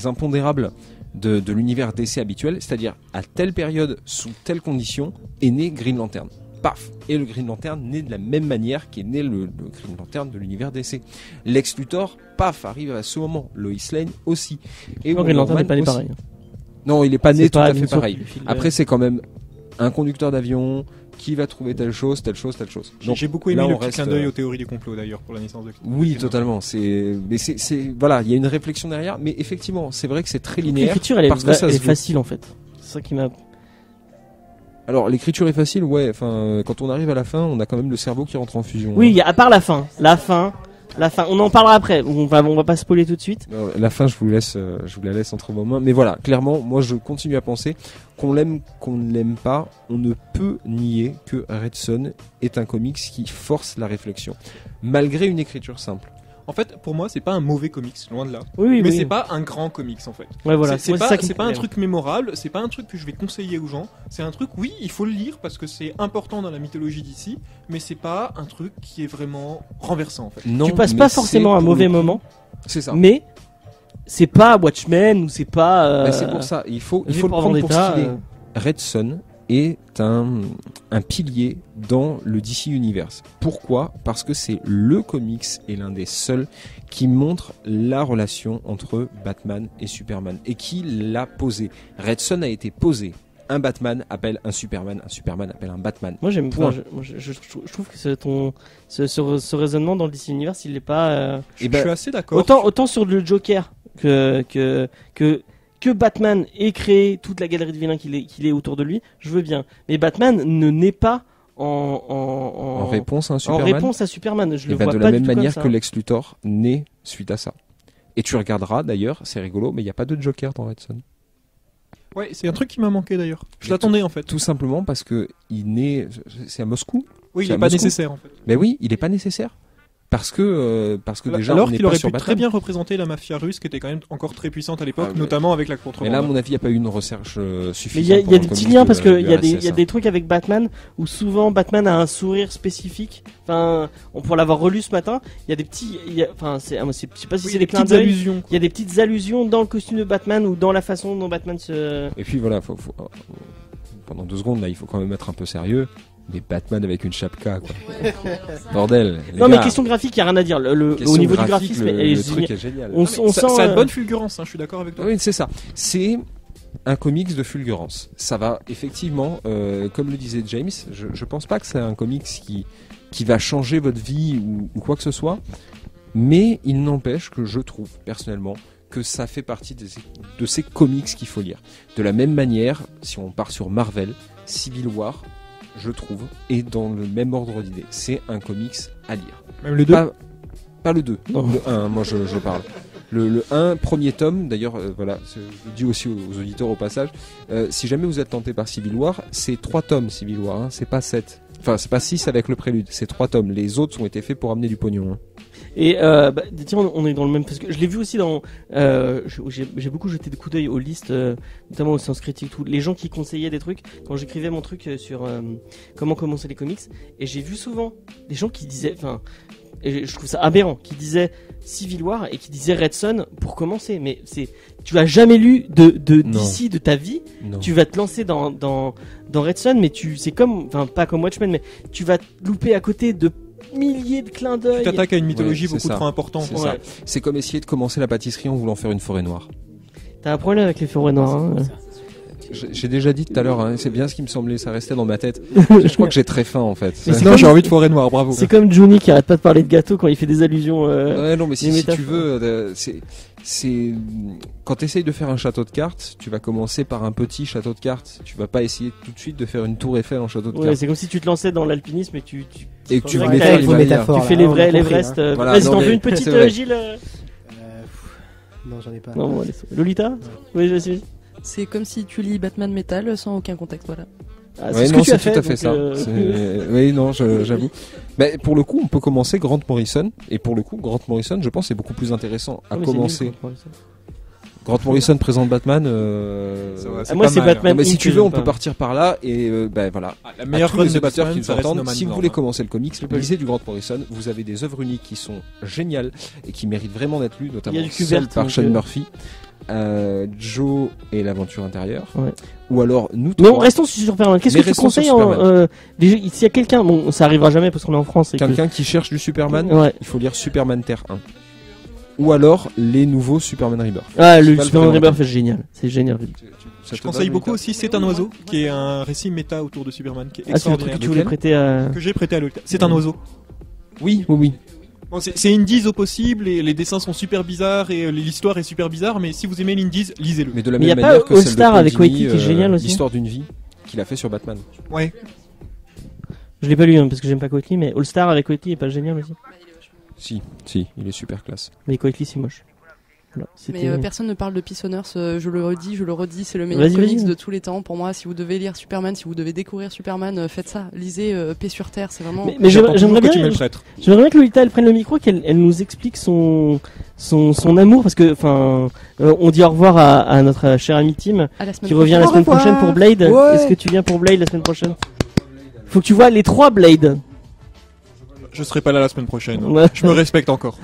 impondérables de l'univers DC habituel, c'est-à-dire à telle période, sous telle condition, est né Green Lantern. Paf. Et le Green Lantern naît de la même manière qu'est né le Green Lantern de l'univers DC. Lex Luthor, paf, arrive à ce moment. Lois Lane aussi. Et Green Lantern n'est pas né pareil. Non, il est pas né tout à fait pareil. Film. Après, c'est quand même un conducteur d'avion qui va trouver telle chose. Donc, j'ai beaucoup aimé là, le petit clin d'œil aux théories du complot d'ailleurs pour la naissance de. Oui, totalement. Voilà, il y a une réflexion derrière, mais effectivement, c'est vrai que c'est très linéaire. L'écriture, elle est facile en fait. C'est ça qui m'a. Alors, l'écriture est facile, ouais. Enfin, quand on arrive à la fin, on a quand même le cerveau qui rentre en fusion. Oui, à part la fin, on en parlera après. On va pas spoiler tout de suite. La fin, je vous la laisse entre vos mains. Mais voilà, clairement, moi, je continue à penser qu'on l'aime, qu'on ne l'aime pas, on ne peut nier que Red Son est un comics qui force la réflexion, malgré une écriture simple. En fait, pour moi, c'est pas un mauvais comics, loin de là. Oui, mais c'est pas un grand comics en fait. Ouais, voilà. C'est pas un truc mémorable, c'est pas un truc que je vais conseiller aux gens. C'est un truc, oui, il faut le lire parce que c'est important dans la mythologie d'ici, mais c'est pas un truc qui est vraiment renversant en fait. Non, tu passes pas forcément un mauvais moment. C'est ça. Mais c'est pas Watchmen ou c'est pas. C'est pour ça, il faut le prendre pour ce qu'il est. Red Son est un pilier dans le DC Universe. Pourquoi ? Parce que c'est le comics et l'un des seuls qui montre la relation entre Batman et Superman et qui l'a posé. Red Son a été posé. Un Batman appelle un Superman appelle un Batman. Moi j'aime pas. Je trouve que c'est ce raisonnement dans le DC Universe, il est pas. Je suis assez d'accord. Autant sur le Joker que Batman ait créé toute la galerie de vilains qu'il est autour de lui, je veux bien. Mais Batman ne naît pas en réponse à un Superman. En réponse à Superman, je le vois de pas la même du tout manière comme que ça. Lex Luthor naît suite à ça. Et tu regarderas d'ailleurs, c'est rigolo, mais il n'y a pas de Joker dans Red Son. Ouais, c'est un truc qui m'a manqué d'ailleurs. Je l'attendais en fait. Tout simplement parce que il naît, c'est à Moscou. Oui, il n'est pas nécessaire en fait. Mais oui, il n'est pas nécessaire. Parce que déjà, alors on n'est qu'il pas aurait sur pu Batman. très bien représenter la mafia russe qui était quand même encore très puissante à l'époque, notamment avec la Mais contrebande. là, à mon avis, il n'y a pas eu une recherche Mais suffisante. il y a des petits liens parce qu'il y a des trucs avec Batman où souvent Batman a un sourire spécifique. Enfin, pour l'avoir relu ce matin, il y a des petits. Enfin, je sais pas si c'est des clins d'œil. allusions. Il y a des petites allusions dans le costume de Batman ou dans la façon dont Batman se. Et puis voilà, pendant 2 secondes, là, il faut quand même être un peu sérieux. Mais Batman avec une chapka, quoi. Bordel. Non, mais question graphique, il n'y a rien à dire. Au niveau du graphisme, le truc est génial. on Ça sent. a une bonne fulgurance, je suis d'accord avec toi. Oui, c'est ça. C'est un comics de fulgurance. Ça va effectivement, comme le disait James, je pense pas que c'est un comics qui va changer votre vie ou quoi que ce soit. Mais il n'empêche que je trouve, personnellement, que ça fait partie de ces comics qu'il faut lire. De la même manière, si on part sur Marvel, Civil War, je trouve, est dans le même ordre d'idée. C'est un comics à lire. Même le 2 Pas le 2, Non. le 1, moi je parle. Le 1, premier tome, d'ailleurs, voilà, je le dis aussi aux auditeurs au passage, si jamais vous êtes tenté par Civil War, c'est 3 tomes Civil War, c'est pas 7. Enfin, c'est pas 6 avec le prélude, c'est 3 tomes. Les autres ont été faits pour amener du pognon. Et tiens, on est dans le même parce que je l'ai vu aussi dans. J'ai beaucoup jeté des coups d'œil aux listes, notamment au Sens Critique, tout. Les gens qui conseillaient des trucs quand j'écrivais mon truc sur comment commencer les comics, et j'ai vu souvent des gens qui disaient, et je trouve ça aberrant, qui disaient Civil War et qui disaient Red Son pour commencer. Mais tu as jamais lu d'ici de ta vie. Non. Tu vas te lancer dans Red Son, mais c'est comme, enfin pas comme Watchmen, mais tu vas te louper à côté de milliers de clins d'œil. Tu t'attaques à une mythologie Ouais, c'est beaucoup ça. trop importante. C'est ça. C'est comme essayer de commencer la pâtisserie en voulant faire une forêt noire. T'as un problème avec les forêts noires. Hein. J'ai déjà dit tout à l'heure, hein, c'est bien ce qui me semblait, ça restait dans ma tête. Je crois que j'ai très faim en fait. Mais c'est Non, comme- j'ai envie de forêt noire, bravo. C'est comme Johnny qui arrête pas de parler de gâteau quand il fait des allusions. Ouais, non, mais les si tu métaphores. veux, c'est quand tu essayes de faire un château de cartes, tu vas commencer par un petit château de cartes. Tu vas pas essayer tout de suite de faire une tour Eiffel en château de Ouais, cartes. c'est comme si tu te lançais dans l'alpinisme et tu Et que tu Ouais, voulais t'as- faire avec vos l'Himalaya. métaphores. tu là, fais on a compris, l'Everest. hein. Voilà, Vas-y, non, t'en mais veux une petite, c'est vrai. Gilles Non, j'en ai pas. Non, bon, allez, Lolita Oui, vas-y. C'est comme si tu lis Batman Metal sans aucun contexte, voilà. Ah, Ouais, c'est ce non, que tu as c'est fait. tout à fait donc, ça. Oui, non, j'avoue. Mais pour le coup, on peut commencer Grant Morrison. Et pour le coup, Grant Morrison, je pense, c'est beaucoup plus intéressant à Ah, mais c'est commencer. nul, quoi, ça. Grant Morrison présente Batman. Ça va, Ah, moi, pas c'est mal, Batman. Non, mais si Inc. tu que veux, on j'aime peut pas. partir par là. Et ben voilà. Ah, la À meilleure tous run les de auditeurs Batman, qui nous ça reste entendent, No Man's si vous Land, voulez hein. commencer le comics, pas lisez du Grant Morrison. Vous avez des œuvres uniques qui sont géniales et qui méritent vraiment d'être lues, notamment Il y a du celle Kubert, par donc, Sean Murphy, Joe et l'aventure intérieure, Ouais. ou alors nous Non, trois, restons sur Superman. Qu'est-ce Mais que tu restons sur conseilles en, Superman. s'il y a quelqu'un, bon, ça arrivera jamais parce qu'on est en France. et que- quelqu'un qui cherche du Superman, Ouais. il faut lire Superman Terre 1. Ou alors les nouveaux Superman Rebirth. Ah, Je le vais pas le Superman présenter. Rebirth, c'est génial. C'est génial. Ça Je te conseille donne beaucoup une aussi C'est un oiseau, qui est un récit méta autour de Superman qui est Ah, c'est le truc extraordinaire. que tu voulais Lequel prêter à. Que j'ai prêté à Lolita. C'est un oiseau. Oui, oui, oui. Bon, c'est indies au possible et les dessins sont super bizarres et l'histoire est super bizarre, mais si vous aimez l'Indies, lisez-le. Mais de la Mais y a même pas manière que All celle Star de avec Paul Dini, Waititi qui est génial aussi. L'histoire d'une vie qu'il a fait sur Batman. Ouais. Je l'ai pas lu hein, parce que j'aime pas Coatley, mais All Star avec Coatley est pas génial aussi. Si, il est super classe. Mais Coatley, c'est moche. Voilà, c'était- Mais personne ne parle de Peacehunters, je le redis, c'est le meilleur Vas-y, comics vas-y. de tous les temps. Pour moi, si vous devez lire Superman, si vous devez découvrir Superman, faites ça. Lisez Paix sur Terre, c'est vraiment... Mais J'attends j'aimerais toujours que tu me bien, le prêtes. j'aimerais bien que Lolita elle prenne le micro, qu'elle nous explique son amour, parce que enfin, on dit au revoir à notre cher ami Tim, À la semaine qui revient la prochaine. semaine prochaine pour Blade. Ouais. Est-ce que tu viens pour Blade la semaine prochaine? Faut que tu vois les 3 Blade. Je serai pas là la semaine prochaine. Ouais. Je me respecte encore.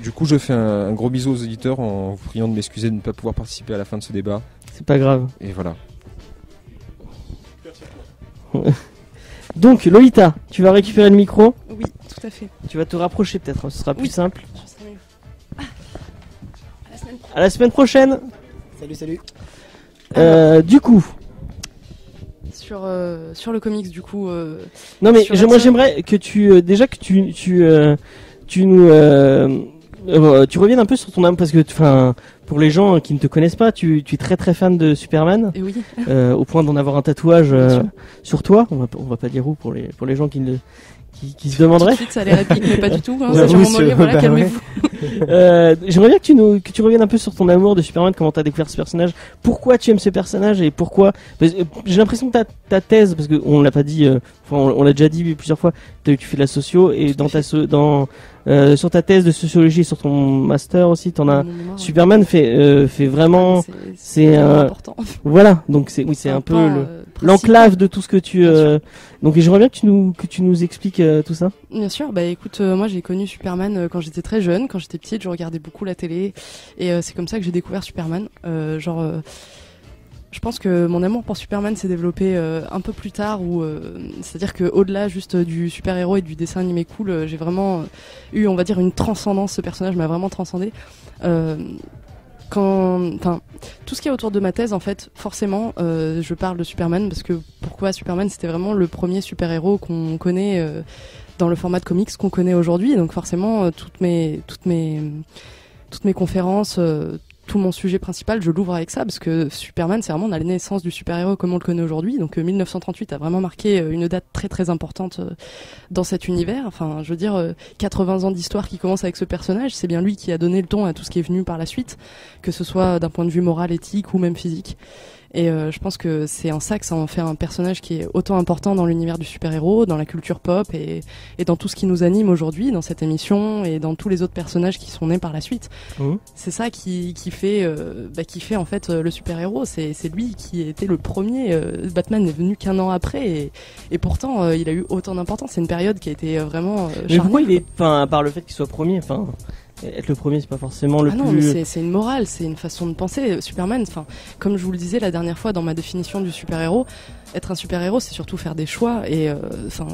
Du coup, je fais un gros bisou aux auditeurs en vous priant de m'excuser de ne pas pouvoir participer à la fin de ce débat. C'est pas grave. Et voilà. Donc Lolita, tu vas récupérer le micro, Oui, tout à fait. tu vas te rapprocher peut-être, hein, ce sera plus Oui. simple. Je serai mieux. À la semaine prochaine. À la semaine prochaine. Salut. Du coup, Sur le comics, du coup... non mais Sur moi Action. j'aimerais que tu déjà que tu nous tu reviennes un peu sur ton âme parce que enfin pour les gens qui ne te connaissent pas, tu es très très fan de Superman Et oui, au point d'en avoir un tatouage Bien sûr. sur toi. On va pas dire où pour les gens qui se tout de demanderaient. suite, ça a l'air épique, mais pas du tout. Hein, Ouais, c'est sur oui, mon mollet, sur- voilà, bah calmez-vous. J'aimerais bien que tu reviennes un peu sur ton amour de Superman, comment t'as découvert ce personnage, pourquoi tu aimes ce personnage et pourquoi. J'ai l'impression que ta thèse, parce que on l'a pas dit, enfin on l'a déjà dit plusieurs fois, tu fais de la socio et dans sur ta thèse de sociologie et sur ton master aussi, t'en as. Mon mémoire, Superman fait vraiment, c'est vraiment un- important. voilà, donc c'est un peu pan, principal. l'enclave de tout ce que tu. Bien sûr. Donc j'aimerais bien que tu nous expliques tout ça. Bien sûr, bah écoute, moi j'ai connu Superman quand j'étais très jeune, quand j'étais petite, je regardais beaucoup la télé et c'est comme ça que j'ai découvert Superman. Je pense que mon amour pour Superman s'est développé un peu plus tard, c'est-à-dire que au-delà juste du super-héros et du dessin animé cool, j'ai vraiment eu, on va dire, une transcendance. Ce personnage m'a vraiment transcendé. Tout ce qui est autour de ma thèse, en fait, forcément, je parle de Superman parce que pourquoi Superman, c'était vraiment le premier super-héros qu'on connaît dans le format de comics qu'on connaît aujourd'hui. Donc forcément, toutes mes conférences, tout mon sujet principal, je l'ouvre avec ça parce que Superman, c'est vraiment la naissance du super-héros comme on le connaît aujourd'hui. Donc 1938 a vraiment marqué une date très très importante dans cet univers. Enfin, je veux dire, 80 ans d'histoire qui commence avec ce personnage, c'est bien lui qui a donné le ton à tout ce qui est venu par la suite, que ce soit d'un point de vue moral, éthique ou même physique. Et je pense que c'est en ça que ça en fait un personnage qui est autant important dans l'univers du super-héros, dans la culture pop et dans tout ce qui nous anime aujourd'hui, dans cette émission et dans tous les autres personnages qui sont nés par la suite. Mhm. C'est ça qui fait en fait le super-héros. C'est lui qui était le premier. Batman n'est venu qu'un an après et pourtant il a eu autant d'importance. C'est une période qui a été vraiment Mais pourquoi charnière. il est, enfin, à part le fait qu'il soit premier, enfin, être le premier, c'est pas forcément le non, plus. mais c'est une morale, c'est une façon de penser. Superman, enfin, comme je vous le disais la dernière fois dans ma définition du super-héros, être un super-héros, c'est surtout faire des choix. Et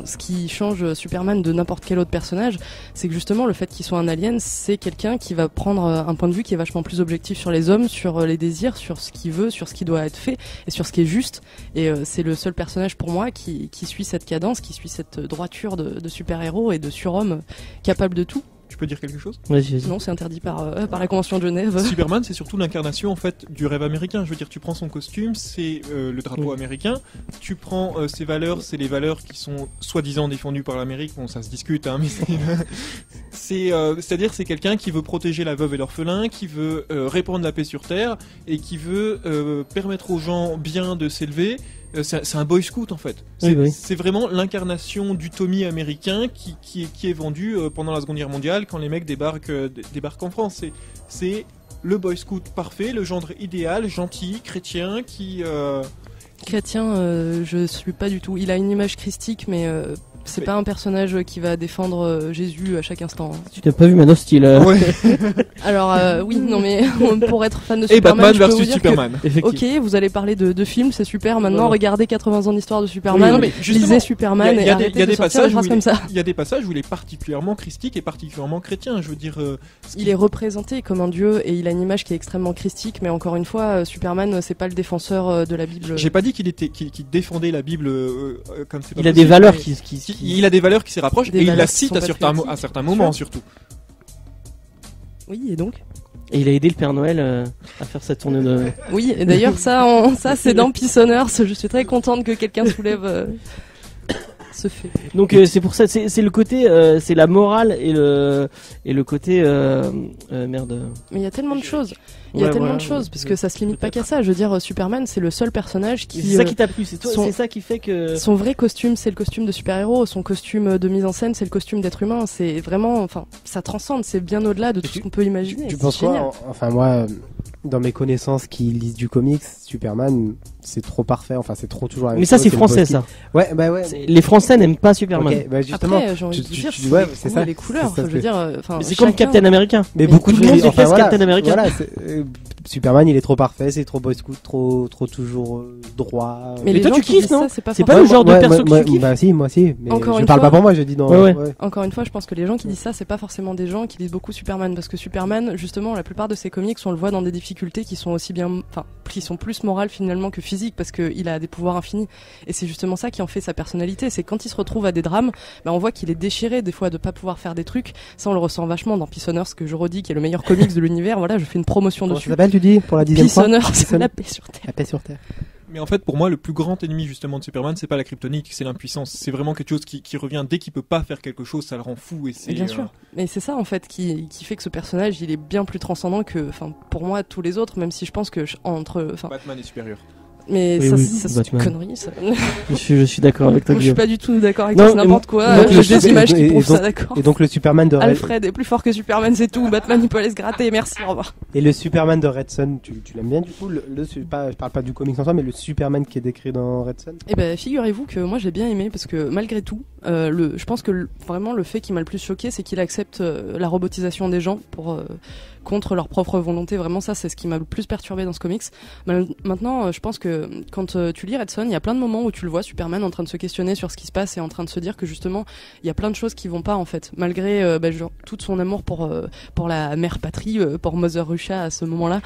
ce qui change Superman de n'importe quel autre personnage, c'est que justement le fait qu'il soit un alien, c'est quelqu'un qui va prendre un point de vue qui est vachement plus objectif sur les hommes, sur les désirs, sur ce qu'il veut, sur ce qui doit être fait et sur ce qui est juste. Et c'est le seul personnage pour moi qui suit cette cadence, qui suit cette droiture de super-héros et de surhomme capable de tout. Tu peux dire quelque chose ? Vas-y. Non, c'est interdit par la Convention de Genève. Superman, c'est surtout l'incarnation en fait du rêve américain. Je veux dire, tu prends son costume, c'est le drapeau américain. Tu prends ses valeurs, c'est les valeurs qui sont soi-disant défendues par l'Amérique. Bon, ça se discute, hein, mais c'est-à-dire c'est quelqu'un qui veut protéger la veuve et l'orphelin, qui veut répandre la paix sur Terre et qui veut permettre aux gens bien de s'élever. C'est un boy scout en fait. C'est vraiment l'incarnation du Tommy américain qui est vendu pendant la Seconde Guerre mondiale quand les mecs débarquent en France. C'est le boy scout parfait, le gendre idéal, gentil, chrétien Chrétien, je suis pas du tout. Il a une image christique, mais c'est pas un personnage qui va défendre Jésus à chaque instant. Tu n'as pas vu Man of Steel Ouais. Alors oui, non mais pour être fan de Et Superman, Batman je peux vous versus dire Superman. Ok, vous allez parler de films, c'est super. Maintenant, Ouais. regardez 80 ans d'histoire de Superman. Oui, mais justement, lisez Superman et arrêtez de sortir des phrases comme ça. Il y a des passages où il est particulièrement christique et particulièrement chrétien. Je veux dire, Il est représenté comme un dieu et il a une image qui est extrêmement christique. Mais encore une fois, Superman, c'est pas le défenseur de la Bible. j'ai pas dit qu'il défendait la Bible comme c'est pas Il a possible, des valeurs mais qui... il a des valeurs qui s'y rapprochent Des et il la valeurs qui cite sont à certains patriotiques. moments surtout. Oui, et donc Et il a aidé le Père Noël à faire sa tournée de... Oui, et d'ailleurs, ça c'est dans Peacehunters. Je suis très contente que quelqu'un soulève ce fait. Donc c'est pour ça, c'est le côté, c'est la morale et le côté merde. Mais il y a tellement de choses. Il y a Ouais, tellement voilà, de choses, parce que ça se limite pas qu'à ça. Je veux dire, Superman, c'est le seul personnage qui... C'est ça qui t'a plu, c'est toi, son- c'est ça qui fait que. Son vrai costume, c'est le costume de super-héros. Son costume de mise en scène, c'est le costume d'être humain. C'est vraiment, enfin, ça transcende. C'est bien au-delà de tout ce qu'on peut imaginer. Tu C'est penses génial. quoi Enfin moi, dans mes connaissances qui lisent du comics, Superman, c'est trop parfait. Enfin, c'est trop toujours la même Mais ça chose, c'est le français boss ça. qui- Ouais, bah ouais. Les Français n'aiment pas Superman. Ok, bah justement. Après, j'ai envie de tu- dire, tu- ouais, c'est c'est ça. les couleurs. C'est ça, Je veux dire, enfin, Mais c'est comme chacun- Captain America. Mais Mais beaucoup de tout le monde enfin, déteste voilà, Captain America. Voilà, Superman, il est trop parfait, c'est trop boy scout, trop toujours droit. Mais les toi, gens tu qui disent kiffes, non ça, c'est pas C'est forcément- pas le genre de Ouais, perso que moi, tu kiffes. Bah si, moi aussi. Mais Encore je une parle fois- pas pour moi, je dis dans. Ouais. Encore une fois, je pense que les gens qui disent ça, c'est pas forcément des gens qui lisent beaucoup Superman, parce que Superman, justement, la plupart de ses comics, on le voit dans des difficultés qui sont aussi bien, enfin, qui sont plus morales finalement que physiques, parce qu'il a des pouvoirs infinis. Et c'est justement ça qui en fait sa personnalité. C'est quand il se retrouve à des drames, bah, on voit qu'il est déchiré des fois de pas pouvoir faire des trucs. Ça, on le ressent vachement dans Peacehunters, que je redis, qui est le meilleur comics de l'univers. Voilà, je fais une promotion Comment ça dessus. s'appelle, tu dis, pour la 10e fois Peacehunters, la paix sur Terre. La paix sur Terre. Mais en fait, pour moi, le plus grand ennemi justement de Superman, c'est pas la kryptonite, c'est l'impuissance. C'est vraiment quelque chose qui revient dès qu'il peut pas faire quelque chose, ça le rend fou. Et c'est Bien sûr. Mais c'est ça en fait qui fait que ce personnage, il est bien plus transcendant que, enfin, pour moi, tous les autres. Même si je pense que enfin, Batman est supérieur. mais Oui, ça, oui, ça c'est une Batman. connerie. Ça. Je suis d'accord avec toi. Moi, je suis Guillaume. pas du tout d'accord avec Non, toi, c'est n'importe quoi. donc, J'ai des images qui et prouvent donc- ça, d'accord. Et donc le Superman de Red... Alfred est plus fort que Superman, c'est tout. Batman, il peut aller se gratter. Merci, au revoir. Et le Superman de Red Son, tu l'aimes bien du coup je parle pas du comics en soi, mais le Superman qui est décrit dans Red Son. Eh ben, figurez-vous que moi j'ai bien aimé parce que malgré tout, je pense que vraiment le fait qui m'a le plus choqué, c'est qu'il accepte la robotisation des gens contre leur propre volonté. Vraiment, ça, c'est ce qui m'a le plus perturbé dans ce comics. Maintenant, je pense que quand tu lis Red Son, il y a plein de moments où tu le vois, Superman, en train de se questionner sur ce qui se passe et en train de se dire que justement, il y a plein de choses qui vont pas en fait, malgré genre, tout son amour pour la mère patrie, pour Mother Russia à ce moment-là.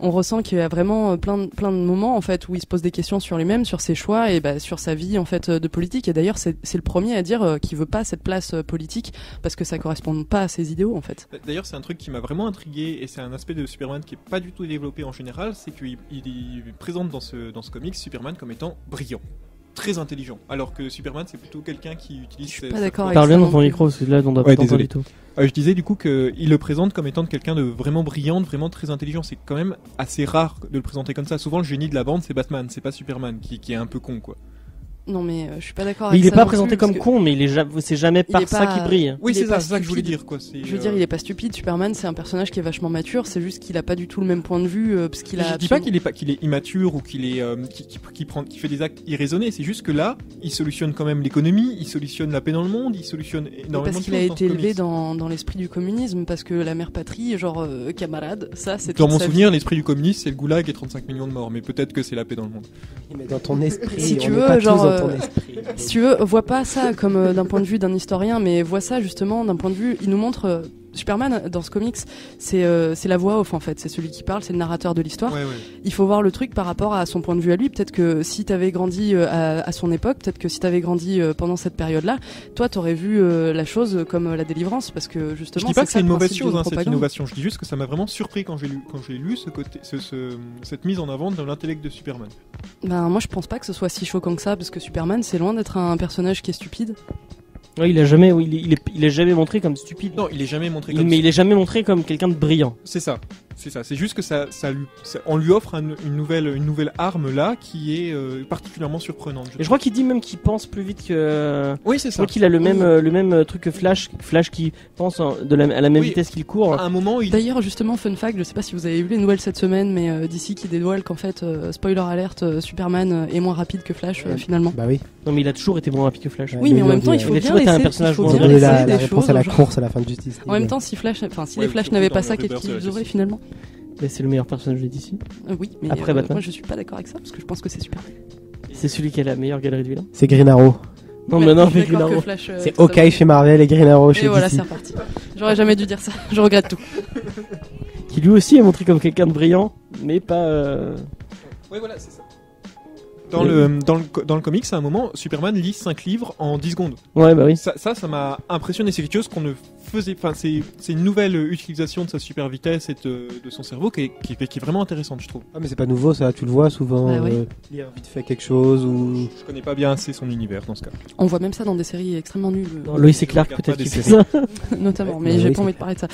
On ressent qu'il y a vraiment plein de moments en fait où il se pose des questions sur lui-même, sur ses choix et sur sa vie en fait de politique. Et d'ailleurs, c'est le premier à dire qu'il veut pas cette place politique parce que ça correspond pas à ses idéaux en fait. D'ailleurs, c'est un truc qui m'a vraiment intrigué et c'est un aspect de Superman qui est pas du tout développé en général, c'est qu'il présente dans ce comics Superman comme étant brillant, très intelligent, alors que Superman c'est plutôt quelqu'un qui utilise. Je suis pas d'accord avec Parle ça bien non dans ton plus. micro, parce que là on doit Ouais, pas t'entendre désolé. du tout. Je disais du coup qu'il le présente comme étant quelqu'un de vraiment brillant, de vraiment très intelligent. C'est quand même assez rare de le présenter comme ça. Souvent le génie de la bande c'est Batman, c'est pas Superman qui est un peu con quoi. Non, mais je suis pas d'accord Mais avec il est ça pas non présenté plus, comme parce con, mais c'est jamais il par est ça pas- qu'il brille. Oui, Il est c'est pas ça que je voulais stupide. dire, quoi. C'est, Je veux dire, il est pas stupide. Superman, c'est un personnage qui est vachement mature. C'est juste qu'il a pas du tout le même point de vue, parce qu'il a. Je dis pas qu'il est immature ou qu'il est qui fait des actes irraisonnés. C'est juste que là, il solutionne quand même l'économie, il solutionne la paix dans le monde, il solutionne Mais énormément parce de qu'il choses a dans été ce élevé comics. dans l'esprit du communisme, parce que la mère patrie, genre camarade, ça c'est Dans toute mon sa souvenir, vie. l'esprit du communisme, c'est le goulag et 35 millions de morts. Mais peut-être que c'est la paix dans le monde. Mais dans ton esprit, Si tu on veux, n'est pas genre, tous dans ton esprit. Si tu veux, vois pas ça comme d'un point de vue d'un historien, mais vois ça justement d'un point de vue. Il nous montre Superman dans ce comics, c'est la voix off en fait, c'est celui qui parle, c'est le narrateur de l'histoire. Ouais. Il faut voir le truc par rapport à son point de vue à lui. Peut-être que si t'avais grandi à son époque, peut-être que si t'avais grandi pendant cette période-là, toi t'aurais vu la chose comme la délivrance, parce que Je justement. dis pas que ça c'est une le mauvaise principe chose, d'une cette propagande. innovation. Je dis juste que ça m'a vraiment surpris quand j'ai lu ce côté, cette mise en avant de l'intellect de Superman. Ben moi je pense pas que ce soit si choquant que ça, parce que Superman c'est loin d'être un personnage qui est stupide. Ouais, il est jamais montré comme stupide. Non, il est jamais montré comme Mais il est jamais montré comme quelqu'un de brillant. C'est ça. C'est juste que on lui offre une nouvelle arme là qui est particulièrement surprenante. Et je crois qu'il dit même qu'il pense plus vite que. Oui, c'est Je ça. crois qu'il a le même truc que Flash. Flash qui pense à la même Oui. vitesse qu'il court. À un moment, il D'ailleurs, justement, fun fact, je sais pas si vous avez vu les nouvelles cette semaine, mais d'ici qui dévoile qu'en fait, spoiler alert, Superman est moins rapide que Flash finalement. Bah oui. Non, mais il a toujours été moins rapide que Flash. Ouais. Oui, mais en ils même l'ont temps, dit, il ouais. faut Il a bien toujours été un laisser, personnage il faut moins Ils ont bien donné laisser la des réponse choses. à la genre. course à la fin de Justice League. En même temps, si Flash, enfin, si Ouais, les Flash surtout n'avaient dans pas le ça, qu'est-ce Rebirth de la qu'ils auraient Justice. finalement Mais c'est le meilleur personnage de DC. Oui, mais Après Batman. moi je suis pas d'accord avec ça parce que je pense que c'est super. C'est celui qui a la meilleure galerie de vilains. C'est Green Arrow. Non, Ouais, mais non, je suis mais Green d'accord que Arrow. Flash, C'est que ça Hawkeye chez Marvel et Green Arrow va. chez Et voilà, DC. c'est reparti. J'aurais jamais dû dire ça. Je regrette tout. Qui lui aussi est montré comme quelqu'un de brillant, mais pas. Ouais, voilà, c'est ça. Dans le comics, à un moment, Superman lit 5 livres en 10 secondes. Ouais, bah oui. Ça m'a impressionné. C'est quelque chose qu'on ne faisait. Enfin, c'est une nouvelle utilisation de sa super vitesse et de son cerveau qui est vraiment intéressante, je trouve. Ah mais c'est pas nouveau ça, tu le vois souvent. Bah oui. Lire vite fait quelque chose ou. Je connais pas bien assez son univers dans ce cas. On voit même ça dans des séries extrêmement nulles, Non, Lois et Clark, regarde peut-être pas qu'il des fait ça. notamment. Mais Ouais, j'ai oui, pas envie c'est de parler de ça.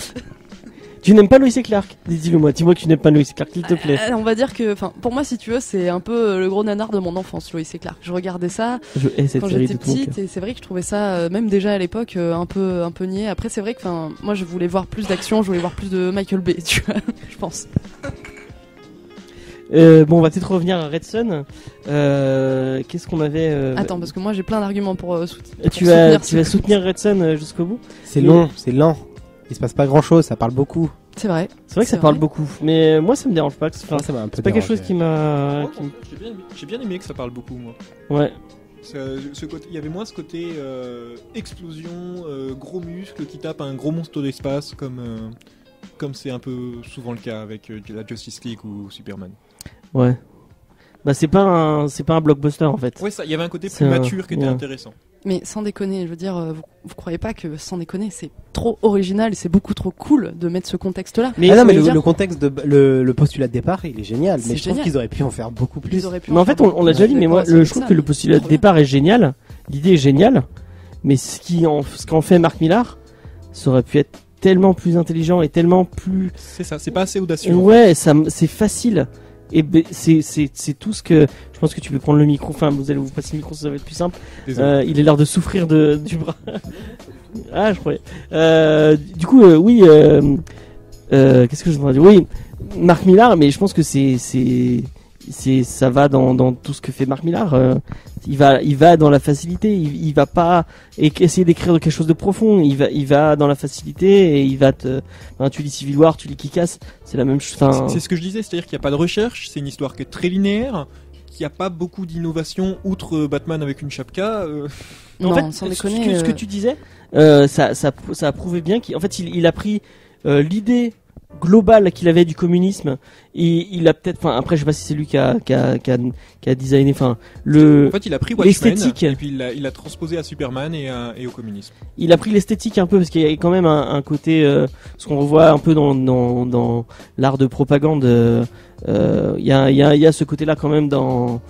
Tu n'aimes pas Lois et Clark? Dis-le moi, dis-moi que tu n'aimes pas Lois et Clark, s'il te plaît. On va dire que, enfin, pour moi, si tu veux, c'est un peu le gros nanar de mon enfance, Lois et Clark. Je regardais ça Je hais cette quand série j'étais de tout mon cœur. petite et c'est vrai que je trouvais ça, même déjà à l'époque, un peu niais. Après, c'est vrai que, enfin, moi, je voulais voir plus d'action, je voulais voir plus de Michael Bay, tu vois, je pense. Bon, on va peut-être revenir à Red Sun. Qu'est-ce qu'on avait Attends, parce que moi, j'ai plein d'arguments pour tu vas soutenir Red Sun jusqu'au bout. C'est long, c'est lent. Il se passe pas grand chose, ça parle beaucoup. C'est vrai. C'est vrai que ça C'est parle vrai. beaucoup, mais moi ça me dérange pas. Enfin, Enfin, ça m'a un peu c'est pas quelque chose dérangé. qui m'a. J'ai bien aimé que ça parle beaucoup, moi. Ouais. Il y avait moins ce côté explosion, gros muscles qui tapent un gros monstre d'espace comme c'est un peu souvent le cas avec la Justice League ou Superman. Ouais. Bah c'est pas un blockbuster en fait. Ouais, ça, il y avait un côté C'est plus un- mature qui était ouais. intéressant. Mais sans déconner, je veux dire, vous croyez pas que sans déconner, c'est trop original et c'est beaucoup trop cool de mettre ce contexte-là. Mais, Ah non mais je veux dire- le contexte le postulat de départ il est génial, C'est mais je trouve génial. qu'ils auraient pu en faire beaucoup plus. Ils auraient pu mais en fait on l'a déjà dit, mais moi je trouve que le postulat de départ est génial, l'idée est géniale, mais ce qu'en fait Mark Millar, ça aurait pu être tellement plus intelligent et tellement plus. C'est ça, c'est pas assez audacieux. Ouais, c'est facile. Et c'est tout ce que. Je pense que tu peux prendre le micro. Enfin, vous allez vous passer le micro, ça va être plus simple. Désolé. Il a l'air de souffrir du bras. Ah, je croyais. Du coup, oui. Qu'est-ce que je voudrais dire? Oui, Mark Millar, mais je pense que ça va dans tout ce que fait Mark Millar. Il va dans la facilité. Il va pas essayer d'écrire quelque chose de profond. Il va dans la facilité et il va tu lis Civil War, tu lis Kick-Ass, c'est la même chose. Enfin, C'est ce que je disais, c'est-à-dire qu'il n'y a pas de recherche, c'est une histoire qui est très linéaire, qu'il n'y a pas beaucoup d'innovation outre Batman avec une chapka. Non, en fait, sans ce déconner. que tu disais, ça a prouvé bien qu'en fait il a pris l'idée globale qu'il avait du communisme et il a peut-être, enfin après je sais pas si c'est lui qui a designé, enfin En fait, il a pris Watchmen l'esthétique. et puis il l'a transposé à Superman et au communisme. il a pris l'esthétique un peu parce qu'il y a quand même un côté ce qu'on revoit un peu dans l'art de propagande. Il y a ce côté là quand même dans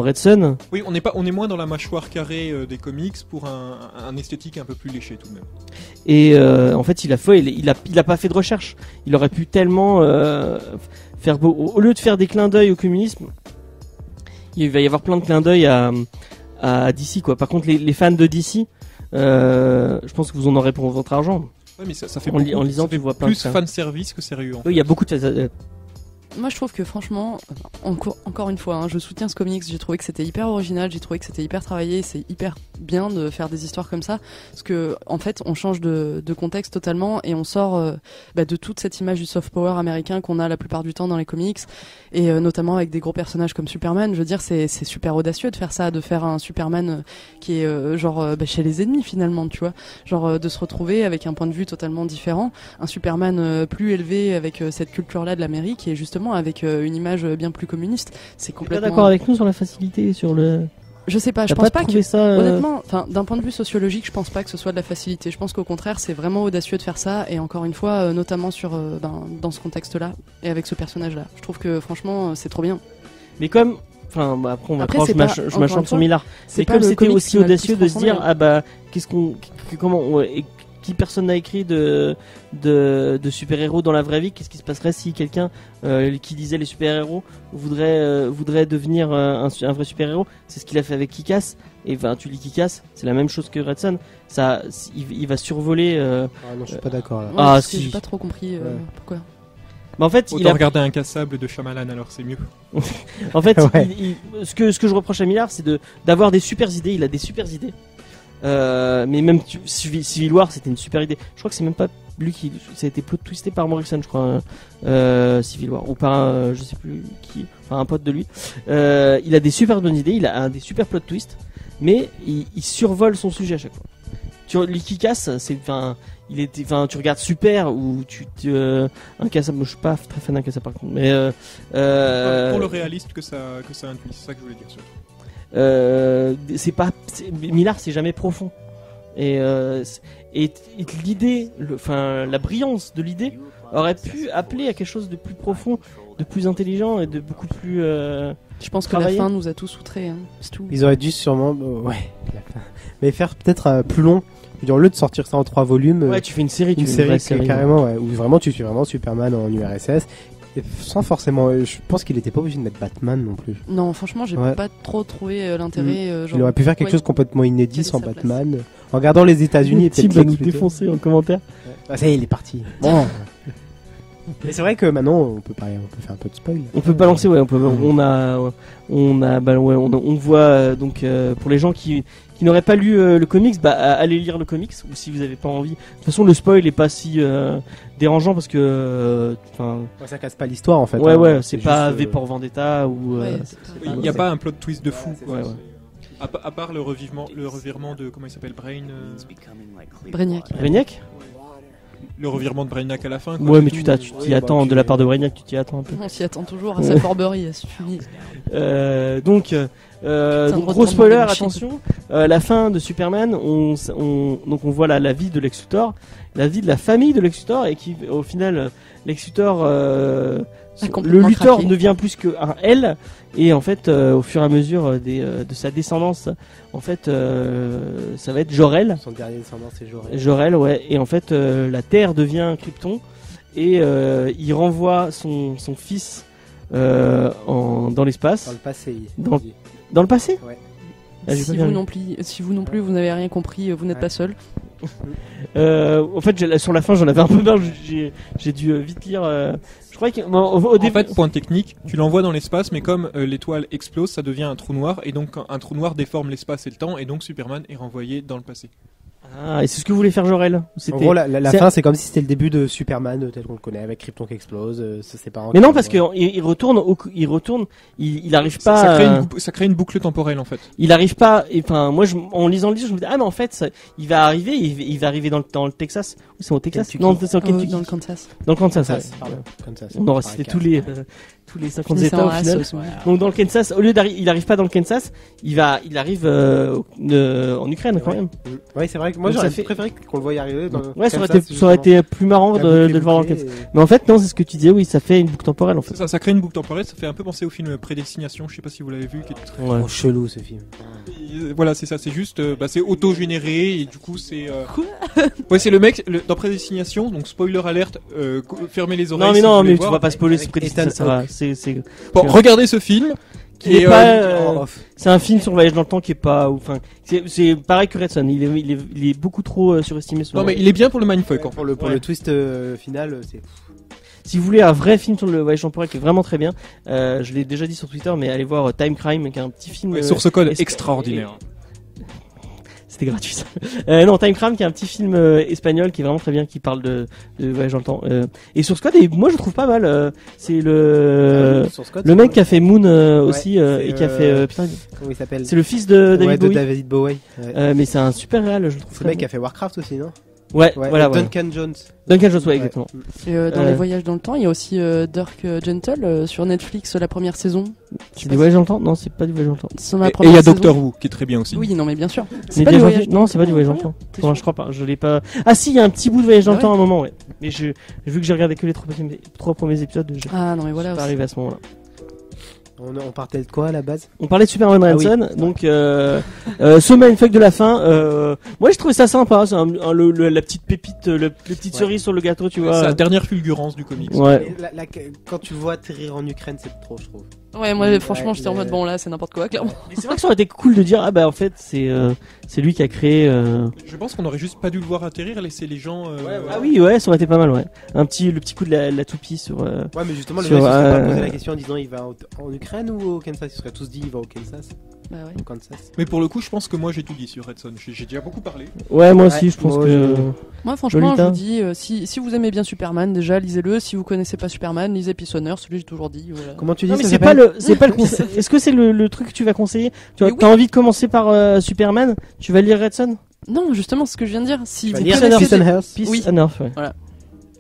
Red Sun. Oui, on est moins dans la mâchoire carrée des comics pour un esthétique un peu plus léché tout de même. Et en fait, il a pas fait de recherche. Il aurait pu tellement au lieu de faire des clins d'œil au communisme, il va y avoir plein de clins d'œil à à DC quoi. Par contre les fans de DC, je pense que vous en aurez pour votre argent. Ouais, mais ça fait En lisant, ça fait tu vois plein plus de fan service que sérieux. En fait. Oui, il y a beaucoup de Moi, je trouve que franchement, encore une fois, hein, je soutiens ce comics. J'ai trouvé que c'était hyper original, j'ai trouvé que c'était hyper travaillé. C'est hyper bien de faire des histoires comme ça, parce que en fait, on change de contexte totalement et on sort de toute cette image du soft power américain qu'on a la plupart du temps dans les comics, et notamment avec des gros personnages comme Superman. Je veux dire, c'est super audacieux de faire ça, de faire un Superman qui est chez les ennemis finalement, tu vois, de se retrouver avec un point de vue totalement différent, un Superman plus élevé avec cette culture-là de l'Amérique et justement avec une image bien plus communiste. C'est T'es pas complètement. d'accord avec nous sur la facilité, sur le. Je sais pas, je T'as pense pas pas trouvé que. ça. Honnêtement, d'un point de vue sociologique, je pense pas que ce soit de la facilité. Je pense qu'au contraire, c'est vraiment audacieux de faire ça, et encore une fois, notamment dans ce contexte-là et avec ce personnage-là. Je trouve que franchement, c'est trop bien. Mais comme. Enfin, après, on va Après, croire, c'est je pas- m'acharne encore sur une fois, Millard. c'est Mais pas comme le c'était comics aussi qui m'a le audacieux plus de se dire, transcendé, qu'est-ce qu'on. Comment. Et qui personne n'a écrit de super-héros dans la vraie vie, qu'est-ce qui se passerait si quelqu'un qui disait les super-héros voudrait devenir un vrai super-héros? C'est ce qu'il a fait avec Kick-Ass. Et enfin, tu lis Kick-Ass, c'est la même chose que Red Son. Ça, il va survoler. Ah non, je suis pas d'accord là. Ouais, Ah, parce que si. j'ai pas trop compris Ouais. pourquoi. Mais en fait, Autant regarder un cassable de Shyamalan, alors c'est mieux. En fait, Ouais. ce que je reproche à Millard, c'est d'avoir des super idées. Il a des super idées. Mais même Civil War, c'était une super idée. Je crois que c'est même pas lui qui, ça a été plot twisté par Morrison, je crois, Civil War, ou par je sais plus qui, enfin un pote de lui. Il a des super bonnes idées, il a des super plot twists, mais il survole son sujet à chaque fois. Les Kick-Ass, c'est, enfin, tu regardes Super ou un cassable. Je suis pas très fan d'un cassable par contre, mais Pour le réaliste que ça induit, c'est ça que je voulais dire. Surtout. Millard, c'est jamais profond. Et l'idée, la brillance de l'idée aurait pu appeler à quelque chose de plus profond, de plus intelligent et de beaucoup plus. Je pense que Travailler. la fin nous a tous outrés, hein. C'est tout. Ils auraient dû sûrement, mais faire peut-être plus long. Je veux dire, au lieu de sortir ça en 3 volumes, Ouais, tu fais une série, une tu fais vraie série carrément, ouais, où vraiment tu suis vraiment Superman en URSS, et sans forcément. Je pense qu'il était pas obligé de mettre Batman non plus. Non, franchement, j'ai Ouais. pas trop trouvé l'intérêt. Il aurait pu faire quelque chose complètement inédit quelle est sans sa Batman, en regardant les États-Unis et Tim peut-être va nous Lex Luthor. défoncer en commentaire. Ah, ça y est, il est parti. Bon. Mais c'est vrai que maintenant on peut faire un peu de spoil. On peut balancer, ouais, on voit donc pour les gens qui n'auraient pas lu le comics, allez lire le comics, ou si vous n'avez pas envie. De toute façon, le spoil est pas si dérangeant parce que, Ça casse pas l'histoire en fait. ouais, c'est pas juste, V pour Vendetta ou. Ouais, c'est pas- Il n'y a pas un plot twist de fou. Ouais, ouais. À part le revirement de comment il s'appelle, Brainiac. Brainiac. le revirement de Brainiac à la fin. Quoi, Ouais, c'est mais tout. tu t'y attends de la part de Brainiac, tu t'y attends un peu. On s'y attend toujours à sa forberie, à ce suivi. Donc retournement gros spoiler, de machine. attention. La fin de Superman, donc on voit la vie de Lex Luthor, la vie de la famille de Lex Luthor, et qui au final Lex Luthor, le complètement Luthor craqué. ne devient plus qu'un L, et en fait au fur et à mesure de sa descendance, en fait ça va être Jor-El. Son dernier descendant c'est Jor-El. Jor-El, ouais, et en fait la Terre devient Krypton, et il renvoie son fils dans l'espace. Dans le passé. Dans- Dans le passé. Ouais. Ah, j'ai pas Si bien vous non plus, vous n'avez rien compris, vous n'êtes Ouais. pas seul. En fait, sur la fin, j'en avais un peu marre. J'ai dû vite lire. Je crois que au En début. fait, point technique, tu l'envoies dans l'espace, mais comme l'étoile explose, ça devient un trou noir, et donc un trou noir déforme l'espace et le temps, et donc Superman est renvoyé dans le passé. Ah, et c'est ce que voulait faire Jor-El. En C'était. gros, la c'est- fin c'est comme si c'était le début de Superman tel qu'on le connaît, avec Krypton qui explose, ses parents. Mais qui non, parce meurent. qu'il retourne, il arrive pas. Ça crée une boucle temporelle en fait. Il arrive pas. Enfin, moi, en lisant le livre, je me dis ah mais en fait, il va arriver, il va arriver dans le Texas. Ou c'est au Texas? Kentucky. Non, c'est au Kentucky. Dans le Kansas. Dans le Kansas. Kansas, ouais. pardon, Kansas. On aura Par cité les tous les 50 Finissant États au à final. sauce, ouais. Donc dans le Kansas, au lieu il arrive pas dans le Kansas, il arrive en Ukraine quand même. Ouais, c'est vrai que moi Donc ça j'aurais fait- préféré qu'on le voie y arriver. Dans Ouais, ça aurait Kansas, été plus marrant justement. de La boucle le est voir dans le bouclée Kansas. Mais en fait non, c'est ce que tu disais, oui, ça fait une boucle temporelle en fait. Ça crée une boucle temporelle, ça fait un peu penser au film Prédestination, je sais pas si vous l'avez vu, qui est très... Ouais. Oh, chelou ce film. Voilà, c'est ça, c'est juste, c'est auto-généré, et du coup c'est... Ouais, c'est le mec, dans Prédestination, donc spoiler alerte, fermez les oreilles Non mais si vous non, voulez mais tu voir. vas pas spoiler Avec ce prédestination, Ethan ça va. Hawke. Bon, regardez ce film, Qui est pas, off. c'est un film sur le voyage dans le temps qui est pas, enfin, c'est pareil que Red Son. Il est beaucoup trop surestimé. Non, mais il est bien pour le mindfuck. Pour le twist final, c'est. Si vous voulez un vrai film sur le voyage temporel qui est vraiment très bien, je l'ai déjà dit sur Twitter, mais allez voir Time Crime, qui est un petit film. Source code extraordinaire. C'était gratuit ça. Non, Time Crime qui est un petit film espagnol qui est vraiment très bien, qui parle de voyage dans le temps. Et Source Code, moi je trouve pas mal. C'est le mec qui a fait Moon aussi et qui a fait putain. Comment il s'appelle? C'est le fils de David Bowie. David Bowie. Ouais. Mais c'est un super réal, je trouve. C'est le mec qui a fait Warcraft aussi, non? Ouais, voilà. Duncan Jones. Duncan Jones, ouais, exactement. Et dans les voyages dans le temps, il y a aussi Dirk Gentle sur Netflix, la première saison. C'est du voyage dans le temps? Non, c'est pas du voyage dans le temps. Et il y a Doctor Who qui est très bien aussi. Oui, non, mais bien sûr. C'est pas du voyage. Non, c'est pas du voyage dans le temps. Enfin, je crois pas. Je l'ai pas. Ah si, il y a un petit bout de voyage dans le temps à un moment, ouais. Mais vu que j'ai regardé que les 3 premiers épisodes, je suis Ah non, mais voilà. pas arrivé à ce moment-là. On partait de quoi à la base? On parlait de Superman Ransom, donc ce mindfuck de la fin. Moi, j'ai trouvé ça sympa. C'est la petite pépite, la petite cerise sur le gâteau, tu vois. C'est la dernière fulgurance du comics. Ouais. Quand tu le vois atterrir en Ukraine, c'est trop, je trouve. Ouais, moi franchement, j'étais en mode bon là, c'est n'importe quoi, clairement. Mais c'est vrai que ça aurait été cool de dire en fait c'est lui qui a créé. Je pense qu'on aurait juste pas dû le voir atterrir, laisser les gens. Ah oui, ouais, ça aurait été pas mal, ouais. Le petit coup de la toupie sur. Ouais, mais justement, le sur, mec se serait pas posé la question en disant il va en Ukraine ou au Kansas. Ils seraient tous dit il va au Kansas. Bah ouais. Au Kansas. Mais pour le coup, je pense que moi j'ai tout dit sur Red Son. J'ai déjà beaucoup parlé. Ouais, moi aussi, je pense que. Moi, franchement, Lolita. je vous dis, si vous aimez bien Superman, déjà lisez-le. Si vous connaissez pas Superman, lisez Peaceonner, celui que j'ai toujours dit. Voilà. Comment tu dis Non, mais ça c'est pas le conseil. Est-ce que c'est le truc que tu vas conseiller? T'as envie de commencer par Superman? Tu vas lire Red Son? Non, justement, ce que je viens de dire. Si vous lire connaissez Peace and Earth. Peace and Earth, ouais. Voilà.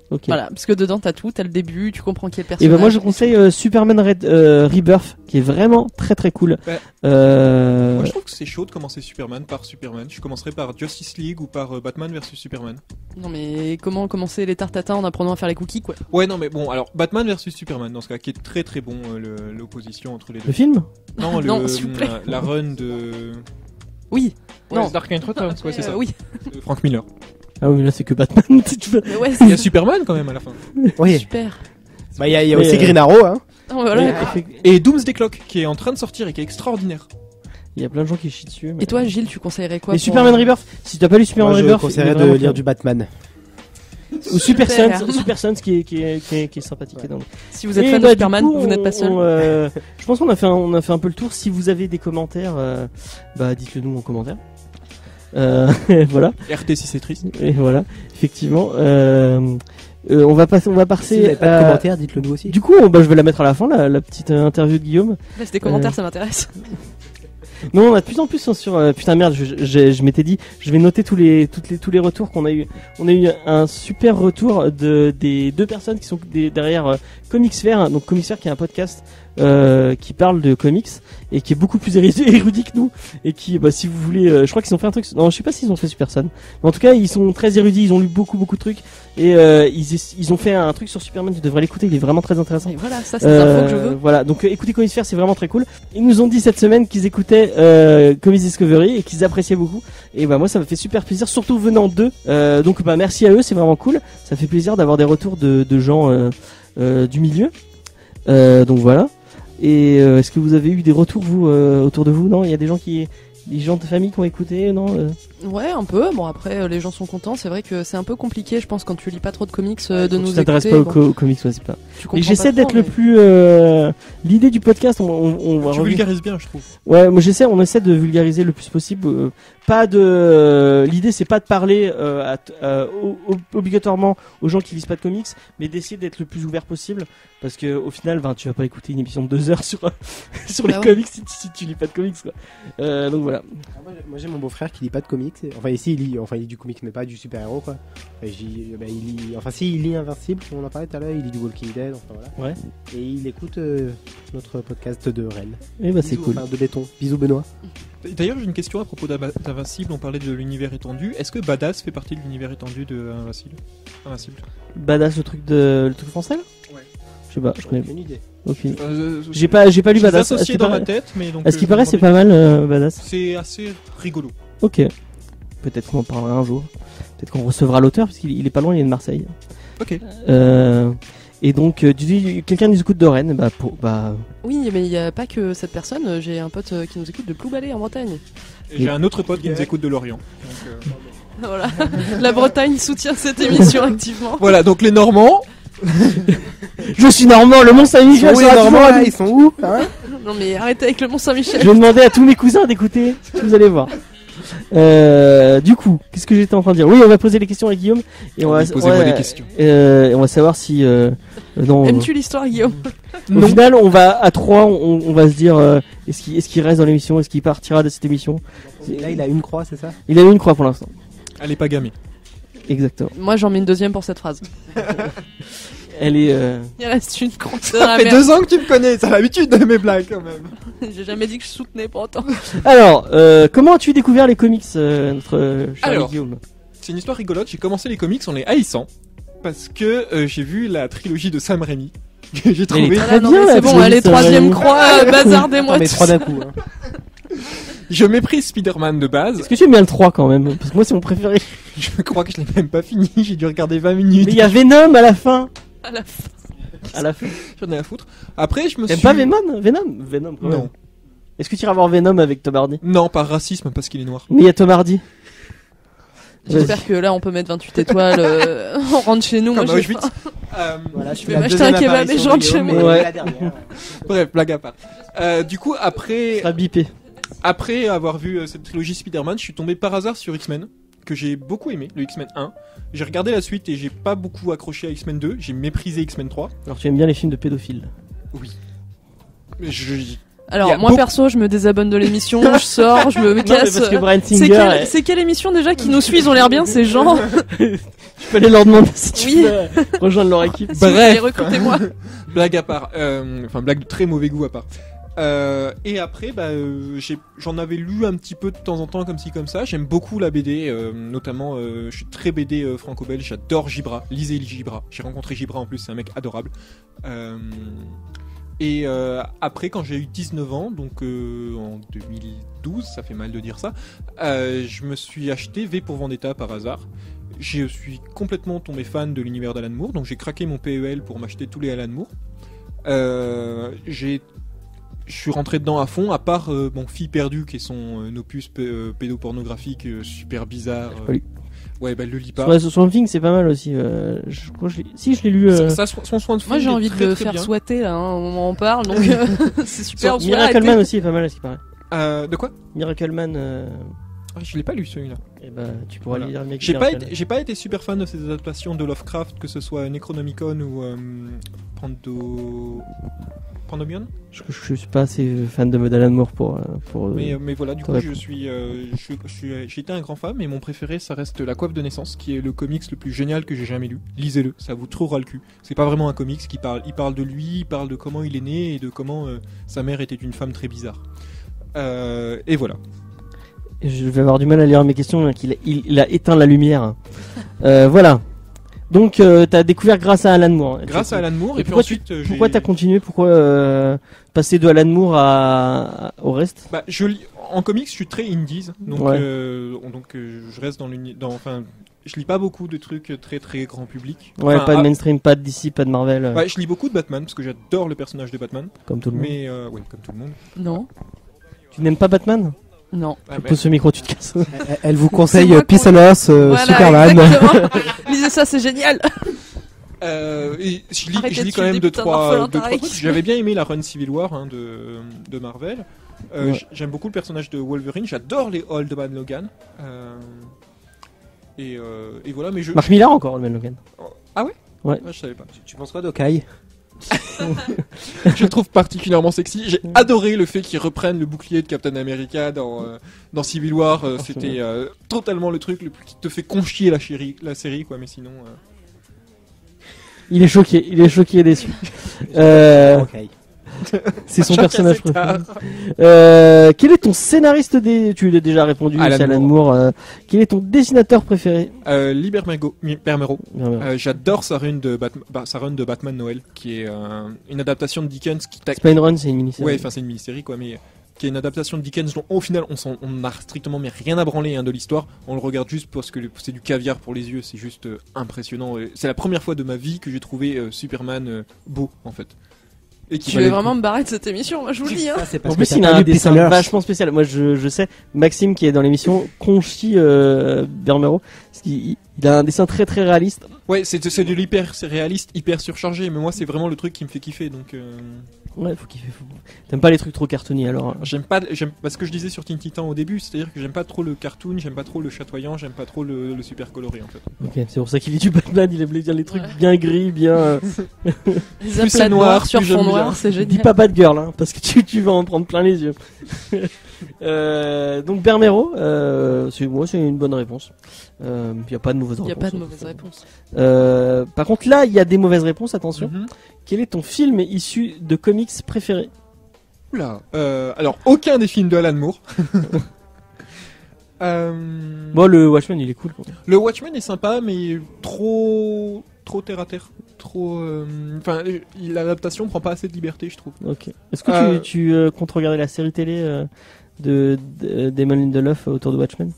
Ok. Voilà, parce que dedans t'as tout, t'as le début, tu comprends qui est le Et personnage. ben moi je conseille Superman Rebirth qui est vraiment très très cool. Ouais. Moi je trouve que c'est chaud de commencer Superman par Superman. Je commencerai par Justice League ou par Batman versus Superman. Non mais comment commencer les tartes tatin en apprenant à faire les cookies quoi? Ouais non mais bon alors Batman versus Superman dans ce cas qui est très très bon l'opposition entre les deux. Le film? Non, Non, s'il vous plaît. La run de Oui. Ouais, Non. Dark Knight Returns, ouais c'est ça. Oui. De Frank Miller. Ah oui, mais là c'est que Batman. Mais ouais, Il y a Superman quand même à la fin. Oui. super. Bah il y a Mais, aussi Green Arrow, hein. Non, mais voilà. Et Doomsday Clock qui est en train de sortir et qui est extraordinaire. Il y a plein de gens qui chient dessus. Mais... Et toi, Gilles, tu conseillerais quoi Mais pour- Superman Rebirth, si t'as pas lu Superman Moi, je Rebirth, conseillerais il est de vraiment lire bien. du Batman. Ou Super Super. Sons, Super Sons qui est sympathique. Ouais. Donc. Si vous êtes Et fan bah, de du Superman, coup, vous n'êtes pas seul. je pense qu'on a fait un peu le tour. Si vous avez des commentaires, bah dites-le nous en commentaire. Voilà. RT si c'est triste. Et voilà. Effectivement. On va passer. Si vous n'avez pas de commentaires, dites-le nous aussi. Du coup, je vais la mettre à la fin, la petite interview de Guillaume. Laisse des commentaires, ça m'intéresse. Non, on a de plus en plus sur. Putain merde, je m'étais dit, je vais noter tous les retours qu'on a eu. On a eu un super retour des deux personnes qui sont derrière Comicsphere. Donc Comicsphere qui est un podcast qui parle de comics et qui est beaucoup plus érudit que nous et qui, si vous voulez, je crois qu'ils ont fait un truc. Non, je sais pas s'ils ont fait Super Son. Mais en tout cas, ils sont très érudits. Ils ont lu beaucoup de trucs et ils ont fait un truc sur Superman. Tu devrais l'écouter. Il est vraiment très intéressant. Et voilà, ça c'est des infos que je veux. Voilà, donc écoutez Comicsphere, c'est vraiment très cool. Ils nous ont dit cette semaine qu'ils écoutaient Comics Discovery et qu'ils appréciaient beaucoup. Et moi ça me fait super plaisir, surtout venant d'eux. Donc merci à eux, c'est vraiment cool. Ça fait plaisir d'avoir des retours de gens du milieu. Donc voilà. Et est-ce que vous avez eu des retours vous autour de vous? Non, il y a des gens de famille qui ont écouté, non Ouais, un peu. Bon, après, les gens sont contents. C'est vrai que c'est un peu compliqué, je pense, quand tu lis pas trop de comics, de Tu nous t'intéresses écouter. pas aux comics, ouais, c'est pas. Tu Et comprends j'essaie pas d'être trop, le mais- plus. L'idée du podcast, on va Tu revenir. vulgarises bien je trouve. Ouais, moi on essaie de vulgariser le plus possible. Pas de. L'idée c'est pas de parler obligatoirement aux gens qui lisent pas de comics, mais d'essayer d'être le plus ouvert possible, parce que au final, tu vas pas écouter une émission de 2 heures sur sur les Bah ouais. comics si tu lis pas de comics, quoi. Donc voilà. Moi j'ai mon beau-frère qui lit pas de comics. Enfin ici il lit du comics mais pas du super-héros quoi. Et il lit, il lit Invincible, on en parlait tout à l'heure, il lit du Walking Dead, enfin voilà. Ouais. Et il écoute notre podcast de Rennes. Et c'est Bisous, cool. enfin, de béton. Bisous Benoît. D'ailleurs j'ai une question à propos d'Invincible, on parlait de l'univers étendu. Est-ce que Badass fait partie de l'univers étendu de Invincible? Badass, le truc français là? Ouais. Je sais pas, je connais Aucune idée. aucune. J'ai pas lu je les Badass. associais dans ma tête, mais donc. À ce qui je paraît, me c'est demandais- pas mal Badass. C'est assez rigolo. Ok. Peut-être qu'on en parlera un jour. Peut-être qu'on recevra l'auteur parce qu'il est pas loin, il est de Marseille. Ok. Et donc, quelqu'un nous écoute de Rennes, Oui, mais il n'y a pas que cette personne. J'ai un pote qui nous écoute de Ploubalé en Bretagne. Et j'ai un autre pote qui nous écoute de Lorient. Donc, Voilà. La Bretagne soutient cette émission activement. voilà, donc les Normands. je suis normand, le Mont Saint-Michel Oui, sera toujours Normand, à là, nous. ils sont où hein? Non mais arrêtez avec le Mont Saint-Michel. Je vais demander à tous mes cousins d'écouter, vous allez voir. Du coup, qu'est-ce que j'étais en train de dire? Oui, on va poser les questions à Guillaume et Posez-moi des questions. on va savoir si non. Aimes-tu l'histoire, Guillaume? Au final, on va à 3, on va se dire est-ce qu'il reste dans l'émission, est-ce qu'il partira de cette émission? Là, il a une croix, c'est ça? Il a eu une croix pour l'instant. Elle est pas gammée. Exactement. Moi j'en mets une deuxième pour cette phrase. Elle est. Il reste une croix. Ça fait 2 ans que tu me connais, t'as l'habitude de mes blagues quand même. J'ai jamais dit que je soutenais pour autant. Alors, comment as-tu découvert les comics, notre cher Alors, Guillaume? C'est une histoire rigolote, j'ai commencé les comics en les haïssant. Parce que j'ai vu la trilogie de Sam Raimi. Que j'ai trouvé. est Ah très non, bien, mais la c'est bon, trilogie allez, Sam troisième Raimi. croix, bazardez-moi Non, mais tout 3 ça. d'un coup. Hein. Je méprise Spider-Man de base. Est-ce que tu aimes bien le 3 quand même? Parce que moi, c'est mon préféré. Je crois que je l'ai même pas fini, j'ai dû regarder 20 minutes. Mais il y a Venom à la fin. À la fin. À la fin. J'en ai à foutre. Après, je me T'aimes suis. pas Venom quand même. Non. Est-ce que tu iras voir Venom avec Tom Hardy? Non, par racisme, parce qu'il est noir. Mais il y a Tom Hardy. J'espère que là on peut mettre 28 étoiles. On rentre chez nous. Moi Comme j'ai Auschwitz. faim. Voilà, Je vais m'acheter un kebab et je rentre chez moi. Ouais. La dernière. Bref, blague à part. Du coup, après Sera bipé. avoir vu cette trilogie Spider-Man, je suis tombé par hasard sur X-Men, que j'ai beaucoup aimé, le X-Men 1. J'ai regardé la suite et j'ai pas beaucoup accroché à X-Men 2, j'ai méprisé X-Men 3. Alors, tu aimes bien les films de pédophiles? Oui. Alors Il y a moi beaucoup- perso, je me désabonne de l'émission, je sors, je me Non, mais casse. parce que Bryan C'est Singer. c'est quelle émission déjà qui nous suit? Ils ont l'air bien ces gens. Tu peux aller leur demander si tu Oui. veux rejoindre leur équipe. Allez, recrutez-moi. Blague à part, enfin blague de très mauvais goût à part. Et après, j'en avais lu un petit peu de temps en temps comme ci comme ça. J'aime beaucoup la BD, notamment je suis très BD franco-belge. J'adore Gibra. Lisez Gibra. J'ai rencontré Gibra en plus, c'est un mec adorable. Après, quand j'ai eu 19 ans, donc en 2012, ça fait mal de dire ça, je me suis acheté V pour Vendetta par hasard. Je suis complètement tombé fan de l'univers d'Alan Moore, donc j'ai craqué mon PEL pour m'acheter tous les Alan Moore. Je suis rentré dedans à fond, à part Fille perdue, qui est son opus pédopornographique super bizarre. pas lu. Ouais, le lis pas. Ouais, Swamp Thing, c'est pas mal aussi. Je crois que je l'ai lu. Son soin de fond, Moi j'ai il est envie de très, le très faire bien. souhaiter là, au moment où on parle, donc c'est super. Miracle Man aussi est pas mal à ce qui paraît. De quoi? Miracle Man. Je l'ai pas lu celui-là. Et bah, tu pourras Voilà. lire le mec. J'ai pas été super fan de ces adaptations de Lovecraft, que ce soit Necronomicon ou Pandomion. Je suis pas assez fan de Alan Moore pour. Mais voilà, du coup, ouais. j'ai été un grand fan, mais mon préféré, ça reste La Coiffe de naissance, qui est le comics le plus génial que j'ai jamais lu. Lisez-le, ça vous trouvera le cul. C'est pas vraiment un comics il parle de lui, il parle de comment il est né et de comment sa mère était une femme très bizarre. Et voilà. Je vais avoir du mal à lire mes questions, hein, il a éteint la lumière. Voilà. Donc, t'as découvert grâce à Alan Moore. Grâce à Alan Moore, et puis pourquoi ensuite, pourquoi t'as continué? Pourquoi passer de Alan Moore au reste? je lis en comics, je suis très indies, donc Ouais. je reste enfin, je lis pas beaucoup de trucs très très grand public. Ouais, Enfin, pas de mainstream, pas de DC, pas de Marvel, ouais, je lis beaucoup de Batman parce que j'adore le personnage de Batman, comme tout le monde. mais ouais, comme tout le monde. Non, Tu n'aimes pas Batman? non. Ah, Tu ouais. poses ce micro, tu te casses. Elle vous conseille C'est moi Peace and Earth, Voilà, Superman. exactement. Lisez ça, c'est génial. Et je Arrêtez lis de quand même tuer des deux putains trois d'orphelins trucs. tarés. J'avais bien aimé la run Civil War de Marvel. Ouais. J'aime beaucoup le personnage de Wolverine. J'adore les Old Man Logan. Et voilà, mais Mark Millar encore, le Man Logan. Ah ouais. Ouais. Je savais pas. Tu penses quoi d'Okai? Je le trouve particulièrement sexy. J'ai adoré le fait qu'ils reprennent le bouclier de Captain America dans Civil War. C'était totalement le truc qui te fait conchier la série, quoi. Mais sinon. Il est choqué et déçu. Okai. C'est son Chacun personnage ses préféré. Quel est ton scénariste tu l'as déjà répondu, Alan c'est Alan Moore. Quel est ton dessinateur préféré? Lee Bermero. Bien, bien. J'adore sa run de Batman Noël, qui est une adaptation de Dickens qui C'est pas une run, c'est une mini-série. Ouais, enfin c'est une mini-série quoi, mais qui est une adaptation de Dickens dont au final on n'a strictement mais rien à branler de l'histoire. On le regarde juste parce que c'est du caviar pour les yeux, c'est juste impressionnant. Et c'est la première fois de ma vie que j'ai trouvé Superman beau en fait. Et qui Tu veux vraiment me barrer de cette émission, moi je vous le dis. Hein. Ça, c'est En parce plus, que il t'as a pas un lu dessin Peter Sellers. vachement spécial. Moi, je sais, Maxime qui est dans l'émission conchit Bermero, parce qu'il a un dessin très très réaliste. Ouais, c'est de l'hyper réaliste, hyper surchargé, mais moi c'est vraiment le truc qui me fait kiffer donc. Ouais, faut kiffer. T'aimes pas les trucs trop cartoony alors. J'aime parce que je disais sur Teen Titan au début, c'est-à-dire que j'aime pas trop le cartoon, j'aime pas trop le chatoyant, j'aime pas trop le super coloré en fait. Ok, c'est pour ça qu'il est du Batman, il aime bien les trucs bien gris, bien. Les Plus aplats c'est noirs noir, sur plus fond j'aime noir, bien. c'est Dis génial. pas Batgirl, hein, parce que tu vas en prendre plein les yeux. Donc Bermero, c'est une bonne réponse. Y a pas de mauvaise Il n'y a réponse. pas de mauvaise réponse. Par contre là, il y a des mauvaises réponses. Attention. Mhm. Quel est ton film issu de comics préféré? Oula. Alors aucun des films de Alan Moore. Bon, le Watchmen, il est cool. Quoi. Le Watchmen est sympa, mais trop terre à terre. Trop. Enfin, l'adaptation prend pas assez de liberté, je trouve. Ok. Est-ce que tu comptes regarder la série télé de Damon Lindelof autour de Watchmen?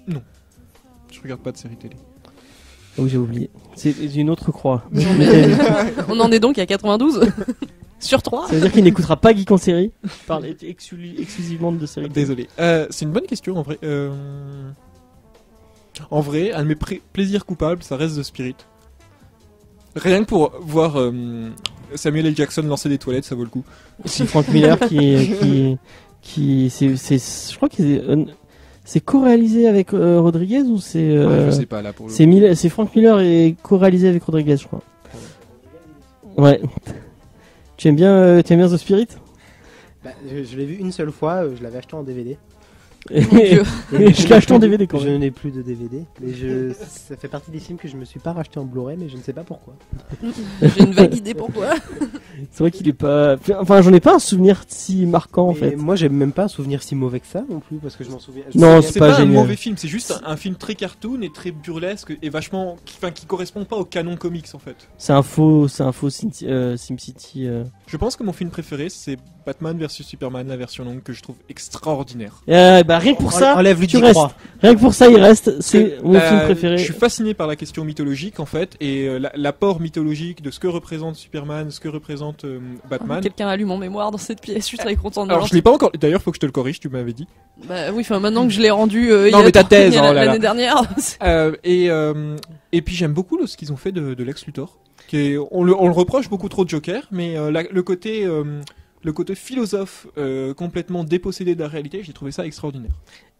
Je regarde pas de série télé. Ah oui, j'ai oublié. C'est une autre croix. On en est donc à 92 sur 3. Ça veut dire qu'il n'écoutera pas Geek en série. Il parle exclusivement de séries. Désolé. C'est une bonne question en vrai. En vrai, un de mes plaisirs coupables, ça reste The Spirit. Rien que pour voir Samuel L. Jackson lancer des toilettes, ça vaut le coup. C'est Frank Miller qui je crois que c'est co-réalisé avec Rodriguez ou c'est Je sais pas là pour le coup. c'est Frank Miller et co-réalisé avec Rodriguez, je crois. Ouais. Tu aimes bien The Spirit? Bah, je l'ai vu une seule fois, je l'avais acheté en DVD. Et je l'ai acheté en DVD quand Je même. n'ai plus de DVD, mais ça fait partie des films que je me suis pas racheté en Blu-ray, mais je ne sais pas pourquoi. J'ai une vague idée pourquoi. C'est vrai qu'il est pas. Enfin, j'en ai pas un souvenir si marquant en Et fait. moi, j'ai même pas un souvenir si mauvais que ça non plus, parce que je m'en souviens. je me Non, souviens- C'est pas pas un génial. mauvais film, c'est juste un film très cartoon et très burlesque et vachement qui correspond pas au canon comics en fait. C'est un faux SimCity. Je pense que mon film préféré c'est Batman vs Superman, la version longue que je trouve extraordinaire. Bah rien que pour ça, Enlève-lui tu 10 restes. croix. Rien que pour ça, il reste. C'est mon film Je préféré. suis fasciné par la question mythologique en fait et l'apport mythologique de ce que représente Superman, ce que représente Batman. Quelqu'un allume en mémoire dans cette pièce, je suis très content de Alors je l'ai pas encore. D'ailleurs, faut que je te le corrige. Tu m'avais dit. Bah oui, enfin maintenant que je l'ai rendu il y Non, a mais ta thèse, il y a oh là là. l'année dernière. Et puis j'aime beaucoup ce qu'ils ont fait de Lex Luthor. On le reproche beaucoup trop de Joker, mais le côté philosophe complètement dépossédé de la réalité, j'ai trouvé ça extraordinaire.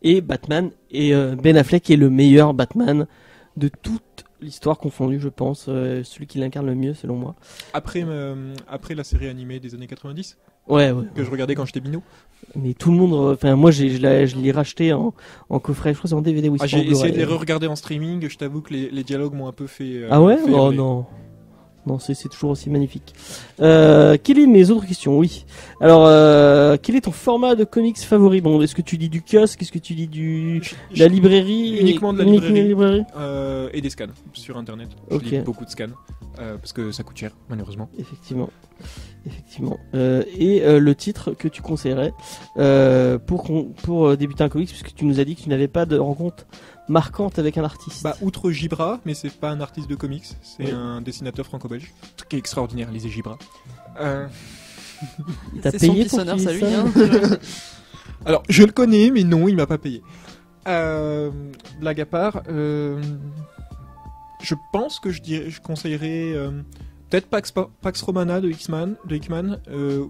Et Batman et Ben Affleck est le meilleur Batman de toute l'histoire confondue, je pense. Celui qui l'incarne le mieux, selon moi. Après la série animée des années 90 Ouais. que je regardais quand j'étais minot. Mais tout le monde. Enfin, moi, je l'ai racheté en coffret. Je crois que c'est en DVD. Oui, c'est J'ai en essayé Blu-ray. de les re-regarder en streaming. Je t'avoue que les dialogues m'ont un peu fait. Ah ouais? fait Oh hurler. non. Non, c'est toujours aussi magnifique. Quelles sont mes autres questions? Oui. Alors, quel est ton format de comics favori? Bon, est-ce que tu lis du kiosque? Est-ce que tu lis de la librairie? Uniquement de la Uniquement librairie. Et des scans sur internet. Je Ok. lis beaucoup de scans parce que ça coûte cher, malheureusement. Effectivement. Et le titre que tu conseillerais pour débuter un comics, puisque tu nous as dit que tu n'avais pas de rencontre marquante avec un artiste. Bah, outre Gibra, mais c'est pas un artiste de comics, c'est Oui. un dessinateur franco-belge. Qui est extraordinaire, lisez Gibra. Il t'a C'est son payé pour pissonneur, qu'il ça dise lui. ça Hein. Alors, je le connais, mais non, il m'a pas payé. Blague à part, je pense que je conseillerais peut-être Pax Romana de Hickman,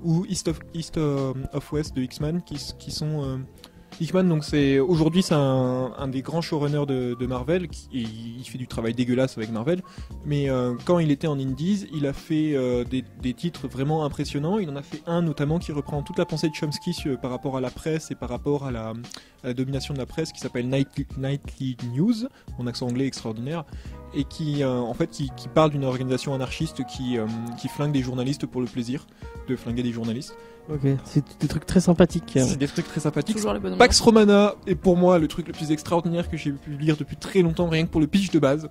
ou East of West de Hickman, qui sont Hickman. Donc aujourd'hui c'est un des grands showrunners de Marvel. Il fait du travail dégueulasse avec Marvel, mais quand il était en Indies, il a fait des titres vraiment impressionnants. Il en a fait un notamment qui reprend toute la pensée de Chomsky par rapport à la presse et par rapport à la domination de la presse, qui s'appelle Nightly News, mon accent anglais extraordinaire, et qui parle d'une organisation anarchiste qui flingue des journalistes pour le plaisir de flinguer des journalistes. Ok, c'est des trucs très sympathiques. C'est des trucs très sympathiques. Toujours les bonnes Pax Romana est pour moi le truc le plus extraordinaire que j'ai pu lire depuis très longtemps, rien que pour le pitch de base.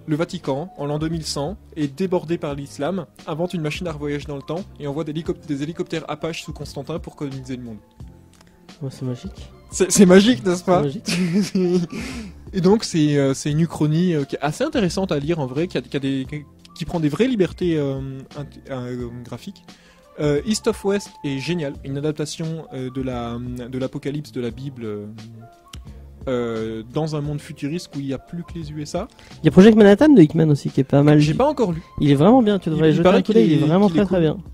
Le Vatican, en l'an 2100, est débordé par l'islam, invente une machine à voyager dans le temps et envoie des hélicoptères Apache sous Constantin pour coloniser le monde. Ouais, c'est magique. C'est magique, n'est-ce C'est pas? magique. Et donc c'est une uchronie qui est assez intéressante à lire en vrai, qui prend des vraies libertés graphiques. East of West est génial, une adaptation de l'Apocalypse de la Bible dans un monde futuriste où il n'y a plus que les USA. Il y a Project Manhattan de Hickman aussi qui est pas mal. J'ai pas encore lu. Il est vraiment bien, tu devrais Il jeter paraît un coup d'œil, qu'il il est est- vraiment qu'il est très très cool. bien.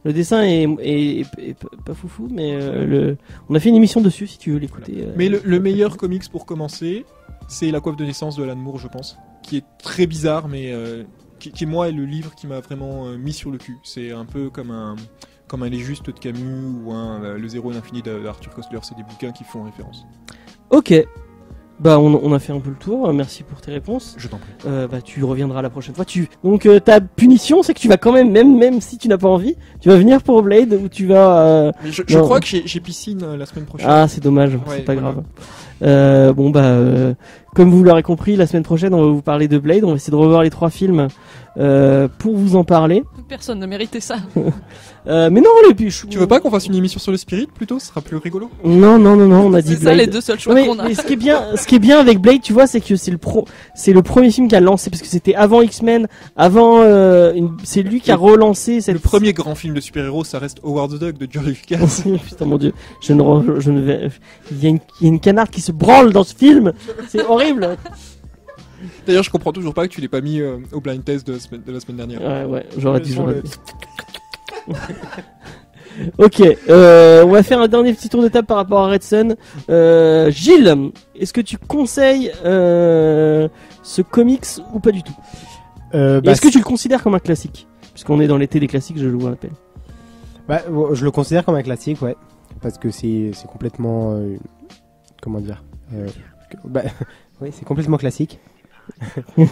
Le dessin est pas foufou, mais on a fait une émission dessus si tu veux l'écouter. Mais le meilleur comics pour commencer, c'est La coiffe de naissance de Alan Moore, je pense, qui est très bizarre, mais qui moi est le livre qui m'a vraiment mis sur le cul. C'est un peu comme un Les Justes de Camus ou Le Zéro et l'Infini d'Arthur Koestler. C'est des bouquins qui font référence. Ok. Bah on a fait un peu le tour, merci pour tes réponses. Je t'en prie. Bah tu reviendras la prochaine fois. Donc ta punition c'est que tu vas quand même si tu n'as pas envie, tu vas venir pour Blade ou tu vas... Mais je non. crois que j'ai piscine la semaine prochaine. Ah c'est dommage, Ouais, c'est pas voilà. grave. Comme vous l'aurez compris, la semaine prochaine on va vous parler de Blade, on va essayer de revoir les 3 films pour vous en parler. Personne ne méritait ça. Mais non, Tu veux pas qu'on fasse une émission sur le spirit plutôt? Ce sera plus rigolo. Non, on a dit C'est Blade. ça les deux seuls choix mais, qu'on a. mais ce qui est bien avec Blade, tu vois, c'est que c'est le premier film qui a lancé, parce que c'était avant X-Men, c'est lui qui a relancé cette... Le premier grand film de super-héros, ça reste Howard the Duck de George Lucas. Putain mon dieu, il y a une canarde qui se branle dans ce film, c'est horrible. D'ailleurs, je comprends toujours pas que tu l'aies pas mis au blind test de la semaine dernière. Ouais, j'aurais dit. Sans le- Ok, on va faire un dernier petit tour de table par rapport à Red Son. Gilles, est-ce que tu conseilles ce comics ou pas du tout? Et est-ce que tu le considères comme un classique? Puisqu'on est dans l'été des classiques, je vous rappelle. Je le considère comme un classique, ouais. Parce que c'est complètement... comment dire oui, c'est complètement classique.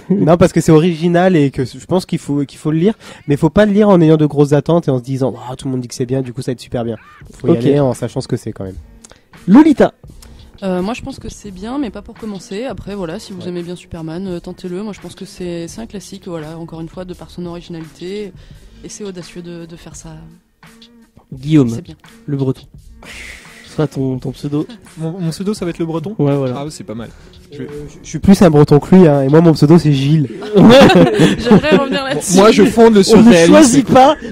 Non, parce que c'est original et que je pense qu'il faut le lire, mais il faut pas le lire en ayant de grosses attentes et en se disant tout le monde dit que c'est bien, du coup ça va être super bien. Faut y Ok. aller en sachant ce que c'est quand même. Lolita. Moi je pense que c'est bien, mais pas pour commencer. Après voilà, si vous aimez bien Superman, tentez-le. Moi je pense que c'est un classique, voilà, encore une fois, de par son originalité. Et c'est audacieux de faire ça. Guillaume, C'est bien. le breton. Ce sera ton pseudo. Mon pseudo, ça va être le breton. Ouais, voilà. Ah, c'est pas mal. Je suis plus un breton que lui, hein, et moi mon pseudo c'est Gilles. J'aimerais revenir là-dessus. Moi, je fonde le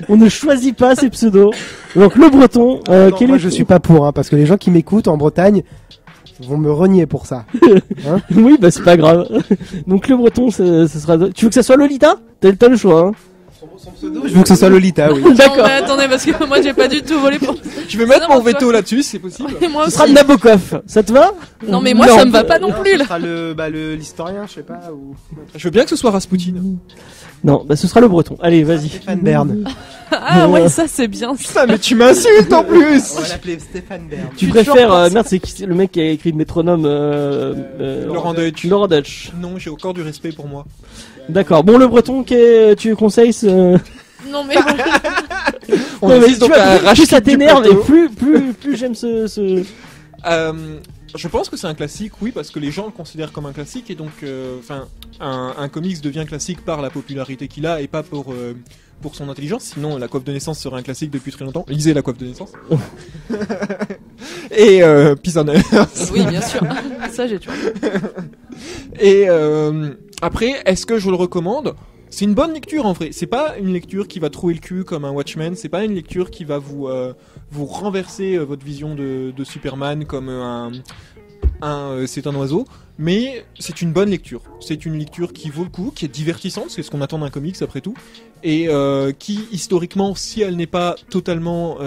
on ne choisit pas ces pseudos. Donc le breton, Non, quel moi est je suis pas pour, hein, parce que les gens qui m'écoutent en Bretagne vont me renier pour ça. Oui, bah c'est pas grave. Donc le breton, ce sera. Tu veux que ça soit Lolita? T'as le choix. Hein. Je veux que ce soit Lolita, oui. D'accord. Non, mais attendez, parce que moi j'ai pas du tout volé pour. Je vais mettre Non, mon mais veto là-dessus, c'est possible. Et moi Ce aussi. sera Nabokov. Ça te va? Non, mais moi ça me va pas non plus Ce là. sera l'historien, je sais pas, ou... Je veux bien que ce soit Rasputin. Non, bah ce sera le breton. Allez, vas-y. Stéphane Bern. Ah ouais, ça c'est bien. Putain, mais tu m'insultes en plus. On va l'appeler Stéphane Bern. Tu préfères merde, c'est le mec qui a écrit le métronome Laurent Deutsch. Laurent Deutsch. Non, j'ai encore du respect pour moi. D'accord. Bon, le breton, tu conseilles ce... Non mais On Non, mais assiste tu donc vois, à un plus rachis ça du t'énerve et plateau. plus j'aime ce... Je pense que c'est un classique, oui, parce que les gens le considèrent comme un classique et donc, un comics devient classique par la popularité qu'il a et pas pour son intelligence. Sinon, La coiffe de naissance serait un classique depuis très longtemps. Lisez La coiffe de naissance. Et Peace on Earth. oui, bien sûr. Ça j'ai toujours. Et après, est-ce que je le recommande? C'est une bonne lecture en vrai. C'est pas une lecture qui va trouer le cul comme un Watchmen. C'est pas une lecture qui va vous renverser votre vision de Superman comme c'est un oiseau. Mais c'est une bonne lecture. C'est une lecture qui vaut le coup, qui est divertissante. C'est ce qu'on attend d'un comics après tout. Et qui, historiquement, si elle n'est pas totalement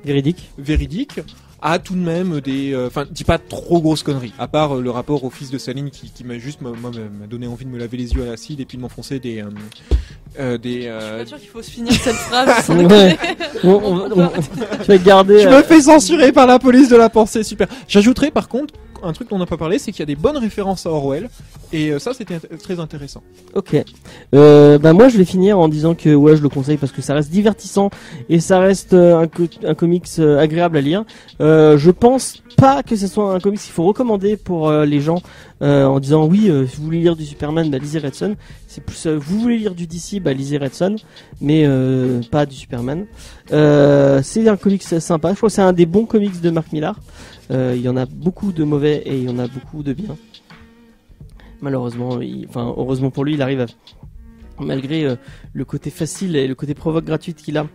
véridique, a tout de même dit pas trop grosses conneries, à part le rapport au fils de Saline qui m'a juste m'a donné envie de me laver les yeux à l'acide et puis de m'enfoncer des Je suis pas sûr qu'il faut se finir cette phrase. Sans Ouais. déconner. Tu vas garder... Je me fais censurer par la police de la pensée, super. J'ajouterai par contre un truc dont on n'a pas parlé, c'est qu'il y a des bonnes références à Orwell et ça c'était très intéressant. Ok. Bah moi je vais finir en disant que ouais je le conseille parce que ça reste divertissant et ça reste un comics agréable à lire. Je pense pas que ce soit un comics qu'il faut recommander pour les gens en disant oui si vous voulez lire du Superman bah lisez Red Son. C'est plus vous voulez lire du DC bah lisez Red Son mais pas du Superman. C'est un comics sympa. Je crois que c'est un des bons comics de Mark Millar. Il y en a beaucoup de mauvais et il y en a beaucoup de bien. Malheureusement, heureusement pour lui, il arrive à, malgré le côté facile et le côté provoque gratuite qu'il a,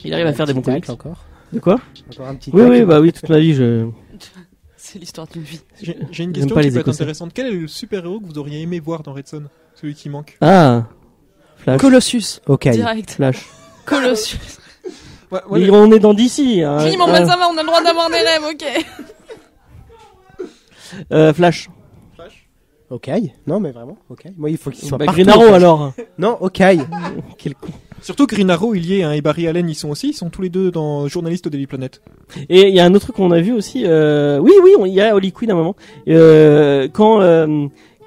il arrive à faire des bons comics. Encore. De quoi? Encore un petit Oui, toute ma vie, C'est l'histoire d'une vie. J'ai une J'aime question pas qui les peut être Écossais. intéressante. Quel est le super-héros que vous auriez aimé voir dans Red Son? Celui qui manque. Ah, Flash. Colossus. Ok. Direct. Flash. Colossus. Ouais, Mais on est dans DC. Hein. Oui, mon ça va, on a le droit d'avoir des rêves, ok. Flash. Ok. Non, mais vraiment. Ok. Moi, il faut qu'il soit Bah, partout. Green Arrow alors. Non, ok. Quel con. Surtout Green Arrow, il y est, hein, et Barry Allen, ils sont tous les deux dans journalistes au Daily Planet. Et il y a un autre truc qu'on a vu aussi. Oui, il y a Holly Quinn à un moment.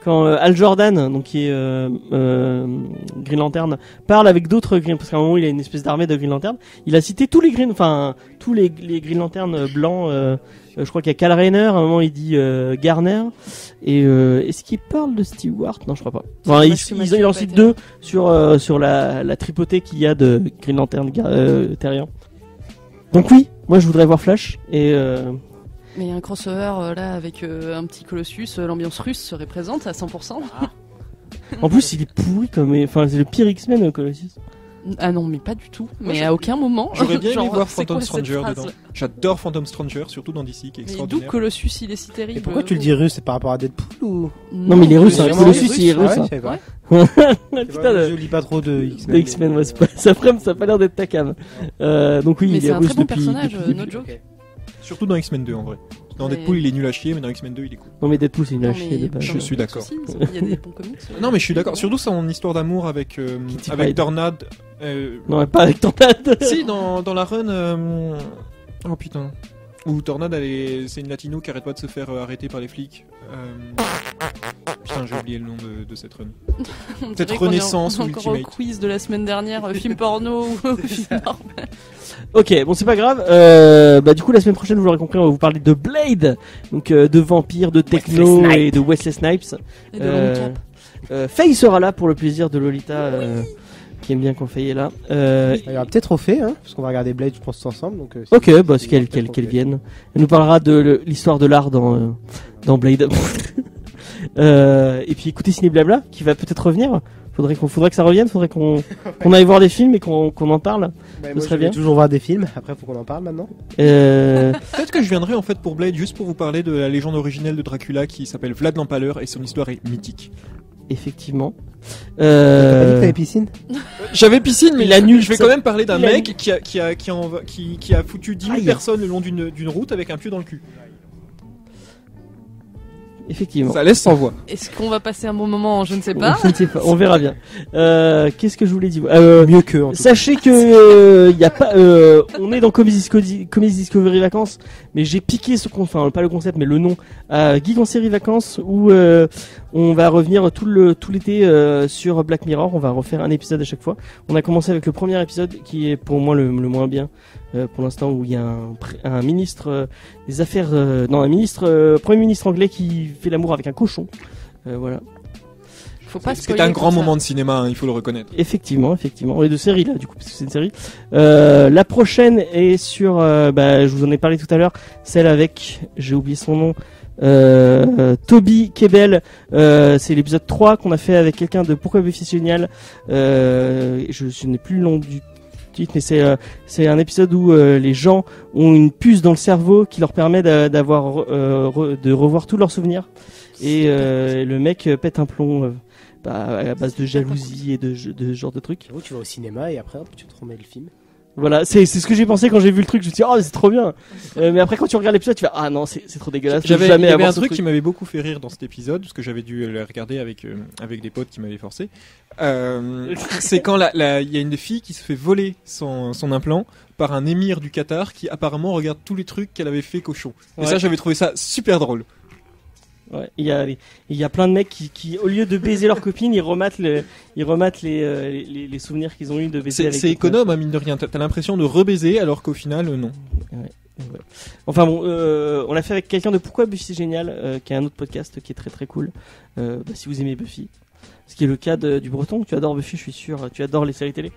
Quand Al Jordan, donc qui est Green Lantern, parle avec d'autres Green, parce qu'à un moment il a une espèce d'armée de Green Lantern, il a cité tous les Green Green Lantern blancs. Je crois qu'il y a Kal Rayner. À un moment il dit Garner. Et est-ce qu'il parle de Stewart? Non, je crois pas. Enfin, il en cite deux sur la tripotée qu'il y a de Green Lantern terrien. Donc oui, moi je voudrais voir Flash et Mais il y a un crossover là avec un petit Colossus, l'ambiance russe serait présente à 100%. en plus il est pourri comme, enfin c'est le pire X-Men Colossus. Ah non, mais pas du tout. Moi, Mais à aucun moment. J'aurais bien aimé Genre, voir c'est Phantom quoi cette Stranger phrase, dedans. là J'adore Phantom Stranger, surtout dans DC, qui est Mais d'où extraordinaire. Colossus il est si terrible? Et pourquoi tu le dis russe? C'est par rapport à Deadpool ou? Non, mais il est russe, hein. Vraiment, Colossus, il est il est russe, Ah ouais, hein. je savais pas. Putain, Je lis pas trop de X-Men. de X-Men, ouais, ça a pas l'air d'être ta cam. Donc oui, Mais il c'est est un russe très bon depuis, personnage, depuis le no début. joke. Surtout dans X-Men 2, en vrai. Dans Mais- Deadpool, il est nul à chier, mais dans X-Men 2, il est cool. Non mais Deadpool c'est une Non, lâcheté mais de base. Je suis d'accord. Il y a des bons comics. Non, mais je suis d'accord. Surtout son histoire d'amour avec Kitty avec Pryde. Tornade. Non, pas avec Tornade. Si, dans la run. Oh putain. Où Tornade, c'est une latino qui arrête pas de se faire arrêter par les flics. Putain, j'ai oublié le nom de cette run. On Peut-être dirait qu'on est Renaissance ou encore au Ultimate. quiz de la semaine dernière, film porno ou film normal. Ok, bon c'est pas grave. Du coup la semaine prochaine vous l'aurez compris on va vous parler de Blade, donc de vampires, de techno Wesley et de Wesley Snipes. Et de long cap. Faye sera là pour le plaisir de Lolita, qui aime bien quand Faye est là. Il y aura peut-être Ophé, hein, parce qu'on va regarder Blade, je pense, ensemble. Donc, Ok, bah c'est qu'elle vienne. Elle nous parlera de l'histoire de l'art dans Blade. Et puis écoutez Ciné Blabla qui va peut-être revenir. Faudrait que ça revienne, faudrait qu'on aille voir des films et qu'on en parle. Bah, Ce moi, serait je vais bien. toujours voir des films, après faut qu'on en parle maintenant. Peut-être que je viendrai en fait pour Blade juste pour vous parler de la légende originelle de Dracula qui s'appelle Vlad l'Empaleur et son histoire est mythique. Effectivement. T'as pas dit que t'avais piscine? J'avais piscine, mais Il annule je vais ça. quand même parler d'un Il annule. mec qui a foutu 10 000 Aïe. personnes le long d'une route avec un pieu dans le cul. Effectivement. Ça laisse sans voix. Est-ce qu'on va passer un bon moment? Je ne sais pas. Je ne sais pas, on verra bien. Qu'est-ce que je voulais dire Mieux que, en tout cas. Sachez que y a pas, on est dans Comedy Discovery Vacances, mais j'ai piqué enfin pas le concept, mais le nom à Geek en série vacances où on va revenir tout l'été sur Black Mirror. On va refaire un épisode à chaque fois. On a commencé avec le premier épisode qui est pour moi le moins bien pour l'instant, où il y a un ministre des affaires, premier ministre anglais qui fait l'amour avec un cochon. Voilà. Faut pas C'était spoiler un grand comme ça. moment de cinéma, hein, il faut le reconnaître. Effectivement. On est de série là, du coup, parce que c'est une série. La prochaine est sur, je vous en ai parlé tout à l'heure, celle avec, j'ai oublié son nom, Toby Kebbell. C'est l'épisode 3 qu'on a fait avec quelqu'un de Pourquoi Buffy c'est génial. Je n'ai plus le nom du titre, mais c'est un épisode où les gens ont une puce dans le cerveau qui leur permet de revoir tous leurs souvenirs. Et le mec pète un plomb. À la base de jalousie et de ce genre de trucs. Tu vas au cinéma et après, hop, tu te remets le film. Voilà, c'est ce que j'ai pensé quand j'ai vu le truc. Je me suis dit, oh, c'est trop bien. Mais après, quand tu regardes l'épisode, tu fais, ah non, c'est trop dégueulasse. Il y avait avoir un ce truc qui m'avait beaucoup fait rire dans cet épisode, parce que j'avais dû le regarder avec des potes qui m'avaient forcé. C'est quand il y a une fille qui se fait voler son implant par un émir du Qatar qui apparemment regarde tous les trucs qu'elle avait fait cochon. Et Ouais. ça, j'avais trouvé ça super drôle. Ouais, il y a plein de mecs qui au lieu de baiser leur copine, ils rematent les souvenirs qu'ils ont eu de baiser avec C'est d'autres meufs. économe, hein, mine de rien. T'as l'impression de rebaiser alors qu'au final, non. Ouais. Enfin bon, on l'a fait avec quelqu'un de Pourquoi Buffy c'est génial, qui est un autre podcast qui est très très cool. Si vous aimez Buffy, Ce qui est le cas du breton. Tu adores Buffy, je suis sûr. Tu adores les séries télé.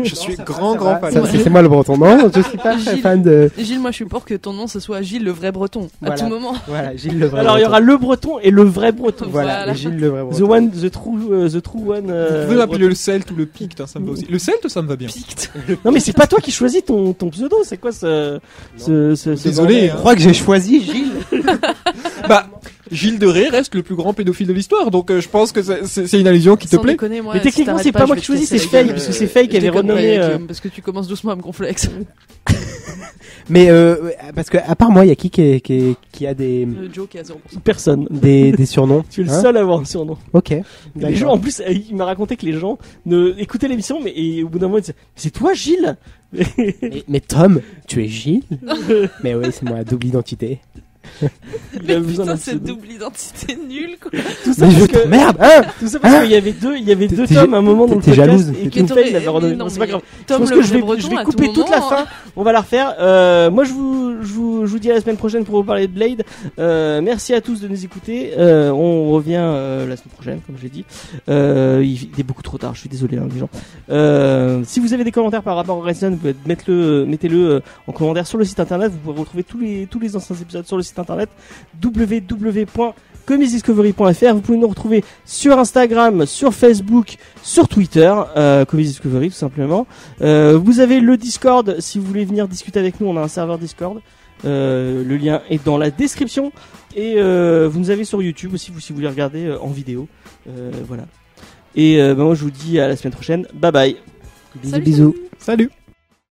Je suis grand fan. Ça, c'est moi le breton. Non, je suis pas très Gilles. fan de. Gilles, moi je suis pour que ton nom ce soit Gilles le vrai breton, Voilà. à tout moment. Voilà, Gilles le vrai. Alors il y aura le breton et le vrai breton. Voilà, Voilà. Gilles le vrai The breton. one, the true one. Vous pouvez m'appeler le Celte ou le Picte, hein, ça me va aussi. Le Celte, ça me va bien. Non mais c'est pas toi qui choisis ton pseudo. C'est quoi ce Désolé, bordel Je crois que j'ai choisi Gilles. Bah, Gilles de Ré reste le plus grand pédophile de l'histoire, donc je pense que c'est une allusion qui te Sans plaît. déconner, moi, Mais si techniquement, t'arrêtes c'est pas moi je qui vais te choisis, c'est casser la Faye, gueule. parce que c'est Faye qui Je avait déconne pas, renommé. Guillaume, parce que tu commences doucement à me gonfler avec ça. Mais parce que à part moi, il y a qui a des Le joke est à 0%. Personne. des surnoms. Tu es le Hein seul à avoir un surnom. Ok. Les D'accord. gens, en plus, il m'a raconté que les gens écoutaient l'émission, mais et au bout d'un moment, ils disaient c'est toi, Gilles. Mais Tom, tu es Gilles. Mais oui, c'est moi, double identité. Il a besoin d'un Putain, cette pseudo. double identité nulle, quoi. Tout ça Mais je parce que, t'emmerde. Hein tout ça parce qu'il y avait deux T'es tomes à un moment dans le t'es podcast jalouse, et c'est qu'une tout. Faye l'avait Mais redonné. non, Non, c'est pas mais grave. Tom, je pense le que vrai je breton, vais à couper tout toute la moment, fin. On va la refaire. Moi, je vous dis à la semaine prochaine pour vous parler de Blade. Merci à tous de nous écouter. On revient la semaine prochaine, comme je l'ai dit. Il est beaucoup trop tard. Je suis désolé, hein, les gens. Si vous avez des commentaires par rapport au Resident, mettez-le en commentaire sur le site internet. Vous pouvez retrouver tous les anciens épisodes sur le site internet www.comicsdiscovery.fr. Vous pouvez nous retrouver sur Instagram, sur Facebook, sur Twitter, Comics Discovery tout simplement. Vous avez le Discord si vous voulez venir discuter avec nous. On a un serveur Discord. Le lien est dans la description et vous nous avez sur YouTube aussi si vous voulez regarder en vidéo. Voilà. Et moi je vous dis à la semaine prochaine. Bye bye. Bisous, Salut. bisous. Salut.